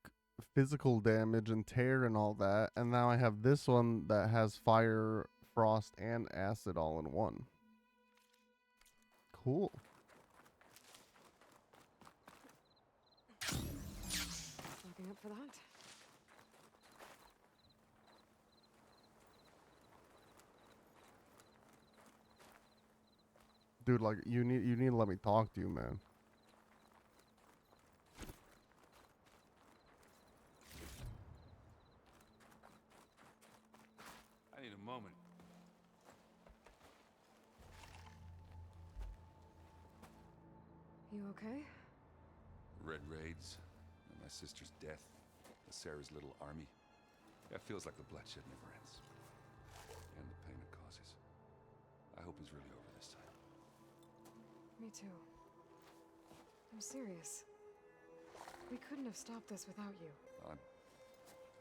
physical damage and tear and all that. And now I have this one that has fire, frost, and acid all in one. Cool. Looking up for that. Dude, like you need to let me talk to you, man. I need a moment. You okay? Red raids, and my sister's death, Sarah's little army. That feels like the bloodshed never ends. And the pain it causes. I hope it's really over this time. Me too. I'm serious. We couldn't have stopped this without you. I'm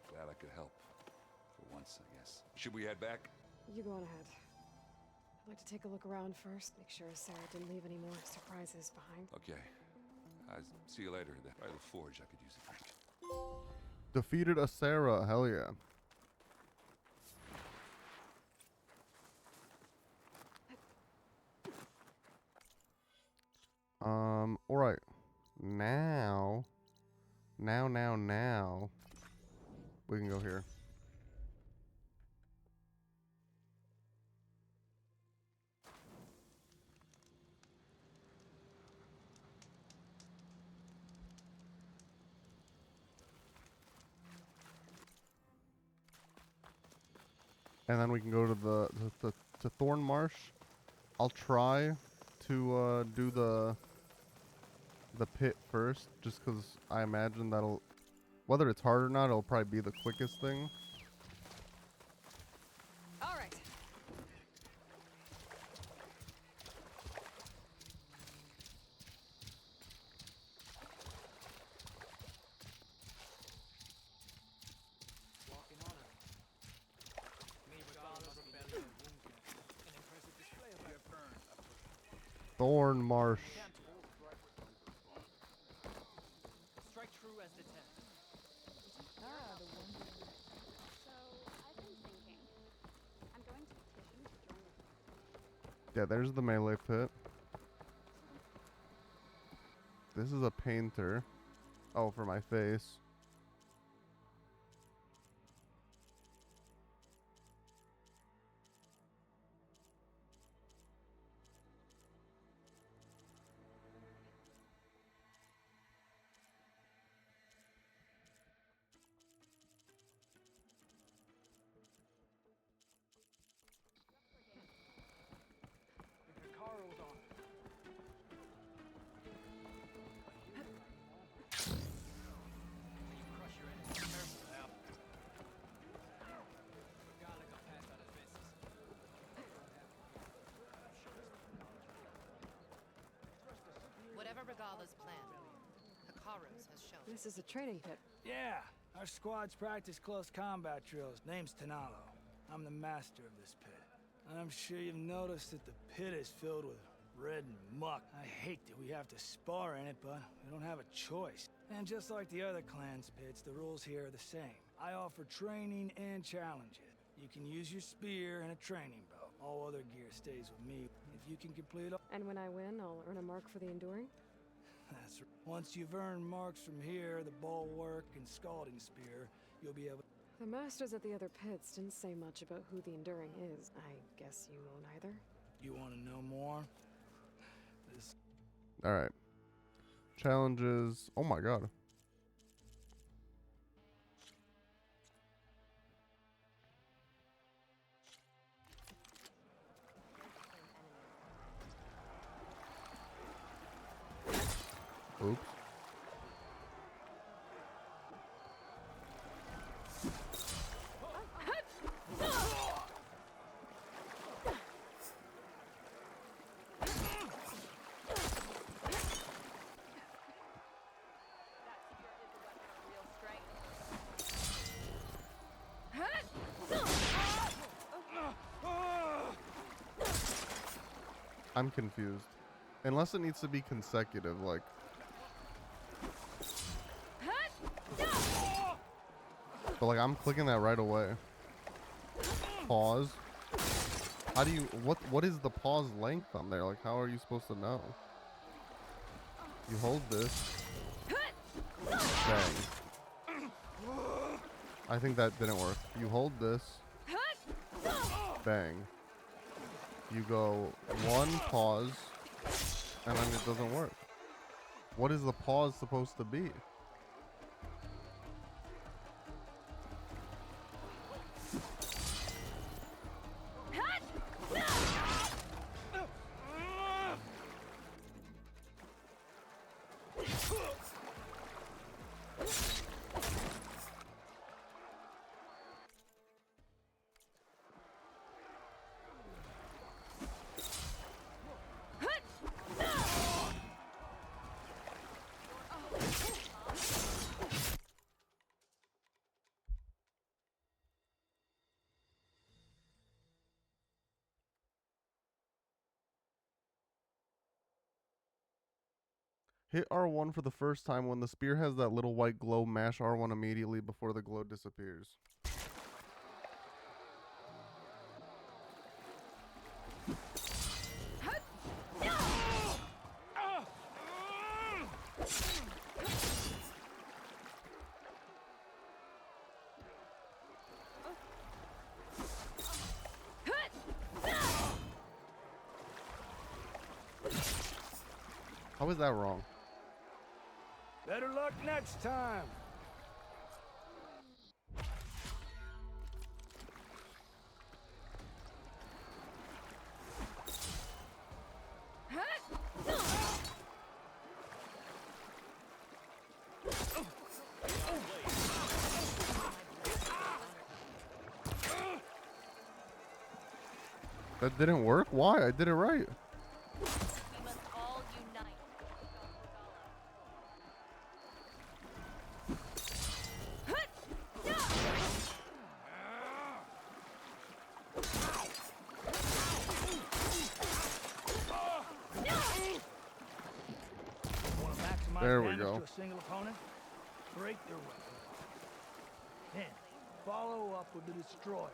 glad I could help. For once, I guess. Should we head back? You go on ahead. I'd like to take a look around first, make sure Sarah didn't leave any more surprises behind. Okay. I'll see you later. By the forge, I could use a drink. Defeated a Sarah. Hell yeah. Alright. Now, we can go here. And then we can go to to Thorn Marsh. I'll try to do the pit first, just because I imagine that'll, whether it's hard or not, it'll probably be the quickest thing. All right. Thorn Marsh. Strike true as the 10. Ah, the one. So, I've been thinking. I'm going to petition to join the Yeah, there's the melee pit. This is a painter. Oh, for my face. The car rolls on. Crush your enemy. Careful now. Regala got passed out of business. Whatever Regala's plan, Hikaru's has shown. This is a training pit. Yeah, our squads practice close combat drills. Name's Tanalo. I'm the master of this pit. And I'm sure you've noticed that the pit is filled with red muck. I hate that we have to spar in it, but we don't have a choice. And just like the other clans' pits, the rules here are the same. I offer training and challenges. You can use your spear and a training bow, All other gear stays with me. If you can complete all... And when I win, I'll earn a mark for the enduring? That's right. Once you've earned marks from here, the bulwark and scalding spear, you'll be able... The masters at the other pits didn't say much about who the enduring is. I guess you won't either? You want to know more? This... Alright. Challenges. Oh my god. Oops. I'm confused. Unless it needs to be consecutive, like... But like, I'm clicking that right away. Pause. How do you... What is the pause length on there? Like, how are you supposed to know? You hold this. Bang. I think that didn't work. You hold this. Bang. You go one, pause, and then it doesn't work. What is the pause supposed to be? Hit R1 for the first time. When the spear has that little white glow, mash R1 immediately before the glow disappears. How is that wrong? Better luck next time. That didn't work? Why? I did it right. There we go. To a single opponent, break their weapon. Then follow up with the destroyer.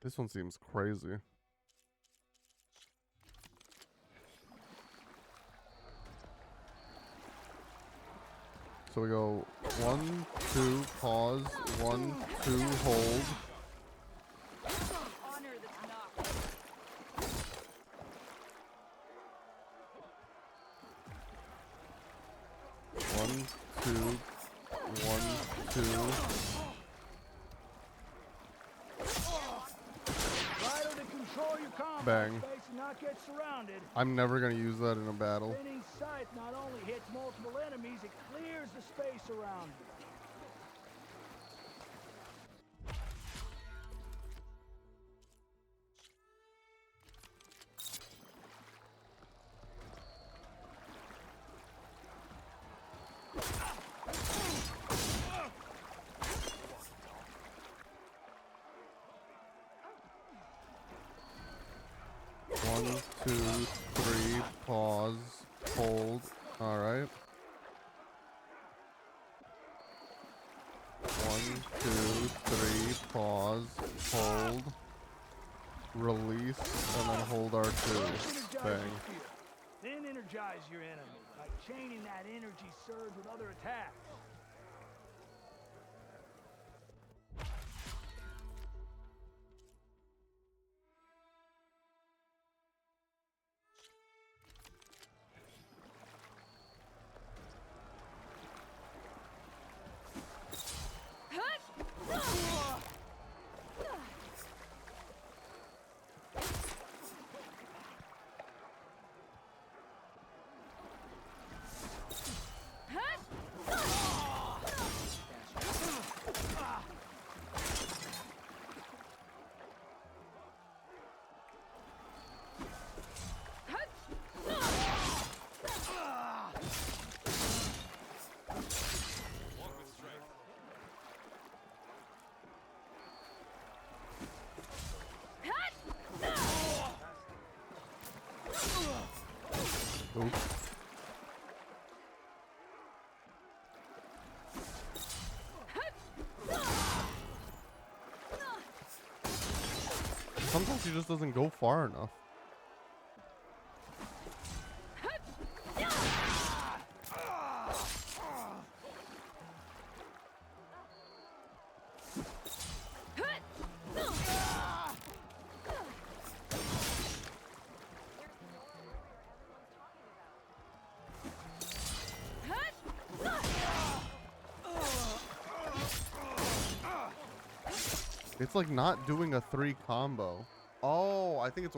This one seems crazy. So we go 1, 2, pause, 1, 2, hold. One, two, 1, 2. Vital to control your combat Bang. space and not get surrounded. I'm never gonna use that in a battle. Spinning sight not only hits multiple enemies, it clears the space around you. One, 2, 3, pause, hold. Alright. 1, 2, 3, pause, hold, release, and then hold R2. Bang. Then energize your enemy by chaining that energy surge with other attacks. Oops. Sometimes he just doesn't go far enough. It's like not doing a 3 combo. Oh, I think it's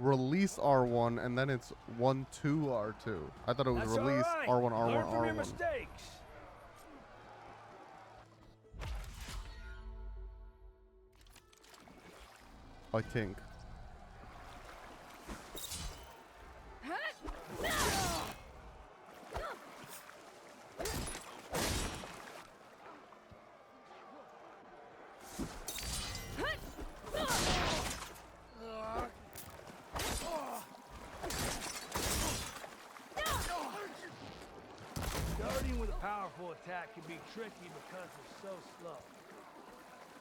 release R1 and then it's 1, 2, R2. I thought it was release R1, R1, Learn from your R1. mistakes. I think. Starting with a powerful attack can be tricky because it's so slow.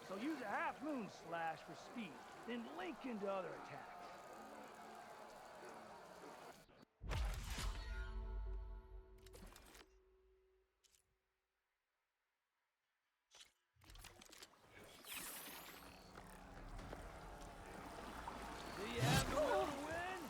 So use a half moon slash for speed, then link into other attacks. Do you have the will to win?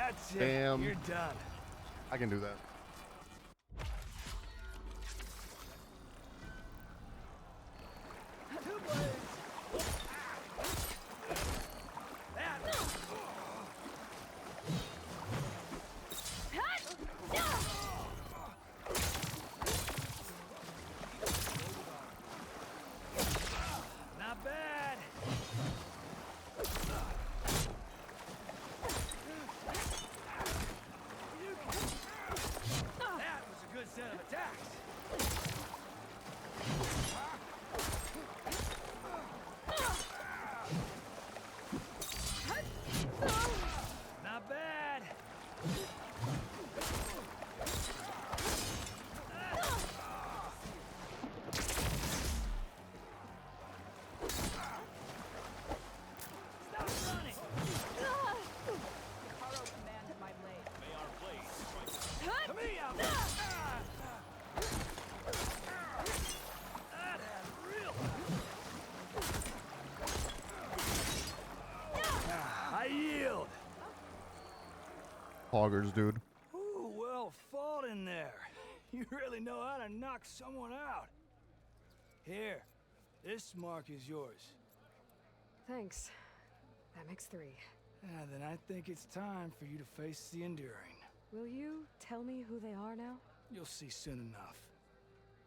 That's it. Damn. You're done. I can do that. Not bad. Poggers, dude. Ooh, well fought in there. You really know how to knock someone out. Here, this mark is yours. Thanks. That makes 3. Then I think it's time for you to face the Enduring. Will you tell me who they are now? You'll see soon enough.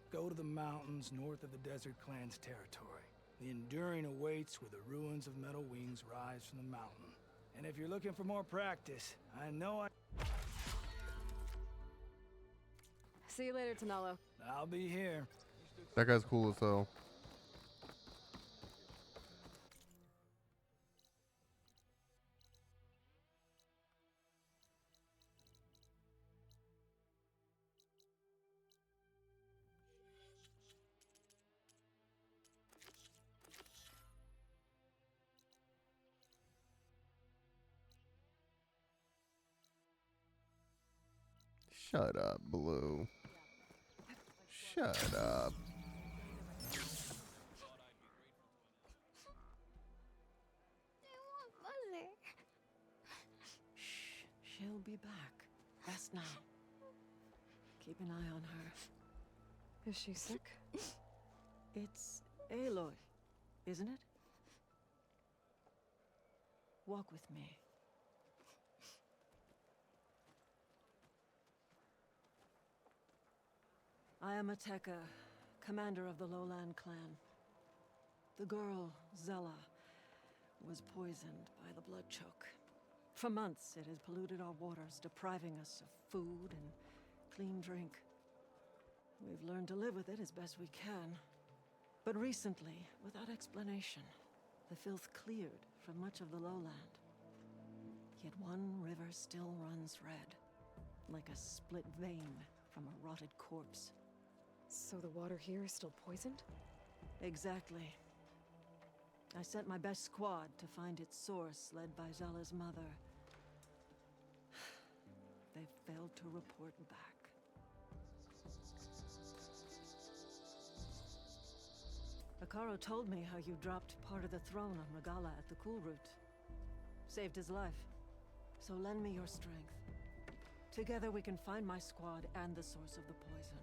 Go to the mountains north of the Desert Clan's territory. The Enduring awaits where the ruins of Metal Wings rise from the mountain. And if you're looking for more practice, I know I... See you later, Tanalo. I'll be here. That guy's cool as hell. Shut up, Blue. Shut up. Shh, she'll be back. Rest now. Keep an eye on her. Is she sick? It's Aloy, isn't it? Walk with me. I am Ateka, commander of the Lowland clan. The girl, Zella, was poisoned by the blood choke. For months, it has polluted our waters, depriving us of food and clean drink. We've learned to live with it as best we can. But recently, without explanation, the filth cleared from much of the lowland. Yet one river still runs red, like a split vein from a rotted corpse. So the water here is still poisoned? Exactly. I sent my best squad to find its source, led by Zella's mother. They failed to report back. Akaro told me how you dropped part of the throne on Regala at the Cool Route. Saved his life. So lend me your strength. Together we can find my squad and the source of the poison.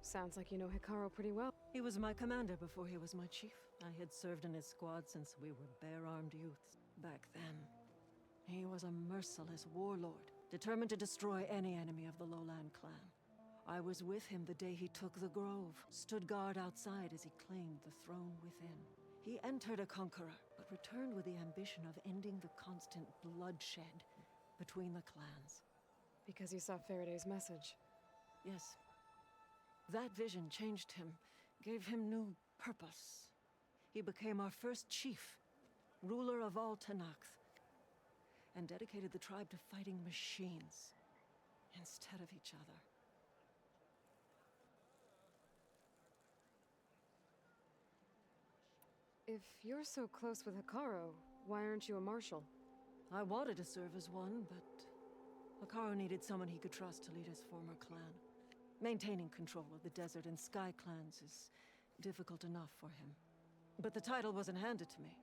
Sounds like you know Hikaru pretty well. He was my commander before he was my chief. I had served in his squad since we were bare-armed youths. Back then, he was a merciless warlord, determined to destroy any enemy of the Lowland clan. I was with him the day he took the grove, stood guard outside as he claimed the throne within. He entered a conqueror, but returned with the ambition of ending the constant bloodshed between the clans. Because you saw Faraday's message. Yes. That vision changed him, gave him new purpose. He became our first chief, ruler of all Tenakth, and dedicated the tribe to fighting machines instead of each other. If you're so close with Hikaru, why aren't you a marshal? I wanted to serve as one, but Hikaru needed someone he could trust to lead his former clan. Maintaining control of the desert and sky clans is difficult enough for him. But the title wasn't handed to me.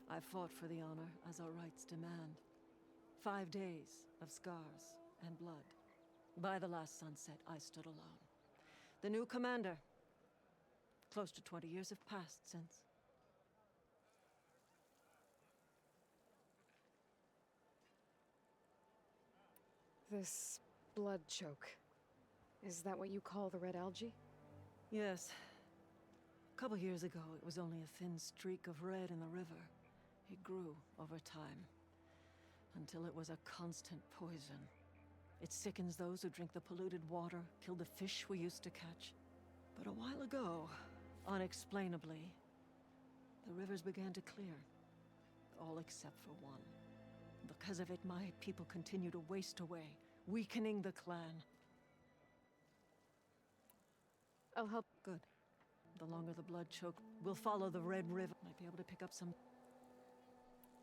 I fought for the honor, as our rights demand. 5 days of scars and blood. By the last sunset, I stood alone. The new commander. Close to 20 years have passed since. This blood choke. Is that what you call the red algae? Yes. A couple years ago, it was only a thin streak of red in the river. It grew over time, until it was a constant poison. It sickens those who drink the polluted water, kill the fish we used to catch. But a while ago, unexplainably, the rivers began to clear. All except for one. Because of it, my people continue to waste away, weakening the clan. I'll help. Good. The longer the blood choke, we'll follow the Red River. Might be able to pick up some...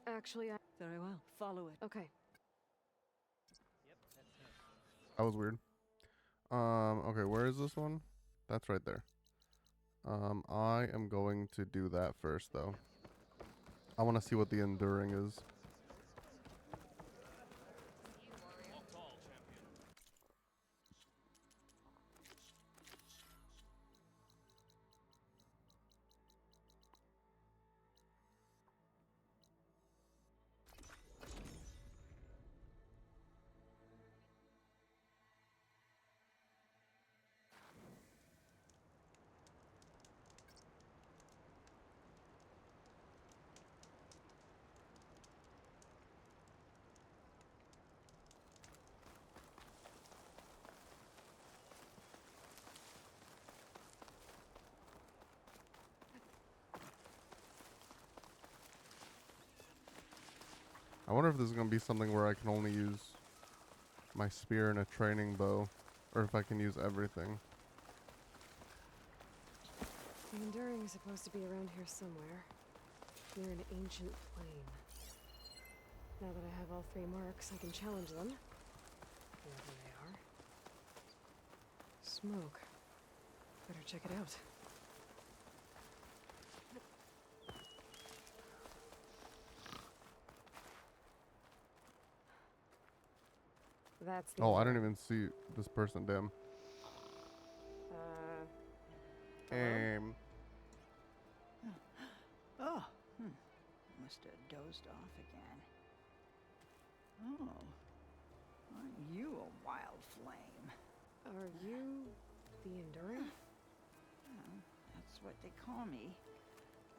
Actually, Very well. Follow it. Okay. That was weird. Okay, where is this one? That's right there. I am going to do that first, though. I want to see what the enduring is. I wonder if this is going to be something where I can only use my spear and a training bow, or if I can use everything. The Enduring is supposed to be around here somewhere, near an ancient plain. Now that I have all 3 marks, I can challenge them, wherever they are. Smoke. Better check it out. That's the Oh, I Enduring. didn't even see this person, damn. Hello? Oh, must have dozed off again. Oh, aren't you a wild flame? Are you the Enduring? Well, that's what they call me.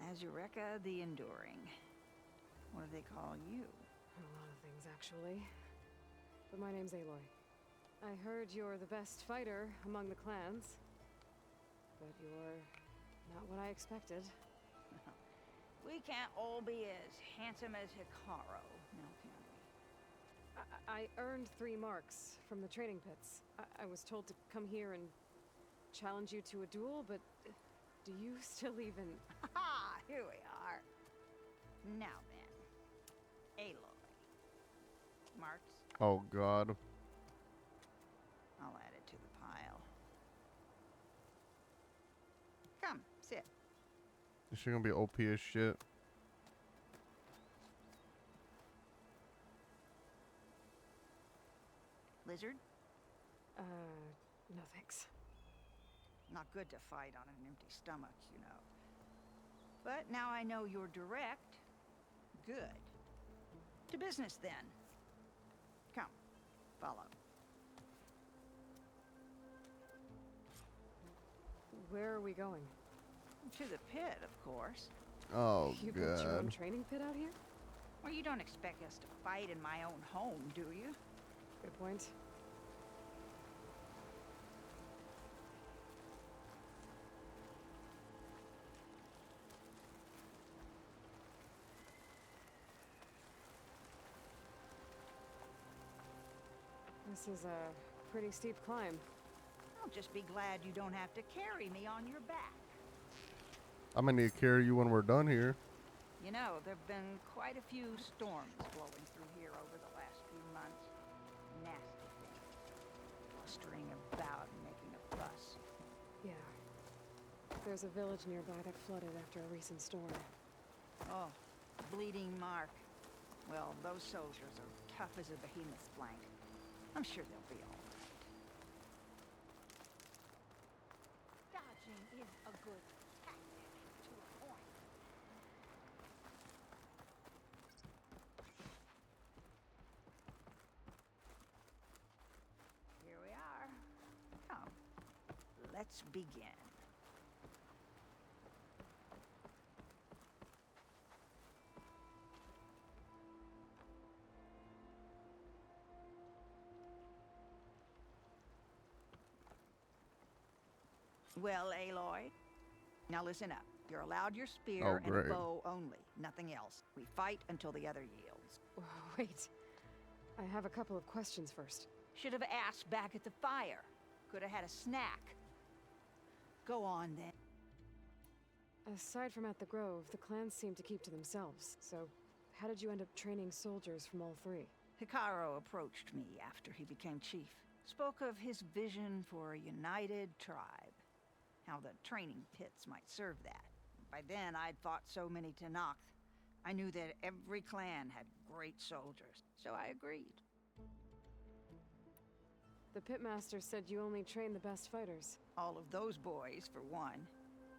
Azureka the Enduring. What do they call you? A lot of things, actually. But my name's Aloy. I heard you're the best fighter among the clans. But you're not what I expected. We can't all be as handsome as Hikaru, now can we? I earned 3 marks from the training pits. I was told to come here and challenge you to a duel, but do you still even... Ha! Here we are. Now then, Aloy. Marks? Oh, God. I'll add it to the pile. Come, sit. Is she going to be OP as shit? Lizard? No thanks. Not good to fight on an empty stomach, you know. But now I know you're direct. Good. To business, then. Come, follow. Where are we going? To the pit, of course. Oh, You built your own God. training pit out here? Well, you don't expect us to fight in my own home, do you? Good point. This is a pretty steep climb. I'll just be glad you don't have to carry me on your back. I'm going to need to carry you when we're done here. You know, there've been quite a few storms blowing through here over the last few months. Nasty things. Blustering about and making a fuss. Yeah. There's a village nearby that flooded after a recent storm. Oh, Bleeding Mark. Well, those soldiers are tough as a behemoth's flank. I'm sure they'll be all right. Dodging is a good tactic, to a point. Here we are. Come, let's begin. Well, Aloy, now listen up. You're allowed your spear and a great. bow only, nothing else. We fight until the other yields. Wait. I have a couple of questions first. Should have asked back at the fire. Could have had a snack. Go on, then. Aside from at the Grove, the clans seem to keep to themselves. So, how did you end up training soldiers from all 3? Hikaru approached me after he became chief. Spoke of his vision for a united tribe. How the training pits might serve that. By then, I'd fought so many Tenakth, I knew that every clan had great soldiers, so I agreed. The pitmaster said you only train the best fighters. All of those boys, for one.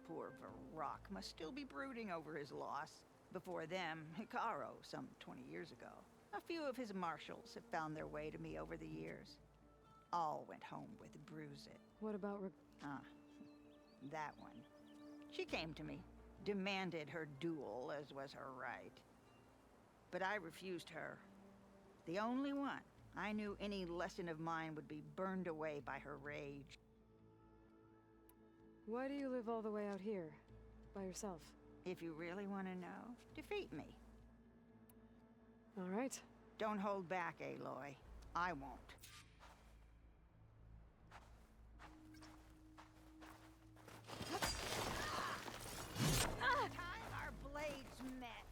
Poor Varrock must still be brooding over his loss. Before them, Hikaru, some 20 years ago. A few of his marshals have found their way to me over the years. All went home with bruises. What about that one. She came to me, demanded her duel, as was her right. But I refused her. The only one. I knew any lesson of mine would be burned away by her rage. Why do you live all the way out here, by yourself? If you really want to know, defeat me. All right. Don't hold back, Aloy. I won't. Time our blades met.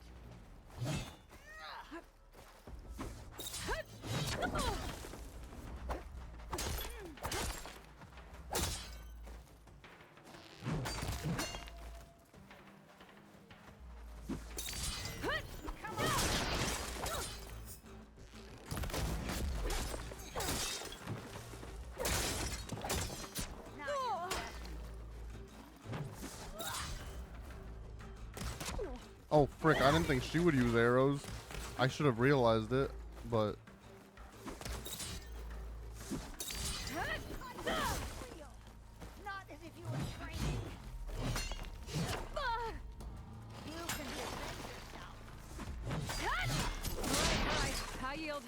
Oh, frick, I didn't think she would use arrows. I should have realized it, but... Not as if you were training. You can defend yourself. All right. I yield.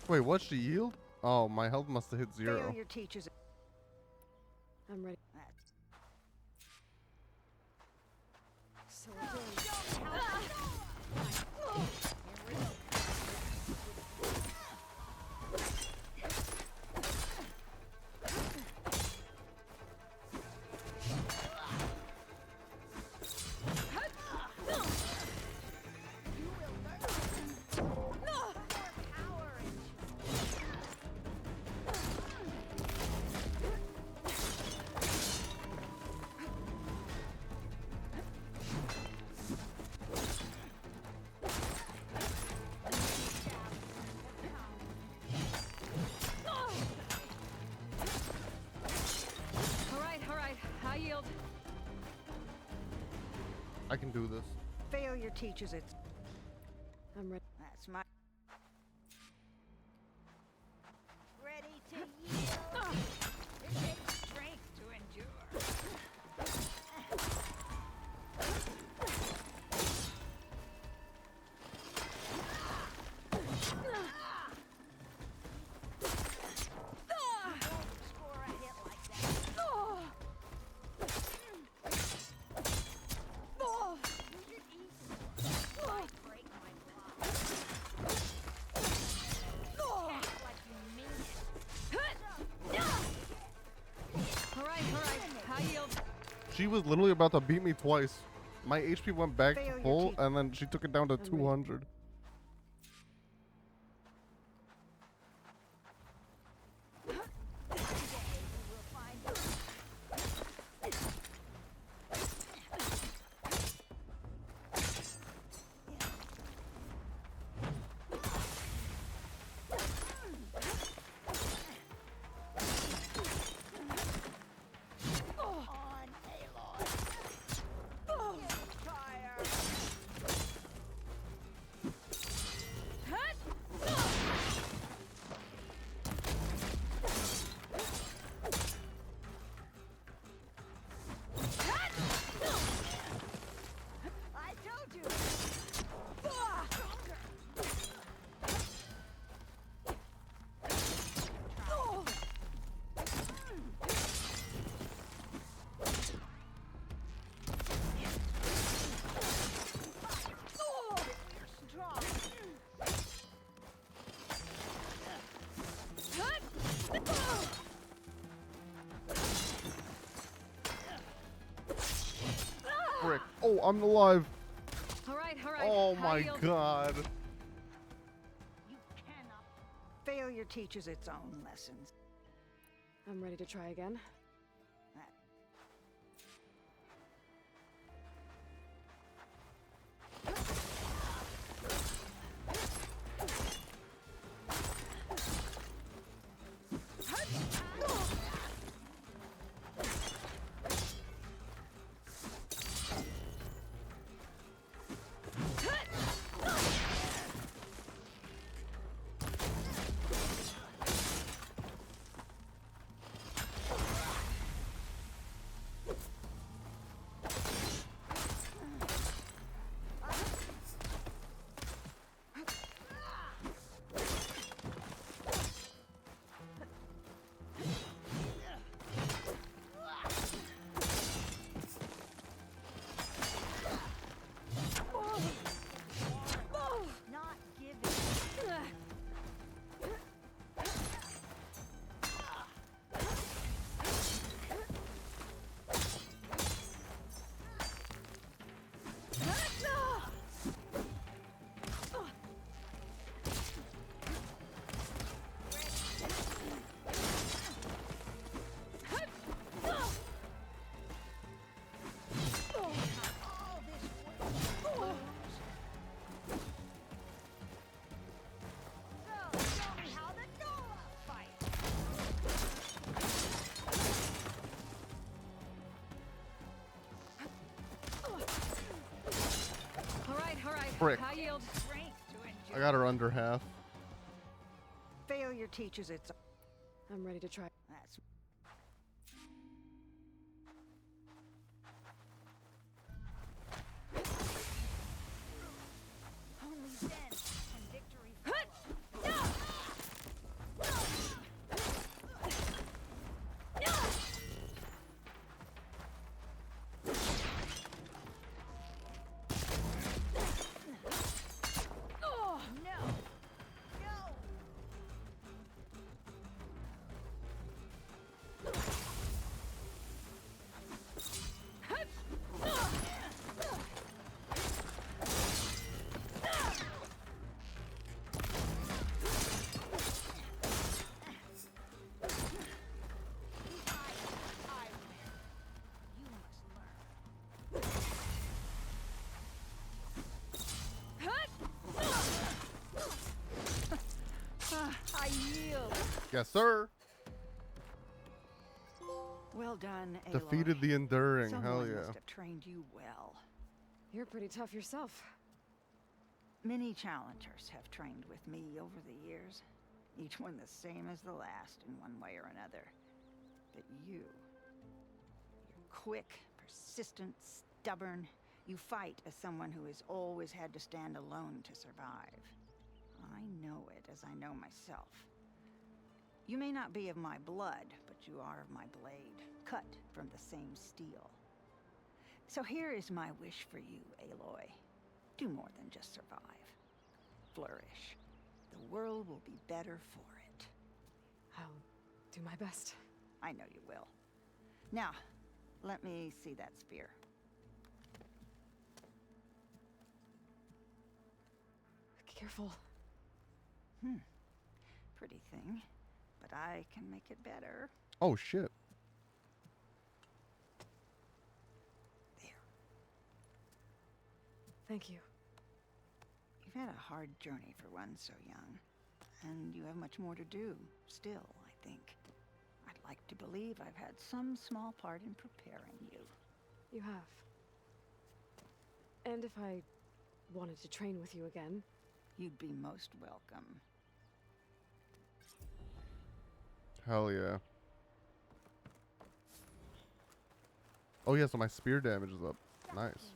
Wait, what? She yield? Oh, my health must have hit 0. Failure teaches. I'm ready. So again. I can do this. Failure teaches it. I'm ready. That's my... Ready to yield. It takes strength to endure. Score a hit like that. She was literally about to beat me twice. My HP went back to Failure full, teach- and then she took it down to 200. I told you. Frick. Oh, I'm alive. All right. Oh I my yield. god. You cannot. Failure teaches its own lessons. I'm ready to try again. frick. High yield. I got her under half. Failure teaches its. I'm ready to try. That's. Only then can victory. Oh, no. I yield. Yes, sir. Well done, Aloy. Defeated the enduring. Someone Hell yeah. must have trained you well. You're pretty tough yourself. Many challengers have trained with me over the years, each one the same as the last in one way or another. But you're quick, persistent, stubborn. You fight as someone who has always had to stand alone to survive. I know it as I know myself. You may not be of my blood, but you are of my blade, cut from the same steel. So here is my wish for you, Aloy. Do more than just survive. Flourish. The world will be better for it. I'll do my best. I know you will. Now, let me see that spear. Careful. Pretty thing, but I can make it better. Oh shit. Thank you. You've had a hard journey for one so young, and you have much more to do, still, I think. I'd like to believe I've had some small part in preparing you. You have. And if I wanted to train with you again, you'd be most welcome. Hell yeah. Oh yeah, so my spear damage is up. Nice.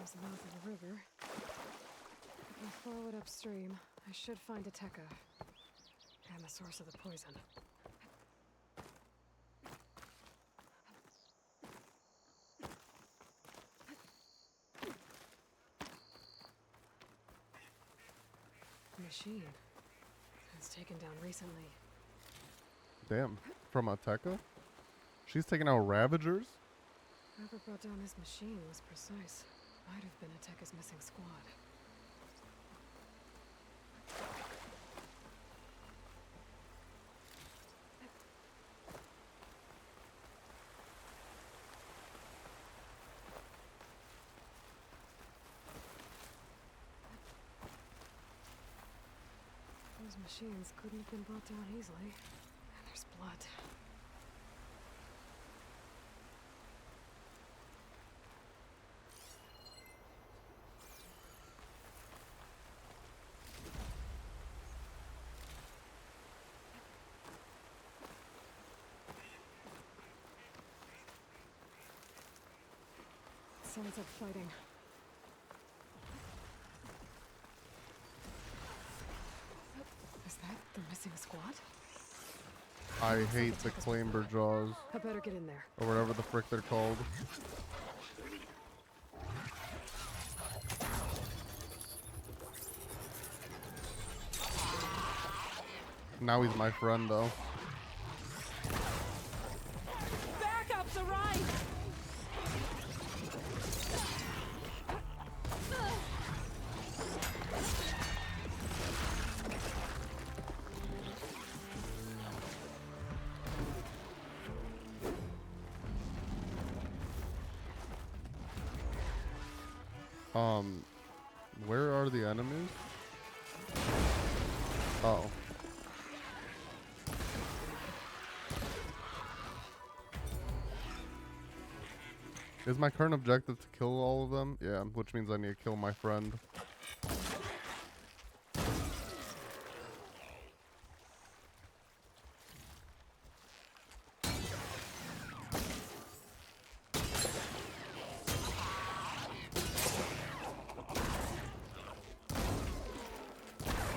there's the mouth of the river. If I follow it upstream, I should find a Tekka. And the source of the poison. Machine. It was taken down recently. Damn. From a Tekka? She's taking out Ravagers? Whoever brought down this machine was precise. Might have been a Tekka's missing squad. Those machines couldn't have been brought down easily. And there's blood. Sounds like fighting. Is that the missing squad? I hate the clamber jaws. I better get in there. Or whatever the frick they're called. Now he's my friend, though. Backup's arrived! Where are the enemies? Oh. Is my current objective to kill all of them? Yeah, which means I need to kill my friend.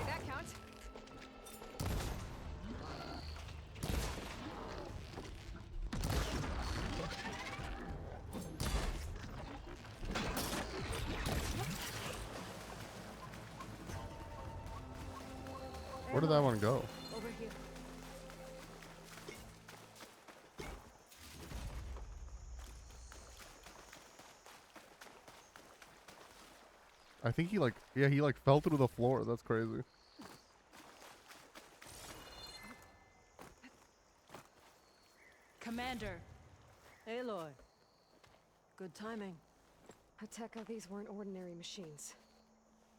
That counts. Where did that one go? Over here. I think he he fell through the floor. That's crazy. Commander. Aloy. Good timing. Hateka, these weren't ordinary machines.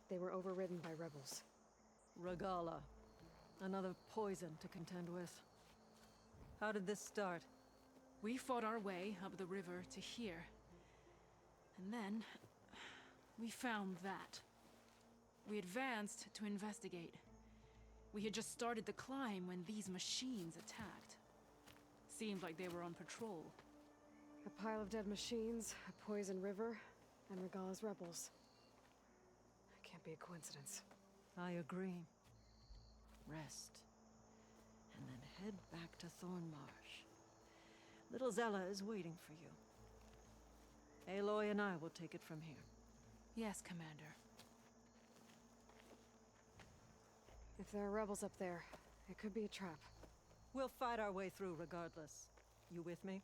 They were overridden by rebels. Regala. Another poison to contend with. How did this start? We fought our way up the river to here. And then we found that. We advanced to investigate. We had just started the climb when these machines attacked. Seemed like they were on patrol. A pile of dead machines, a poison river, and Regala's rebels. Can't be a coincidence. I agree. Rest. And then head back to Thornmarsh. Little Zella is waiting for you. Aloy and I will take it from here. Yes, Commander. If there are rebels up there, it could be a trap. We'll fight our way through regardless. You with me?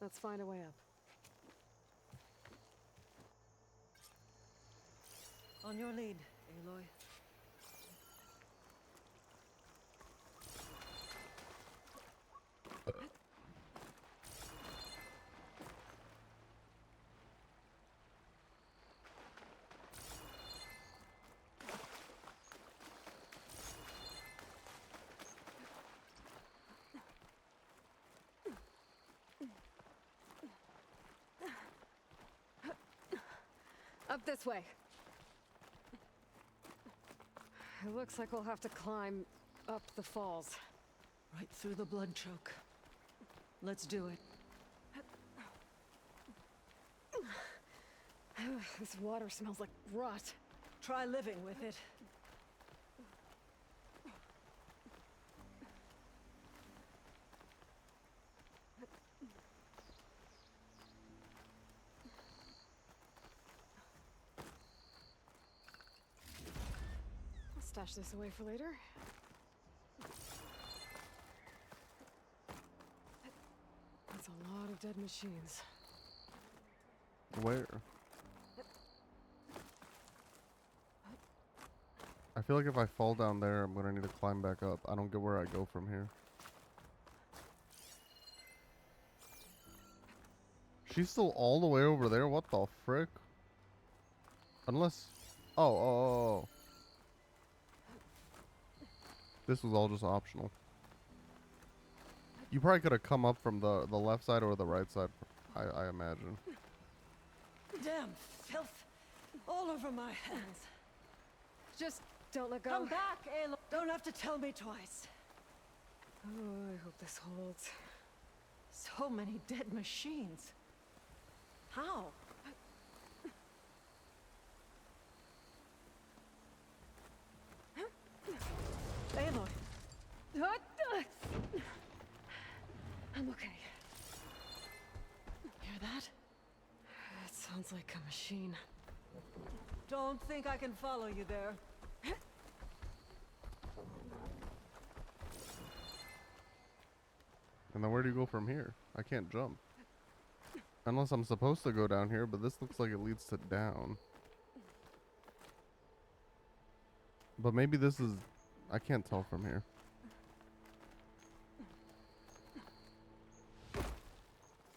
Let's find a way up. On your lead, Aloy. Up this way. It looks like we'll have to climb up the falls. Right through the blood choke. Let's do it. This water smells like rot. Try living with it. I'll stash this away for later. That's a lot of dead machines. Where? I feel like if I fall down there, I'm gonna need to climb back up. I don't get where I go from here. She's still all the way over there? What the frick? Unless... Oh. This was all just optional. You probably could have come up from the left side or the right side, I imagine. Damn filth all over my hands. Just don't let go. Come back, Aloy. Don't have to tell me twice. Oh, I hope this holds. So many dead machines. How? Aloy. I'm okay. Hear that? It sounds like a machine. Don't think I can follow you there. And then where do you go from here? I can't jump. Unless I'm supposed to go down here, but this looks like it leads to down. But maybe this is... I can't tell from here.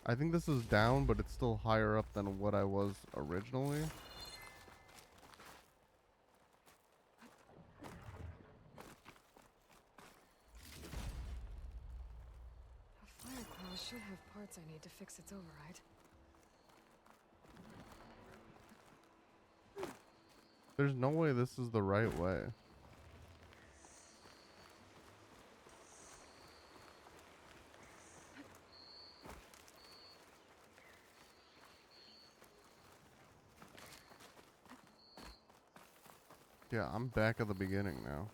I think this is down, but it's still higher up than what I was originally. A fireclaw should have parts I need to fix its override. There's no way this is the right way. Yeah, I'm back at the beginning now.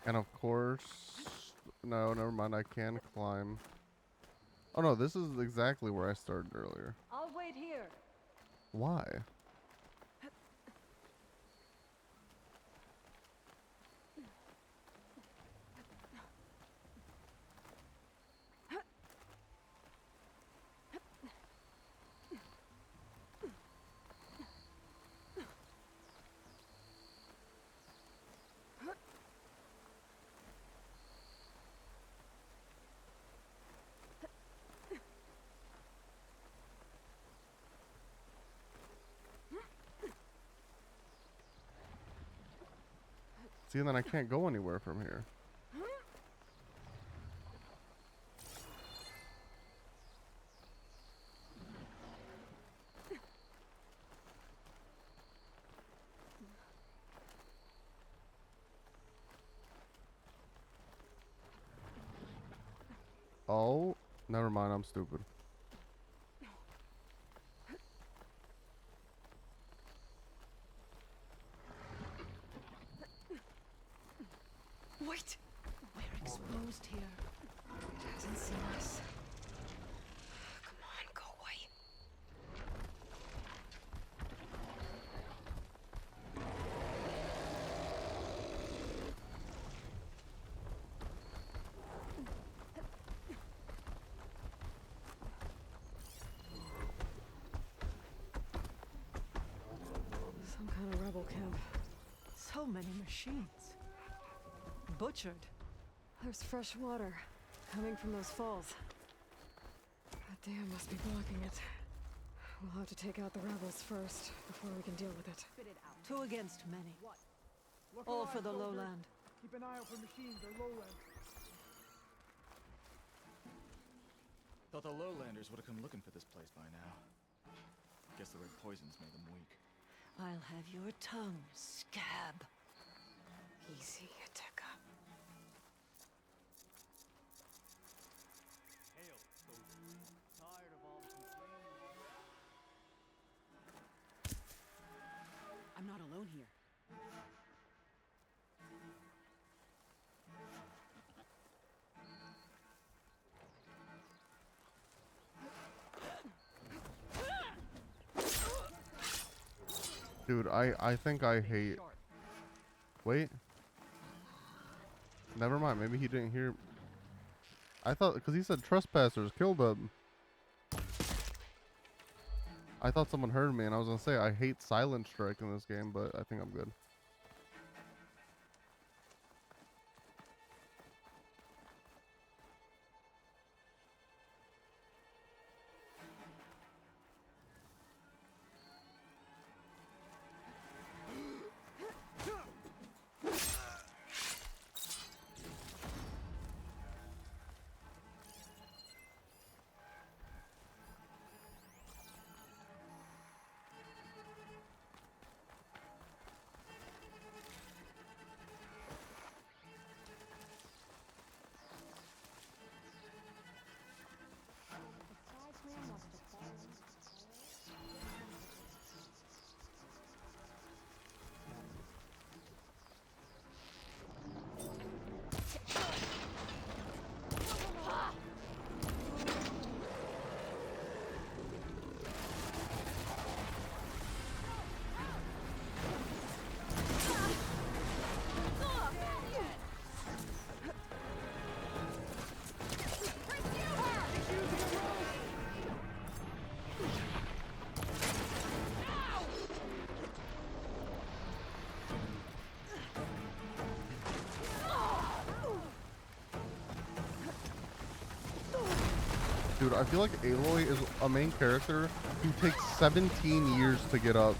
And of course, no, never mind, I can climb. Oh no, this is exactly where I started earlier. I'll wait here. Why? See, and then I can't go anywhere from here. Oh, never mind, I'm stupid. Wait! We're exposed here. It hasn't seen us. Come on, go away. Some kind of rebel camp. So many machines. Butchered. There's fresh water coming from those falls. That dam must be blocking it. We'll have to take out the rebels first before we can deal with it. Two against many. All for the lowland. Keep an eye out for machines or lowland. Thought the lowlanders would have come looking for this place by now. Guess the red poisons made them weak. I'll have your tongue, scab. Easy, Ateka. I'm not alone here. Dude, I think I hate... Wait. Never mind, maybe he didn't hear... I thought, because he said trespassers, kill them. I thought someone heard me, and I was going to say, I hate Silent Strike in this game, but I think I'm good. Dude, I feel like Aloy is a main character who takes 17 years to get up.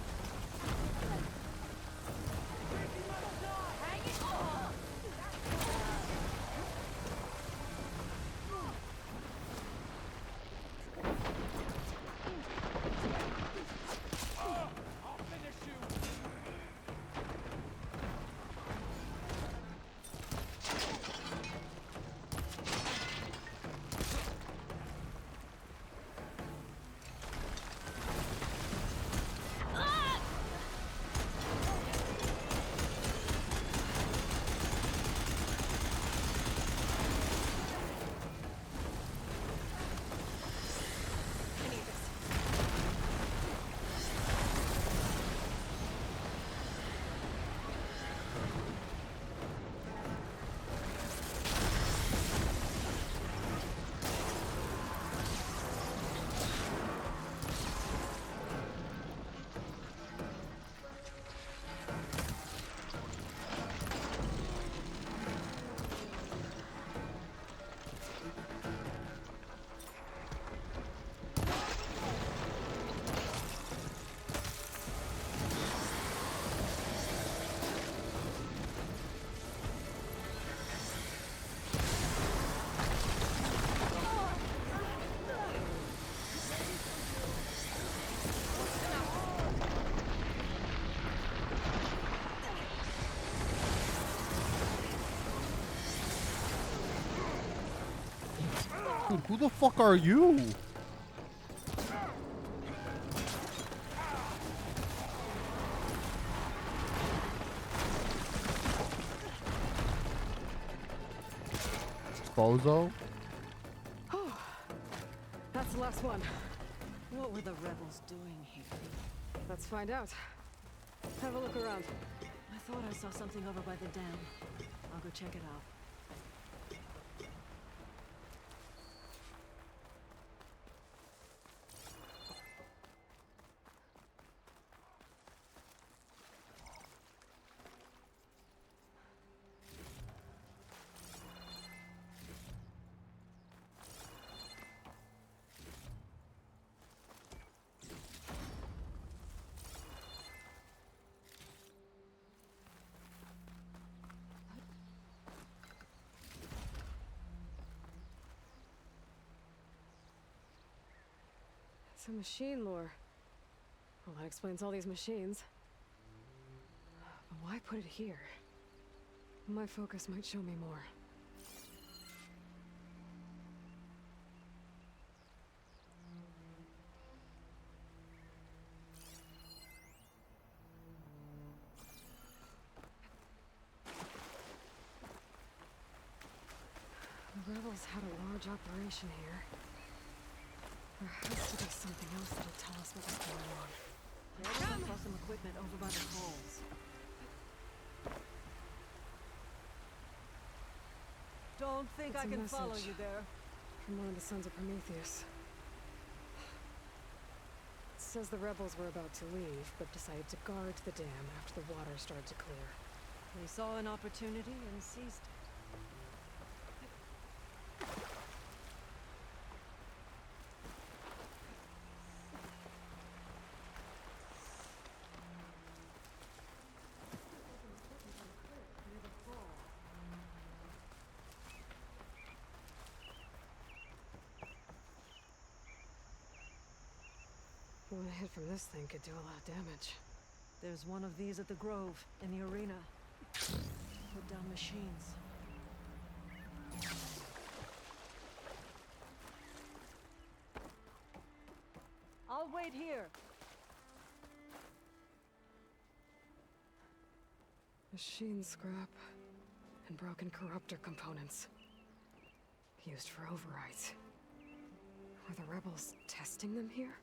Dude, who the fuck are you? Bozo? That's the last one. What were the rebels doing here? Let's find out. Have a look around. I thought I saw something over by the dam. I'll go check it out. It's a machine lore. Well, that explains all these machines. But why put it here? My focus might show me more. The rebels had a large operation here. There has to be something else that'll tell us what was going on. I saw some equipment over by the falls. Don't think It's I a can follow message you there. from one of the sons of Prometheus. It says the rebels were about to leave, but decided to guard the dam after the water started to clear. They saw an opportunity and seized it. One hit from this thing could do a lot of damage. There's one of these at the Grove, in the arena. Put down machines. I'll wait here. Machine scrap and broken corruptor components. Used for overrides. Were the rebels testing them here?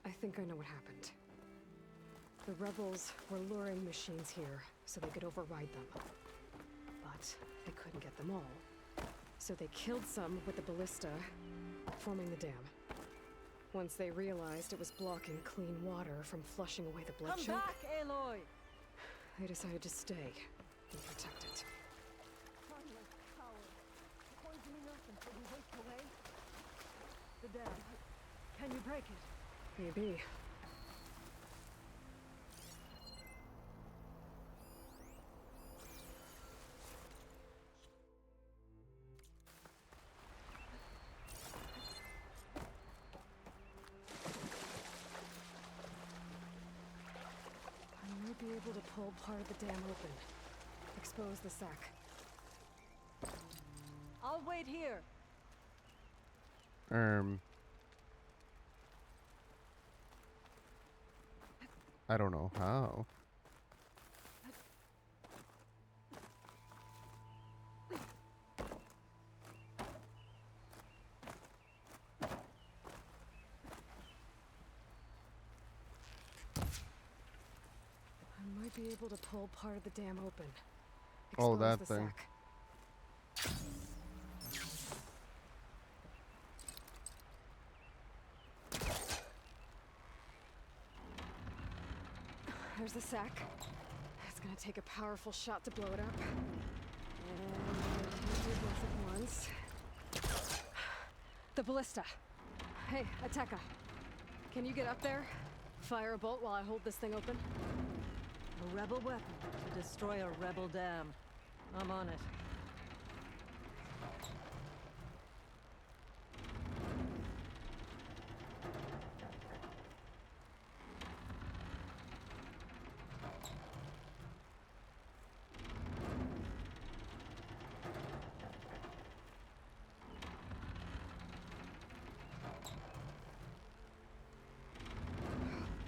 I think I know what happened. The rebels were luring machines here so they could override them. But they couldn't get them all. So they killed some with the ballista, forming the dam. Once they realized it was blocking clean water from flushing away the blood Come choke, back, Aloy! they decided to stay and protect it. dam. Can you break it? Maybe. I might be able to pull part of the dam open. Expose the sack. I'll wait here. I don't know how. I might be able to pull part of the dam open. Oh, Expose that the thing. sack. There's the sack. It's gonna take a powerful shot to blow it up. And do both at once. The ballista. Hey, Ateka. Can you get up there? Fire a bolt while I hold this thing open? A rebel weapon to destroy a rebel dam. I'm on it.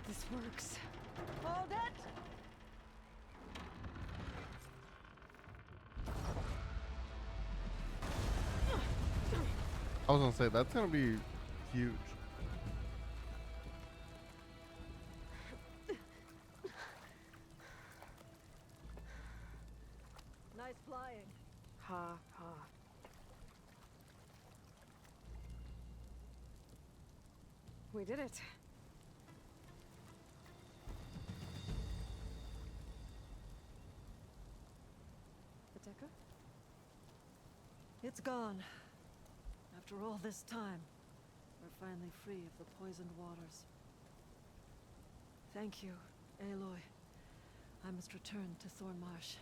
This works. Hold it! I was gonna say, that's gonna be huge. Nice flying. Ha ha. We did it. Ateka? It's gone. After all this time, we're finally free of the poisoned waters. Thank you, Aloy. I must return to Thornmarsh.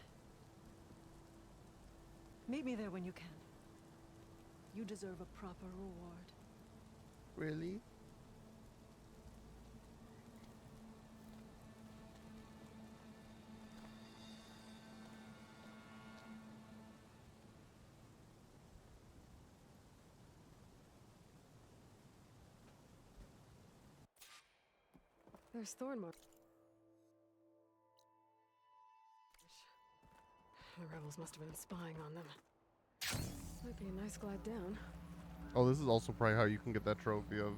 Meet me there when you can. You deserve a proper reward. Really? There's Thornmarsh. The rebels must have been spying on them. Might be a nice glide down. Oh, this is also probably how you can get that trophy of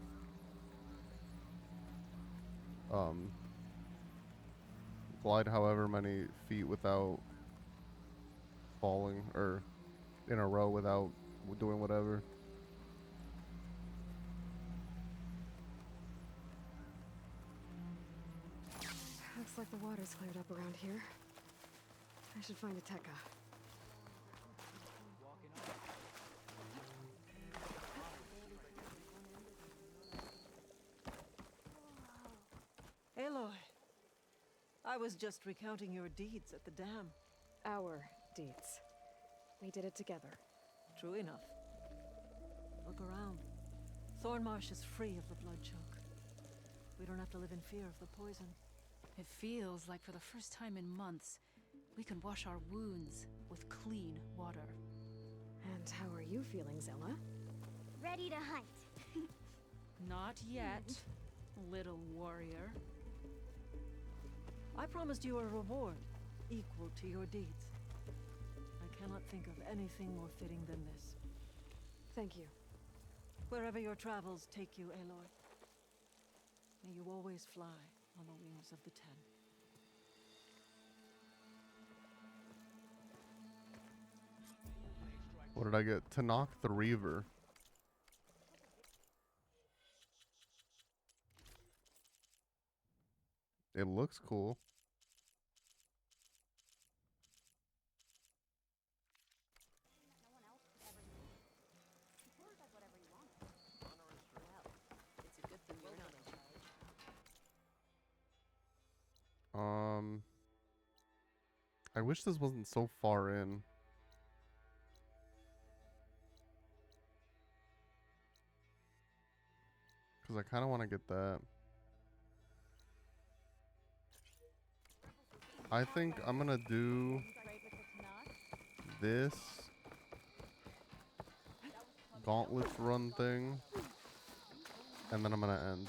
glide however many feet without falling, or in a row without doing whatever. Looks like the water's cleared up around here. I should find Ateka. Aloy, I was just recounting your deeds at the dam. Our deeds. We did it together. True enough. Look around. Thornmarsh is free of the blood choke. We don't have to live in fear of the poison. It feels like for the first time in months, we can wash our wounds with clean water. And how are you feeling, Zella? Ready to hunt. Not yet, little warrior. I promised you a reward equal to your deeds. I cannot think of anything more fitting than this. Thank you. Wherever your travels take you, Aloy, may you always fly on the wings of the Ten. What did I get? To knock the Reaver. It looks cool. I wish this wasn't so far in. Because I kind of want to get that. I think I'm going to do this gauntlets run thing. And then I'm going to end.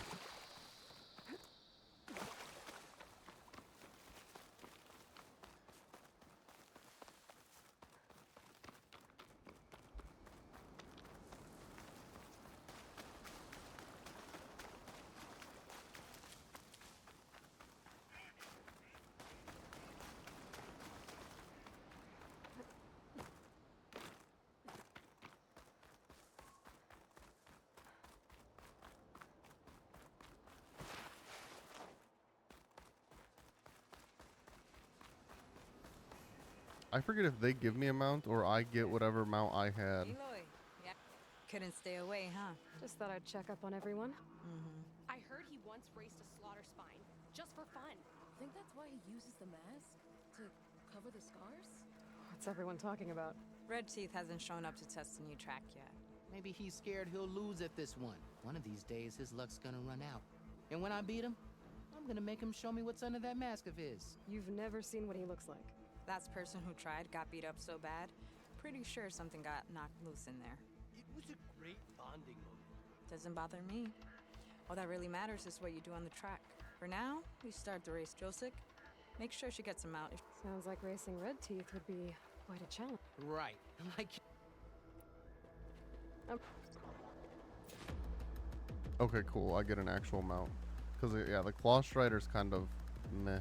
I forget if they give me a mount or I get whatever mount I had. Aloy, yeah. Couldn't stay away, huh? Just thought I'd check up on everyone. I heard he once raced a slaughter spine, just for fun. Think that's why he uses the mask? To cover the scars? What's everyone talking about? Red Teeth hasn't shown up to test the new track yet. Maybe he's scared he'll lose at this one. One of these days, his luck's gonna run out. And when I beat him, I'm gonna make him show me what's under that mask of his. You've never seen what he looks like. That person who tried got beat up so bad. Pretty sure something got knocked loose in there. It was a great bonding moment. Doesn't bother me. All that really matters is what you do on the track. For now, we start the race Josic. Make sure she gets him out. Sounds like racing Red Teeth would be quite a challenge. Right. Like... Okay, cool. I get an actual mount. Because, yeah, the Claw Strider's kind of meh.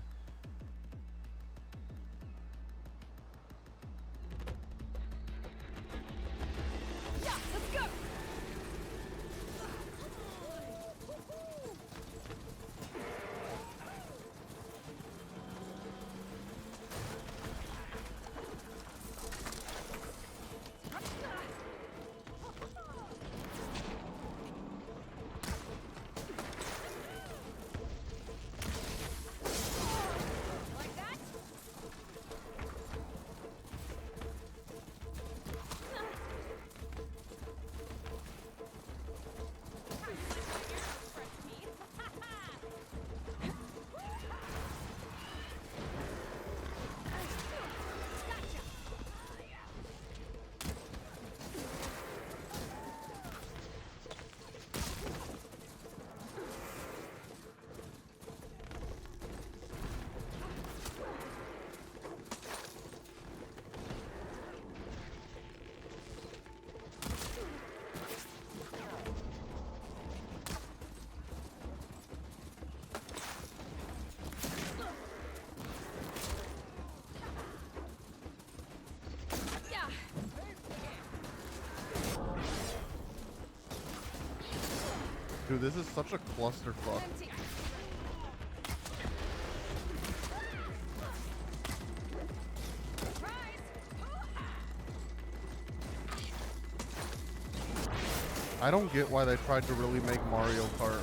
Dude, this is such a clusterfuck. I don't get why they tried to really make Mario Kart.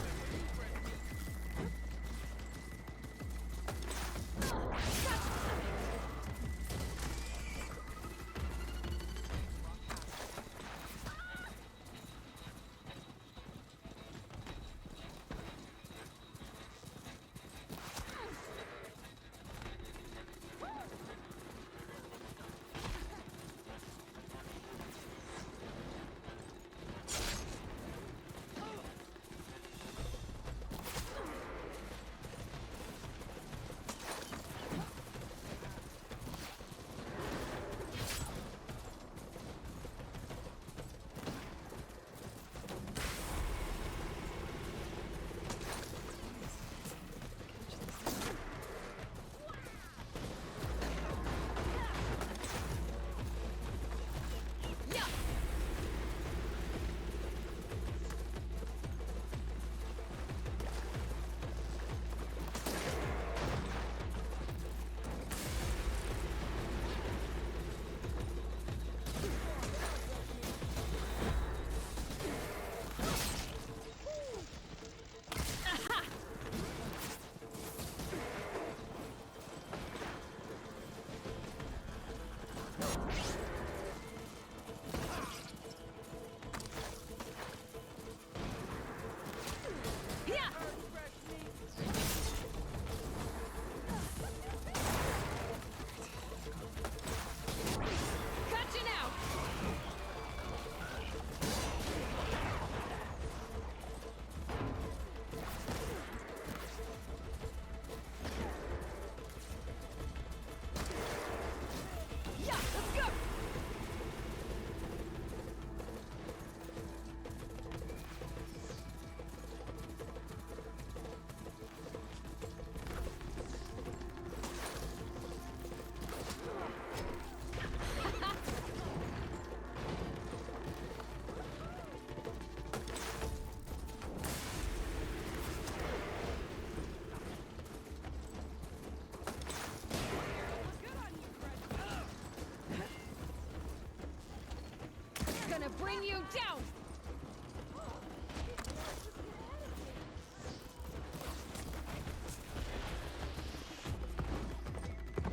bring you down!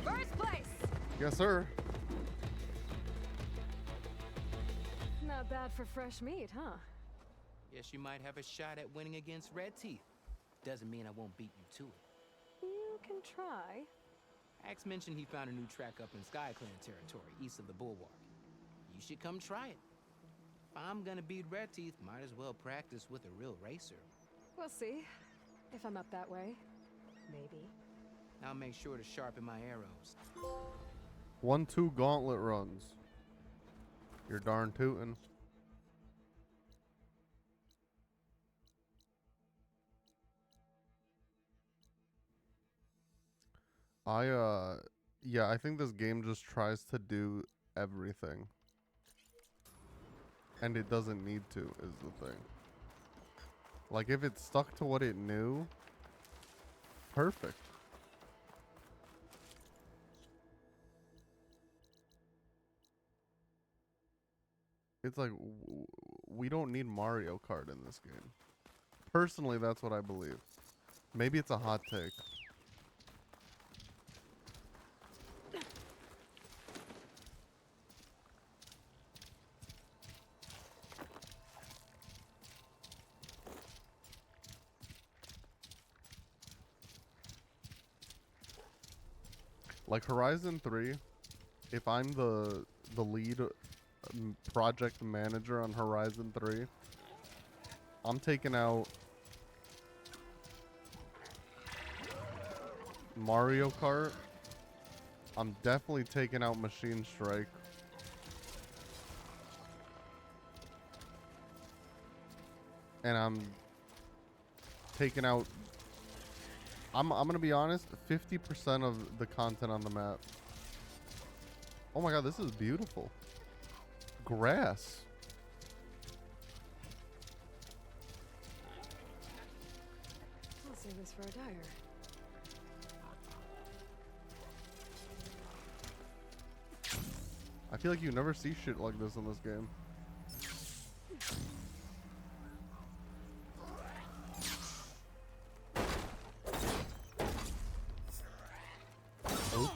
First place! Yes, sir. Not bad for fresh meat, huh? Guess you might have a shot at winning against Red Teeth. Doesn't mean I won't beat you to it. You can try. Axe mentioned he found a new track up in SkyClan territory, east of the Bulwark. You should come try it. If I'm gonna beat Red Teeth, might as well practice with a real racer. We'll see. If I'm up that way. Maybe. I'll make sure to sharpen my arrows. 1-2 gauntlet runs. You're darn tootin'. Yeah, I think this game just tries to do everything. And it doesn't need to, is the thing. Like, if it stuck to what it knew, perfect. It's like, we don't need Mario Kart in this game. Personally, that's what I believe. Maybe it's a hot take. Like Horizon 3, if I'm the lead project manager on Horizon 3, I'm taking out Mario Kart. I'm definitely taking out Machine Strike. And I'm taking out, I'm gonna be honest, 50% of the content on the map. Oh my god, this is beautiful. Grass. I'll save this for a dyer. I feel like you never see shit like this in this game. Oops.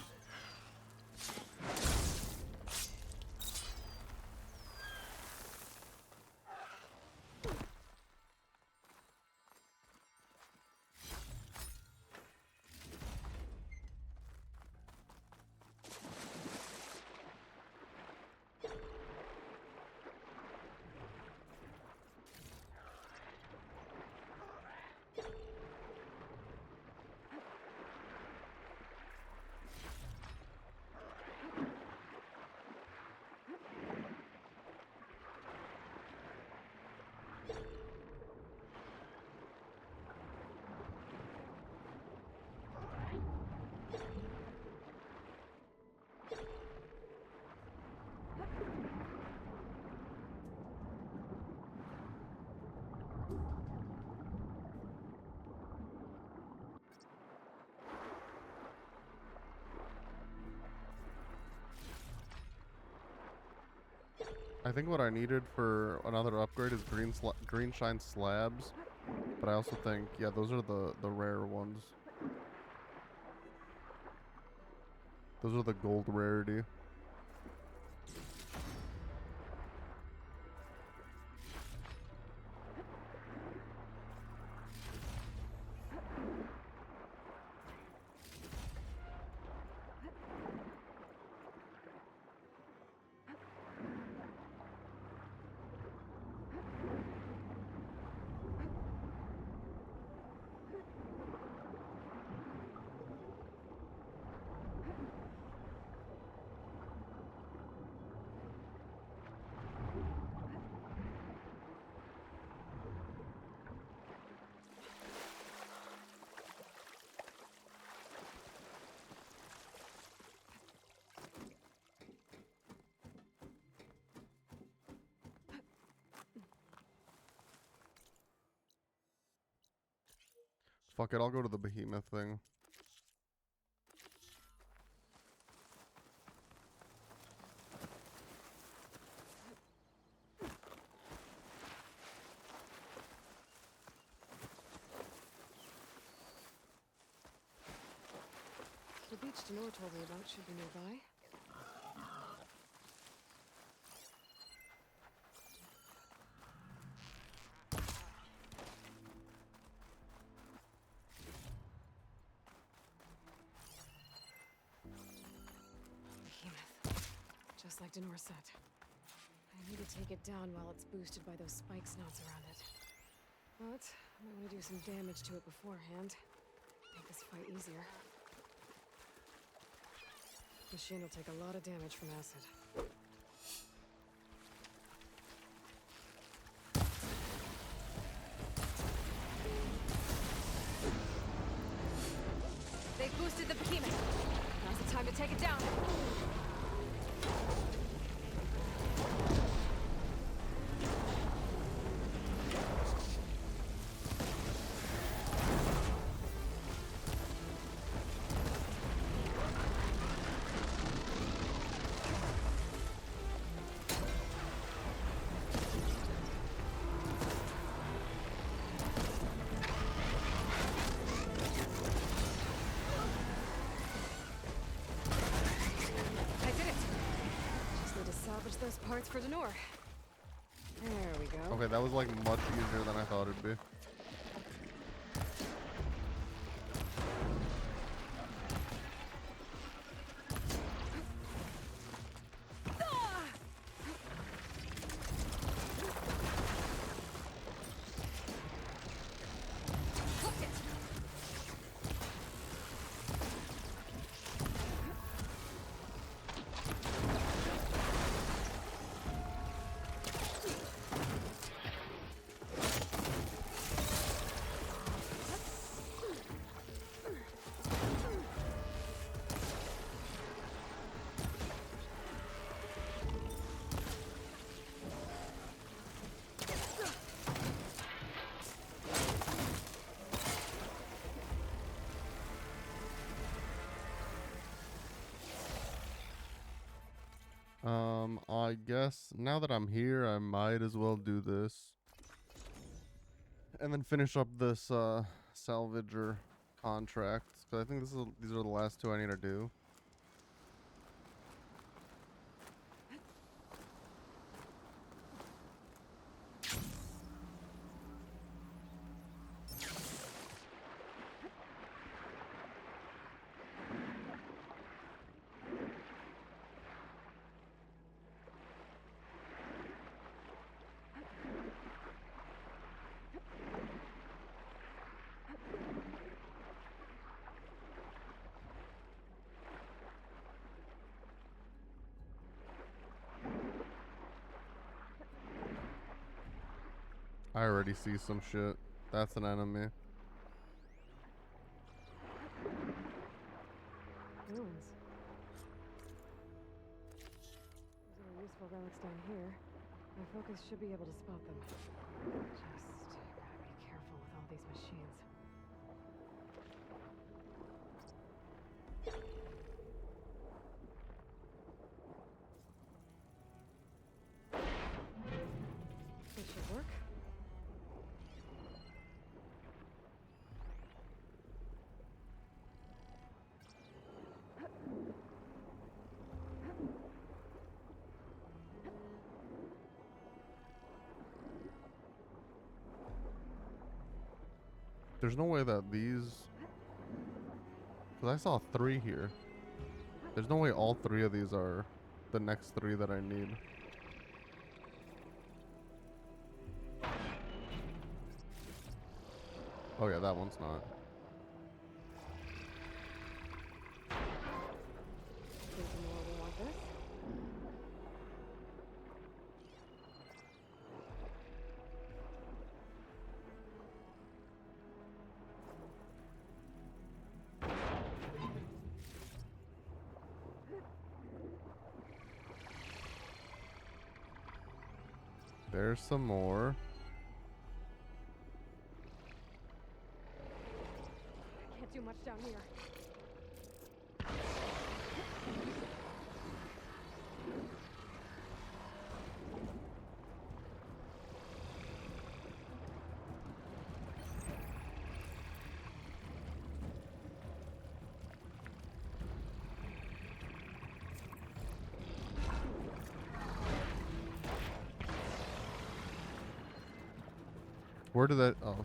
I think what I needed for another upgrade is green shine slabs, but I also think, yeah, those are the rare ones. Those are the gold rarity. Fuck it, I'll go to the behemoth thing. beach Denor told me about should be nearby. Behemoth. Just like Denor said. I need to take it down while it's boosted by those spike snouts around it. But I might want to do some damage to it beforehand. Make this fight easier. Machine will take a lot of damage from acid. They've boosted the behemoth. Now's the time to take it down. Salvage those parts for Denor. There we go. Okay, that was like much easier than I thought it'd be. I guess now that I'm here, I might as well do this. And then finish up this salvager contracts. Because I think these are the last two I need to do. I already see some shit. That's an enemy. Ruins. There's no useful relics down here. My focus should be able to spot them. Just gotta be careful with all these machines. This should work. There's no way that these... Because I saw 3 here. There's no way all 3 of these are the next 3 that I need. Oh yeah, that one's not. Thinking more we want this? There's some more. I can't do much down here. Where did that? Oh.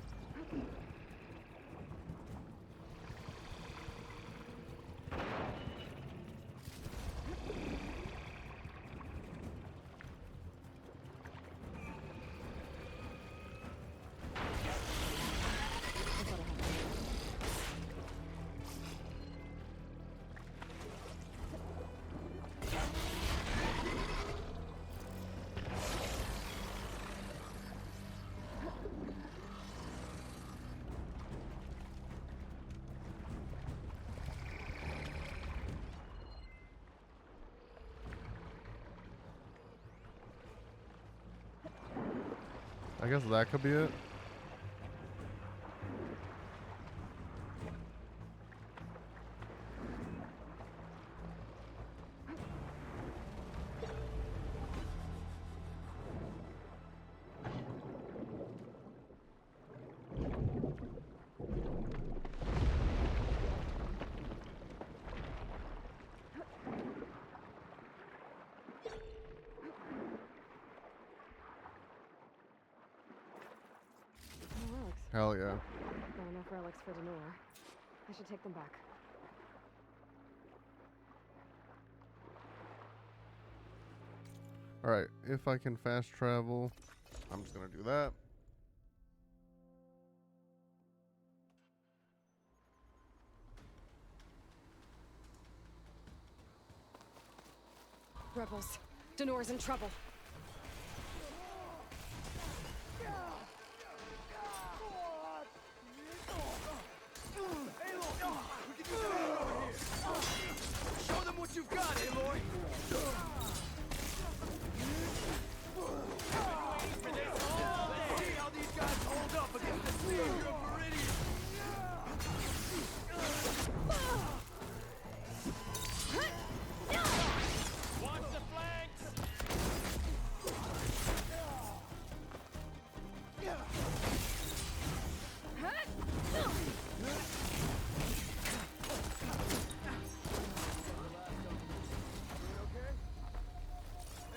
I guess that could be it. No relics. Hell yeah. There are enough relics for Denor. I should take them back. Alright, if I can fast travel, I'm just gonna do that. Rebels, Denor's in trouble. Show them what you've got, Aloy! Let's see how these guys hold up against the savior of Viridian! Watch the flanks!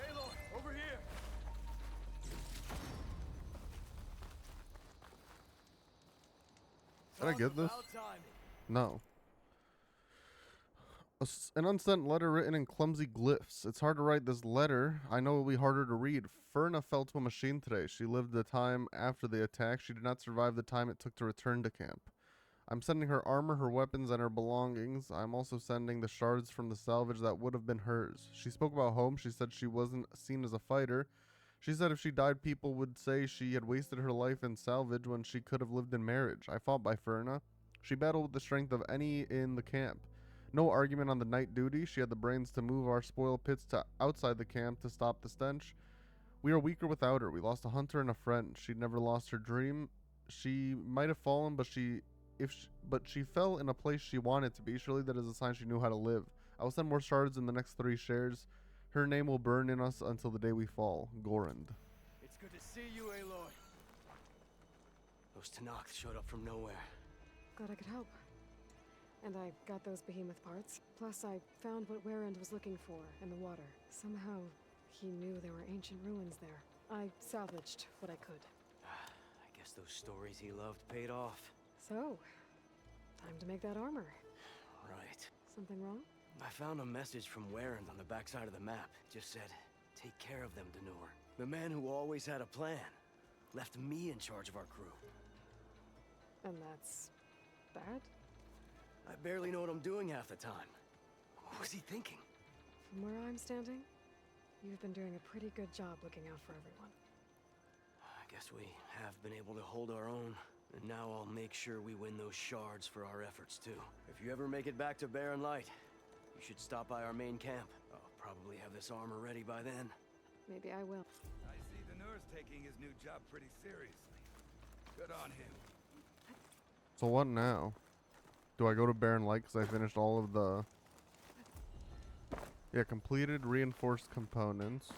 Aloy, over here! Did I get this? About timing. No. An unsent letter written in clumsy glyphs. It's hard to write this letter. I know it'll be harder to read. Ferna fell to a machine today. She lived the time after the attack. She did not survive the time it took to return to camp. I'm sending her armor, her weapons, and her belongings. I'm also sending the shards from the salvage that would have been hers. She spoke about home. She said she wasn't seen as a fighter. She said if she died, people would say she had wasted her life in salvage when she could have lived in marriage. I fought by Ferna. She battled with the strength of any in the camp. No argument on the night duty. She had the brains to move our spoil pits to outside the camp to stop the stench. We are weaker without her. We lost a hunter and a friend. She never lost her dream. She might have fallen, but she fell in a place she wanted to be. Surely that is a sign she knew how to live. I will send more shards in the next 3 shares. Her name will burn in us until the day we fall. Gorand. It's good to see you, Aloy. Those Tenakth showed up from nowhere. Glad I could help. And I got those behemoth parts. Plus, I found what Warand was looking for in the water. Somehow, he knew there were ancient ruins there. I salvaged what I could. I guess those stories he loved paid off. So, time to make that armor. Right. Something wrong? I found a message from Warand on the backside of the map. It just said, take care of them, Denor. The man who always had a plan. Left me in charge of our crew. And that's bad? I barely know what I'm doing half the time. What was he thinking? From where I'm standing, you've been doing a pretty good job looking out for everyone. I guess we have been able to hold our own. And now I'll make sure we win those shards for our efforts, too. If you ever make it back to Barren Light, you should stop by our main camp. I'll probably have this armor ready by then. Maybe I will. I see Denor's taking his new job pretty seriously. Good on him. So what now? Do I go to Barren Light because I finished all of the... Yeah, completed reinforced components.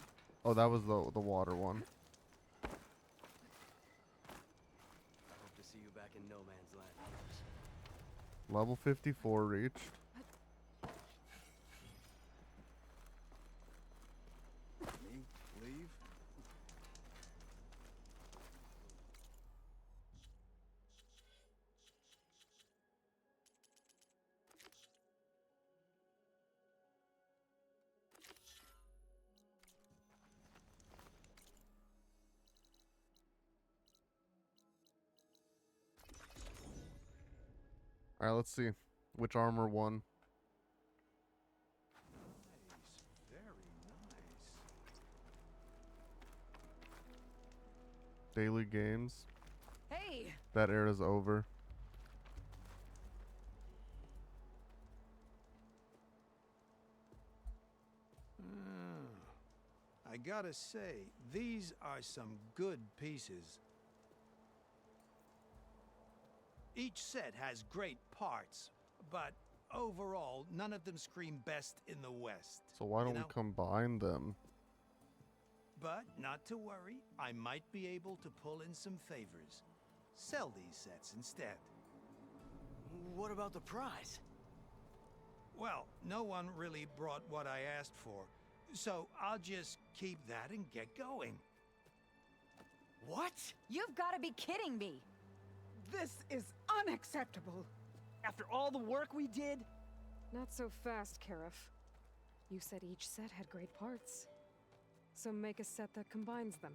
Oh, that was the water one. I hope to see you back in No Man's Land. Level 54 reached. Me? Leave? All right, let's see which armor won. Daily games. Hey! That era's over. I gotta say, these are some good pieces. Each set has great parts, but overall, none of them scream best in the West. So why don't you know? we combine them? But not to worry, I might be able to pull in some favors. Sell these sets instead. What about the prize? Well, no one really brought what I asked for, so I'll just keep that and get going. What? You've got to be kidding me! This is unacceptable. After all the work we did? Not so fast, Karif. You said each set had great parts. So make a set that combines them.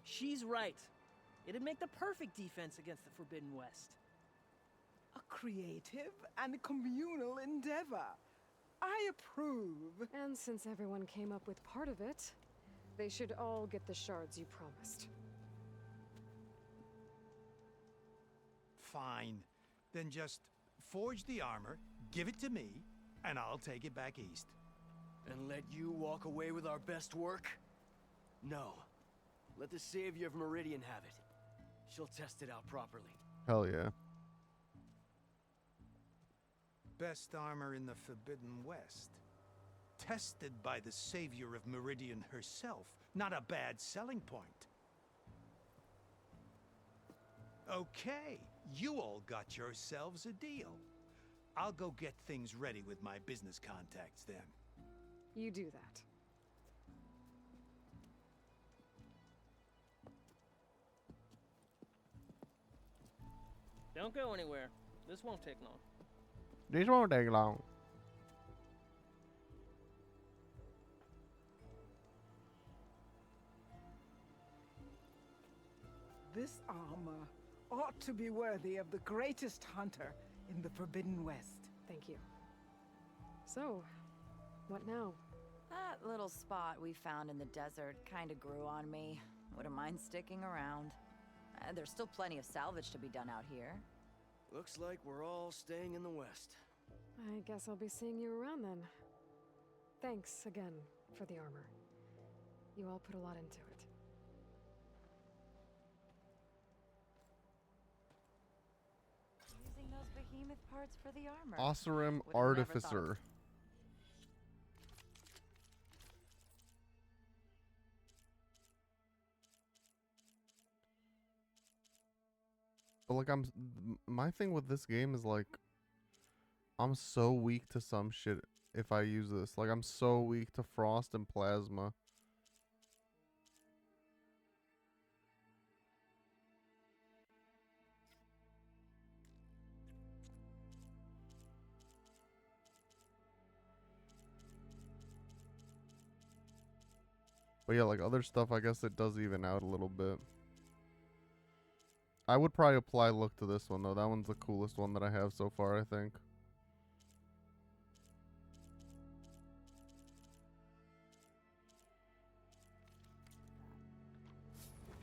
She's right. It'd make the perfect defense against the Forbidden West. A creative and communal endeavor. I approve. And since everyone came up with part of it, they should all get the shards you promised. Fine. Then just forge the armor, give it to me, and I'll take it back east. And let you walk away with our best work? No. Let the Savior of Meridian have it. She'll test it out properly. Hell yeah. Best armor in the Forbidden West. Tested by the Savior of Meridian herself. Not a bad selling point. Okay, you all got yourselves a deal. I'll go get things ready with my business contacts then. You do that. Don't go anywhere. This won't take long. This won't take long. This armor ought to be worthy of the greatest hunter in the Forbidden West. Thank you. So, what now? That little spot we found in the desert kinda grew on me. Wouldn't mind sticking around. There's still plenty of salvage to be done out here. Looks like we're all staying in the West. I guess I'll be seeing you around then. Thanks again for the armor. You all put a lot into it. Using those behemoth parts for the armor. Oseram Would've never thought of Artificer. But like my thing with this game is like I'm so weak to some shit if I use this. Like I'm so weak to frost and plasma. But yeah, like other stuff, I guess it does even out a little bit. I would probably apply look to this one though. That one's the coolest one that I have so far, I think.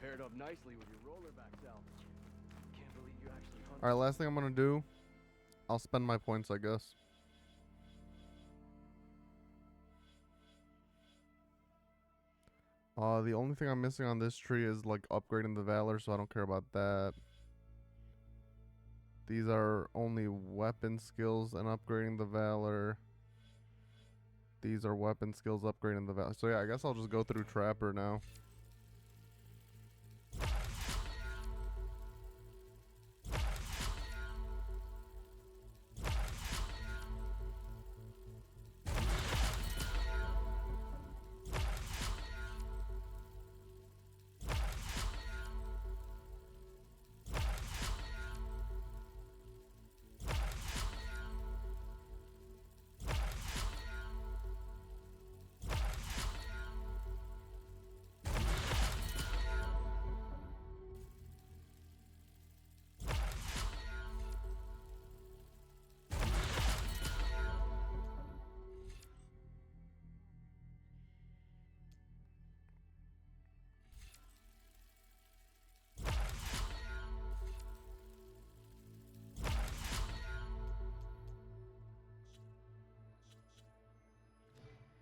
Paired up nicely with your rollerback salvage. Can't believe you actually hunted. Alright, last thing I'm gonna do, I'll spend my points, I guess. The only thing I'm missing on this tree is like upgrading the Valor, so I don't care about that. These are only weapon skills and upgrading the Valor. These are weapon skills upgrading the Valor. So yeah, I guess I'll just go through Trapper now.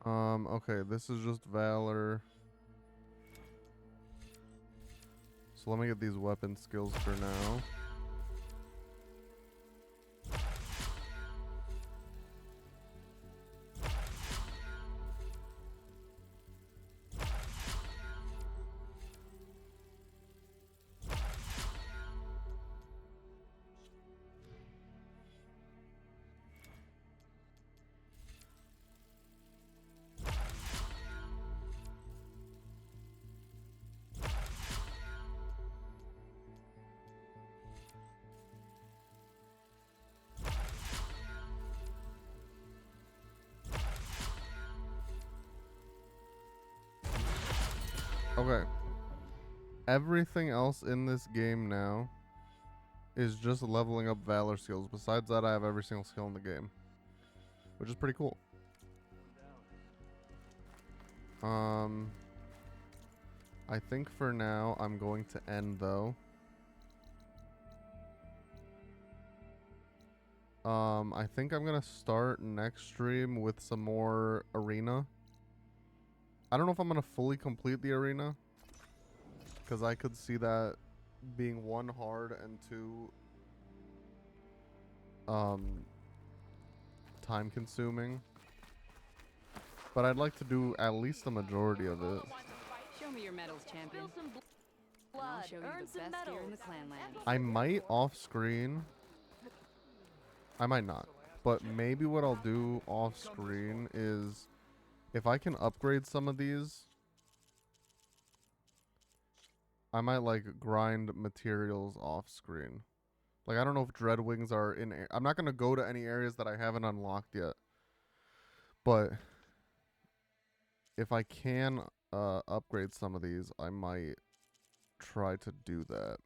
Okay, this is just Valor. So let me get these weapon skills for now. Okay. Everything else in this game now is just leveling up Valor skills. Besides that, I have every single skill in the game, which is pretty cool. I think for now I'm going to end though. I think I'm gonna start next stream with some more arena. I don't know if I'm gonna fully complete the arena, because I could see that being one hard and two time consuming. But I'd like to do at least the majority of it. Show me your medals, champion. And I'll show you the best gear in the clanland. I might off screen. I might not. But maybe what I'll do off screen is, if I can upgrade some of these, I might like grind materials off screen. Like, I don't know if Dreadwings are in. I'm not going to go to any areas that I haven't unlocked yet. But if I can upgrade some of these, I might try to do that.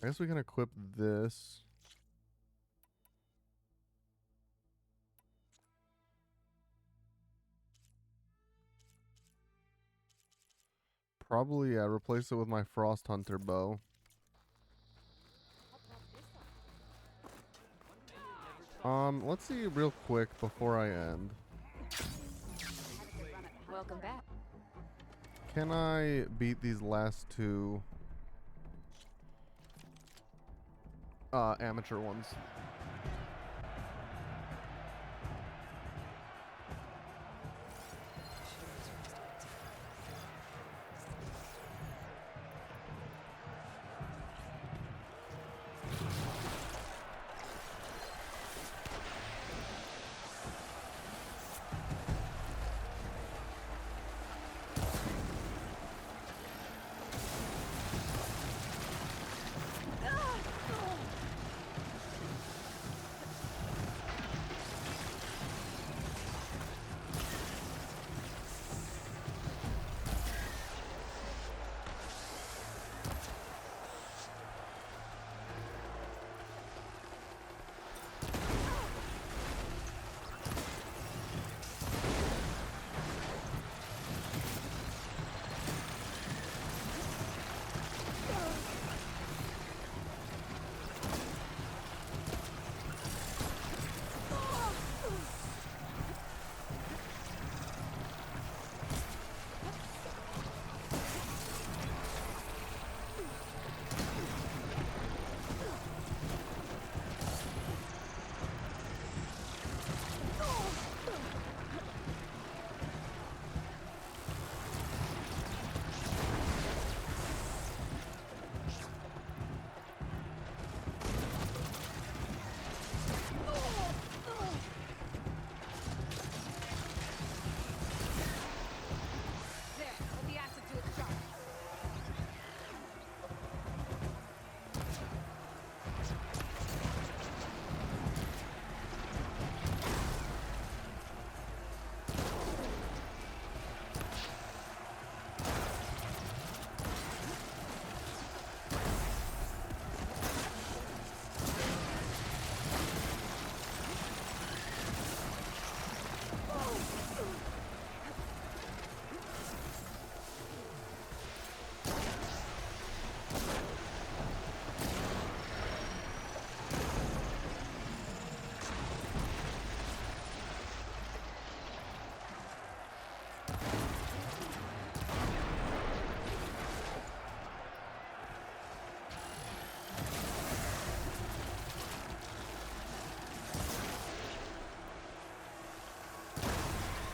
I guess we can equip this. Probably, yeah, replace it with my Frost Hunter bow. Let's see real quick before I end. Welcome back. Can I beat these last two amateur ones?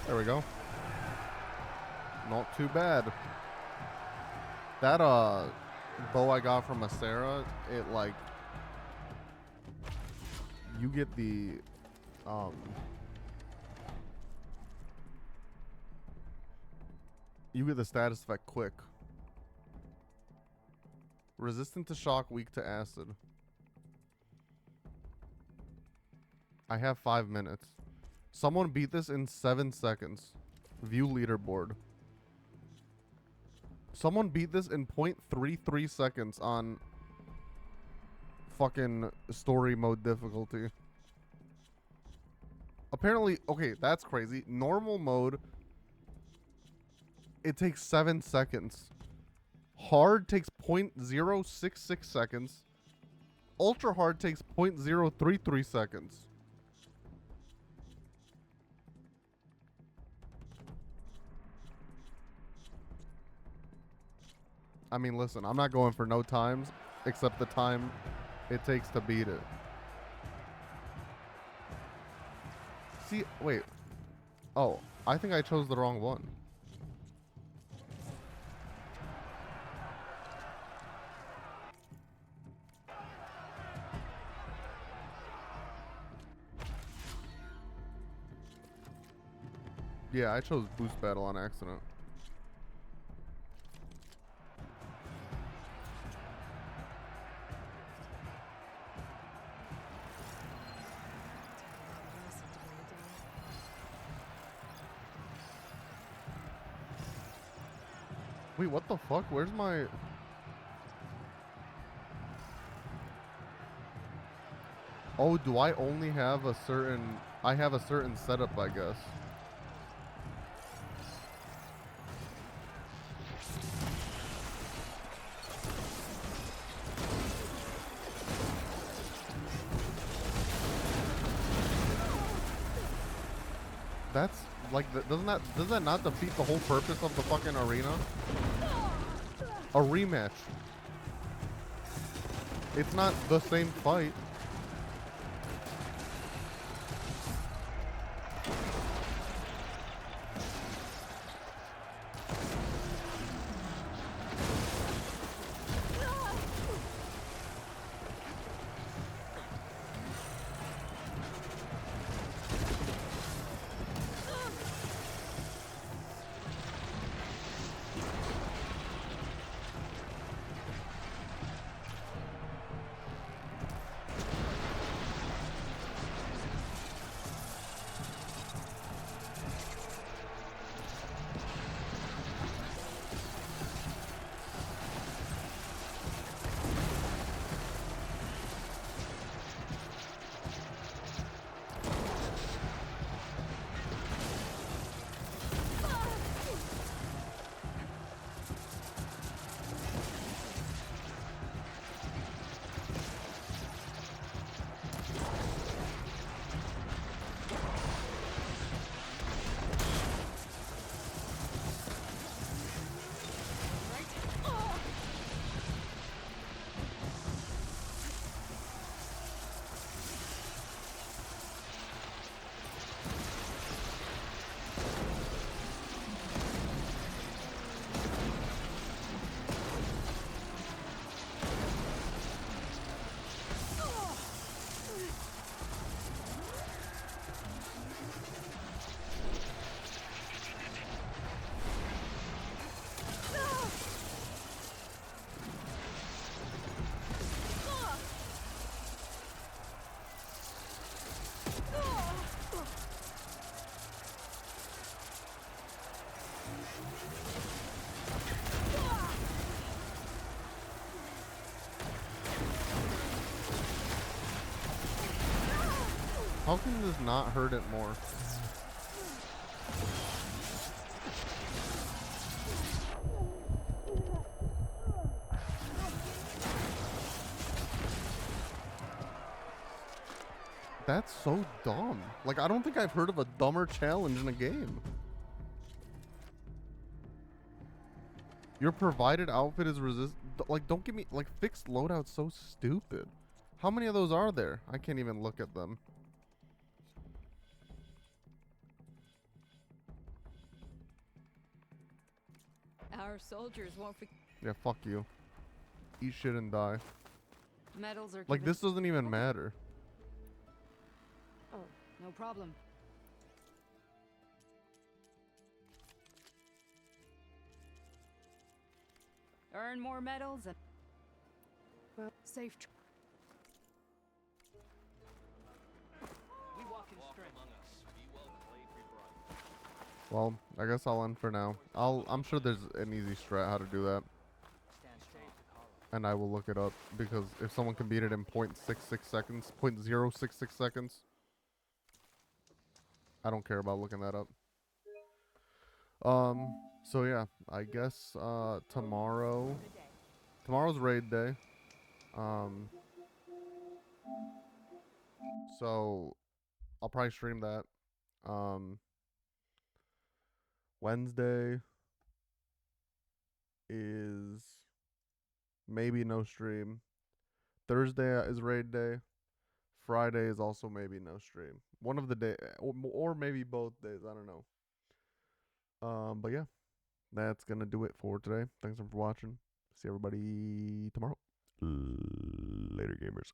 There we go. Not too bad. That bow I got from Acera, it like you get the you get the status effect quick. Resistant to shock, weak to acid. I have 5 minutes. Someone beat this in 7 seconds. View leaderboard. Someone beat this in 0.33 seconds on fucking story mode difficulty. Apparently, okay, that's crazy. Normal mode, it takes 7 seconds. Hard takes 0.066 seconds. Ultra hard takes 0.033 seconds. I mean, listen, I'm not going for no times except the time it takes to beat it. See, wait. Oh, I think I chose the wrong one. Yeah, I chose boost battle on accident. Wait, what the fuck? Where's my... Oh, do I only have a certain... I have a certain setup, I guess. That's like, does that not defeat the whole purpose of the fucking arena? A rematch. It's not the same fight. How can this not hurt it more? That's so dumb. Like, I don't think I've heard of a dumber challenge in a game. Your provided outfit is like, don't give me, like, fixed loadout's so stupid. How many of those are there? I can't even look at them. Our soldiers won't Yeah, fuck you. Eat shit and die. medals are Like, given- this doesn't even matter. Oh, no problem. Earn more medals and... Well, safe. We walk in strength. Among us. Be well clay free bright. Well, I guess I'll end for now. I'm sure there's an easy strat how to do that. And I will look it up, because if someone can beat it in 0.66 seconds, 0.066 seconds, I don't care about looking that up. So yeah, I guess tomorrow's raid day. So I'll probably stream that. Wednesday is maybe no stream. Thursday is raid day. Friday is also maybe no stream. One of the day, or maybe both days. I don't know. But yeah, that's gonna do it for today. Thanks for watching. See everybody tomorrow. Later, gamers.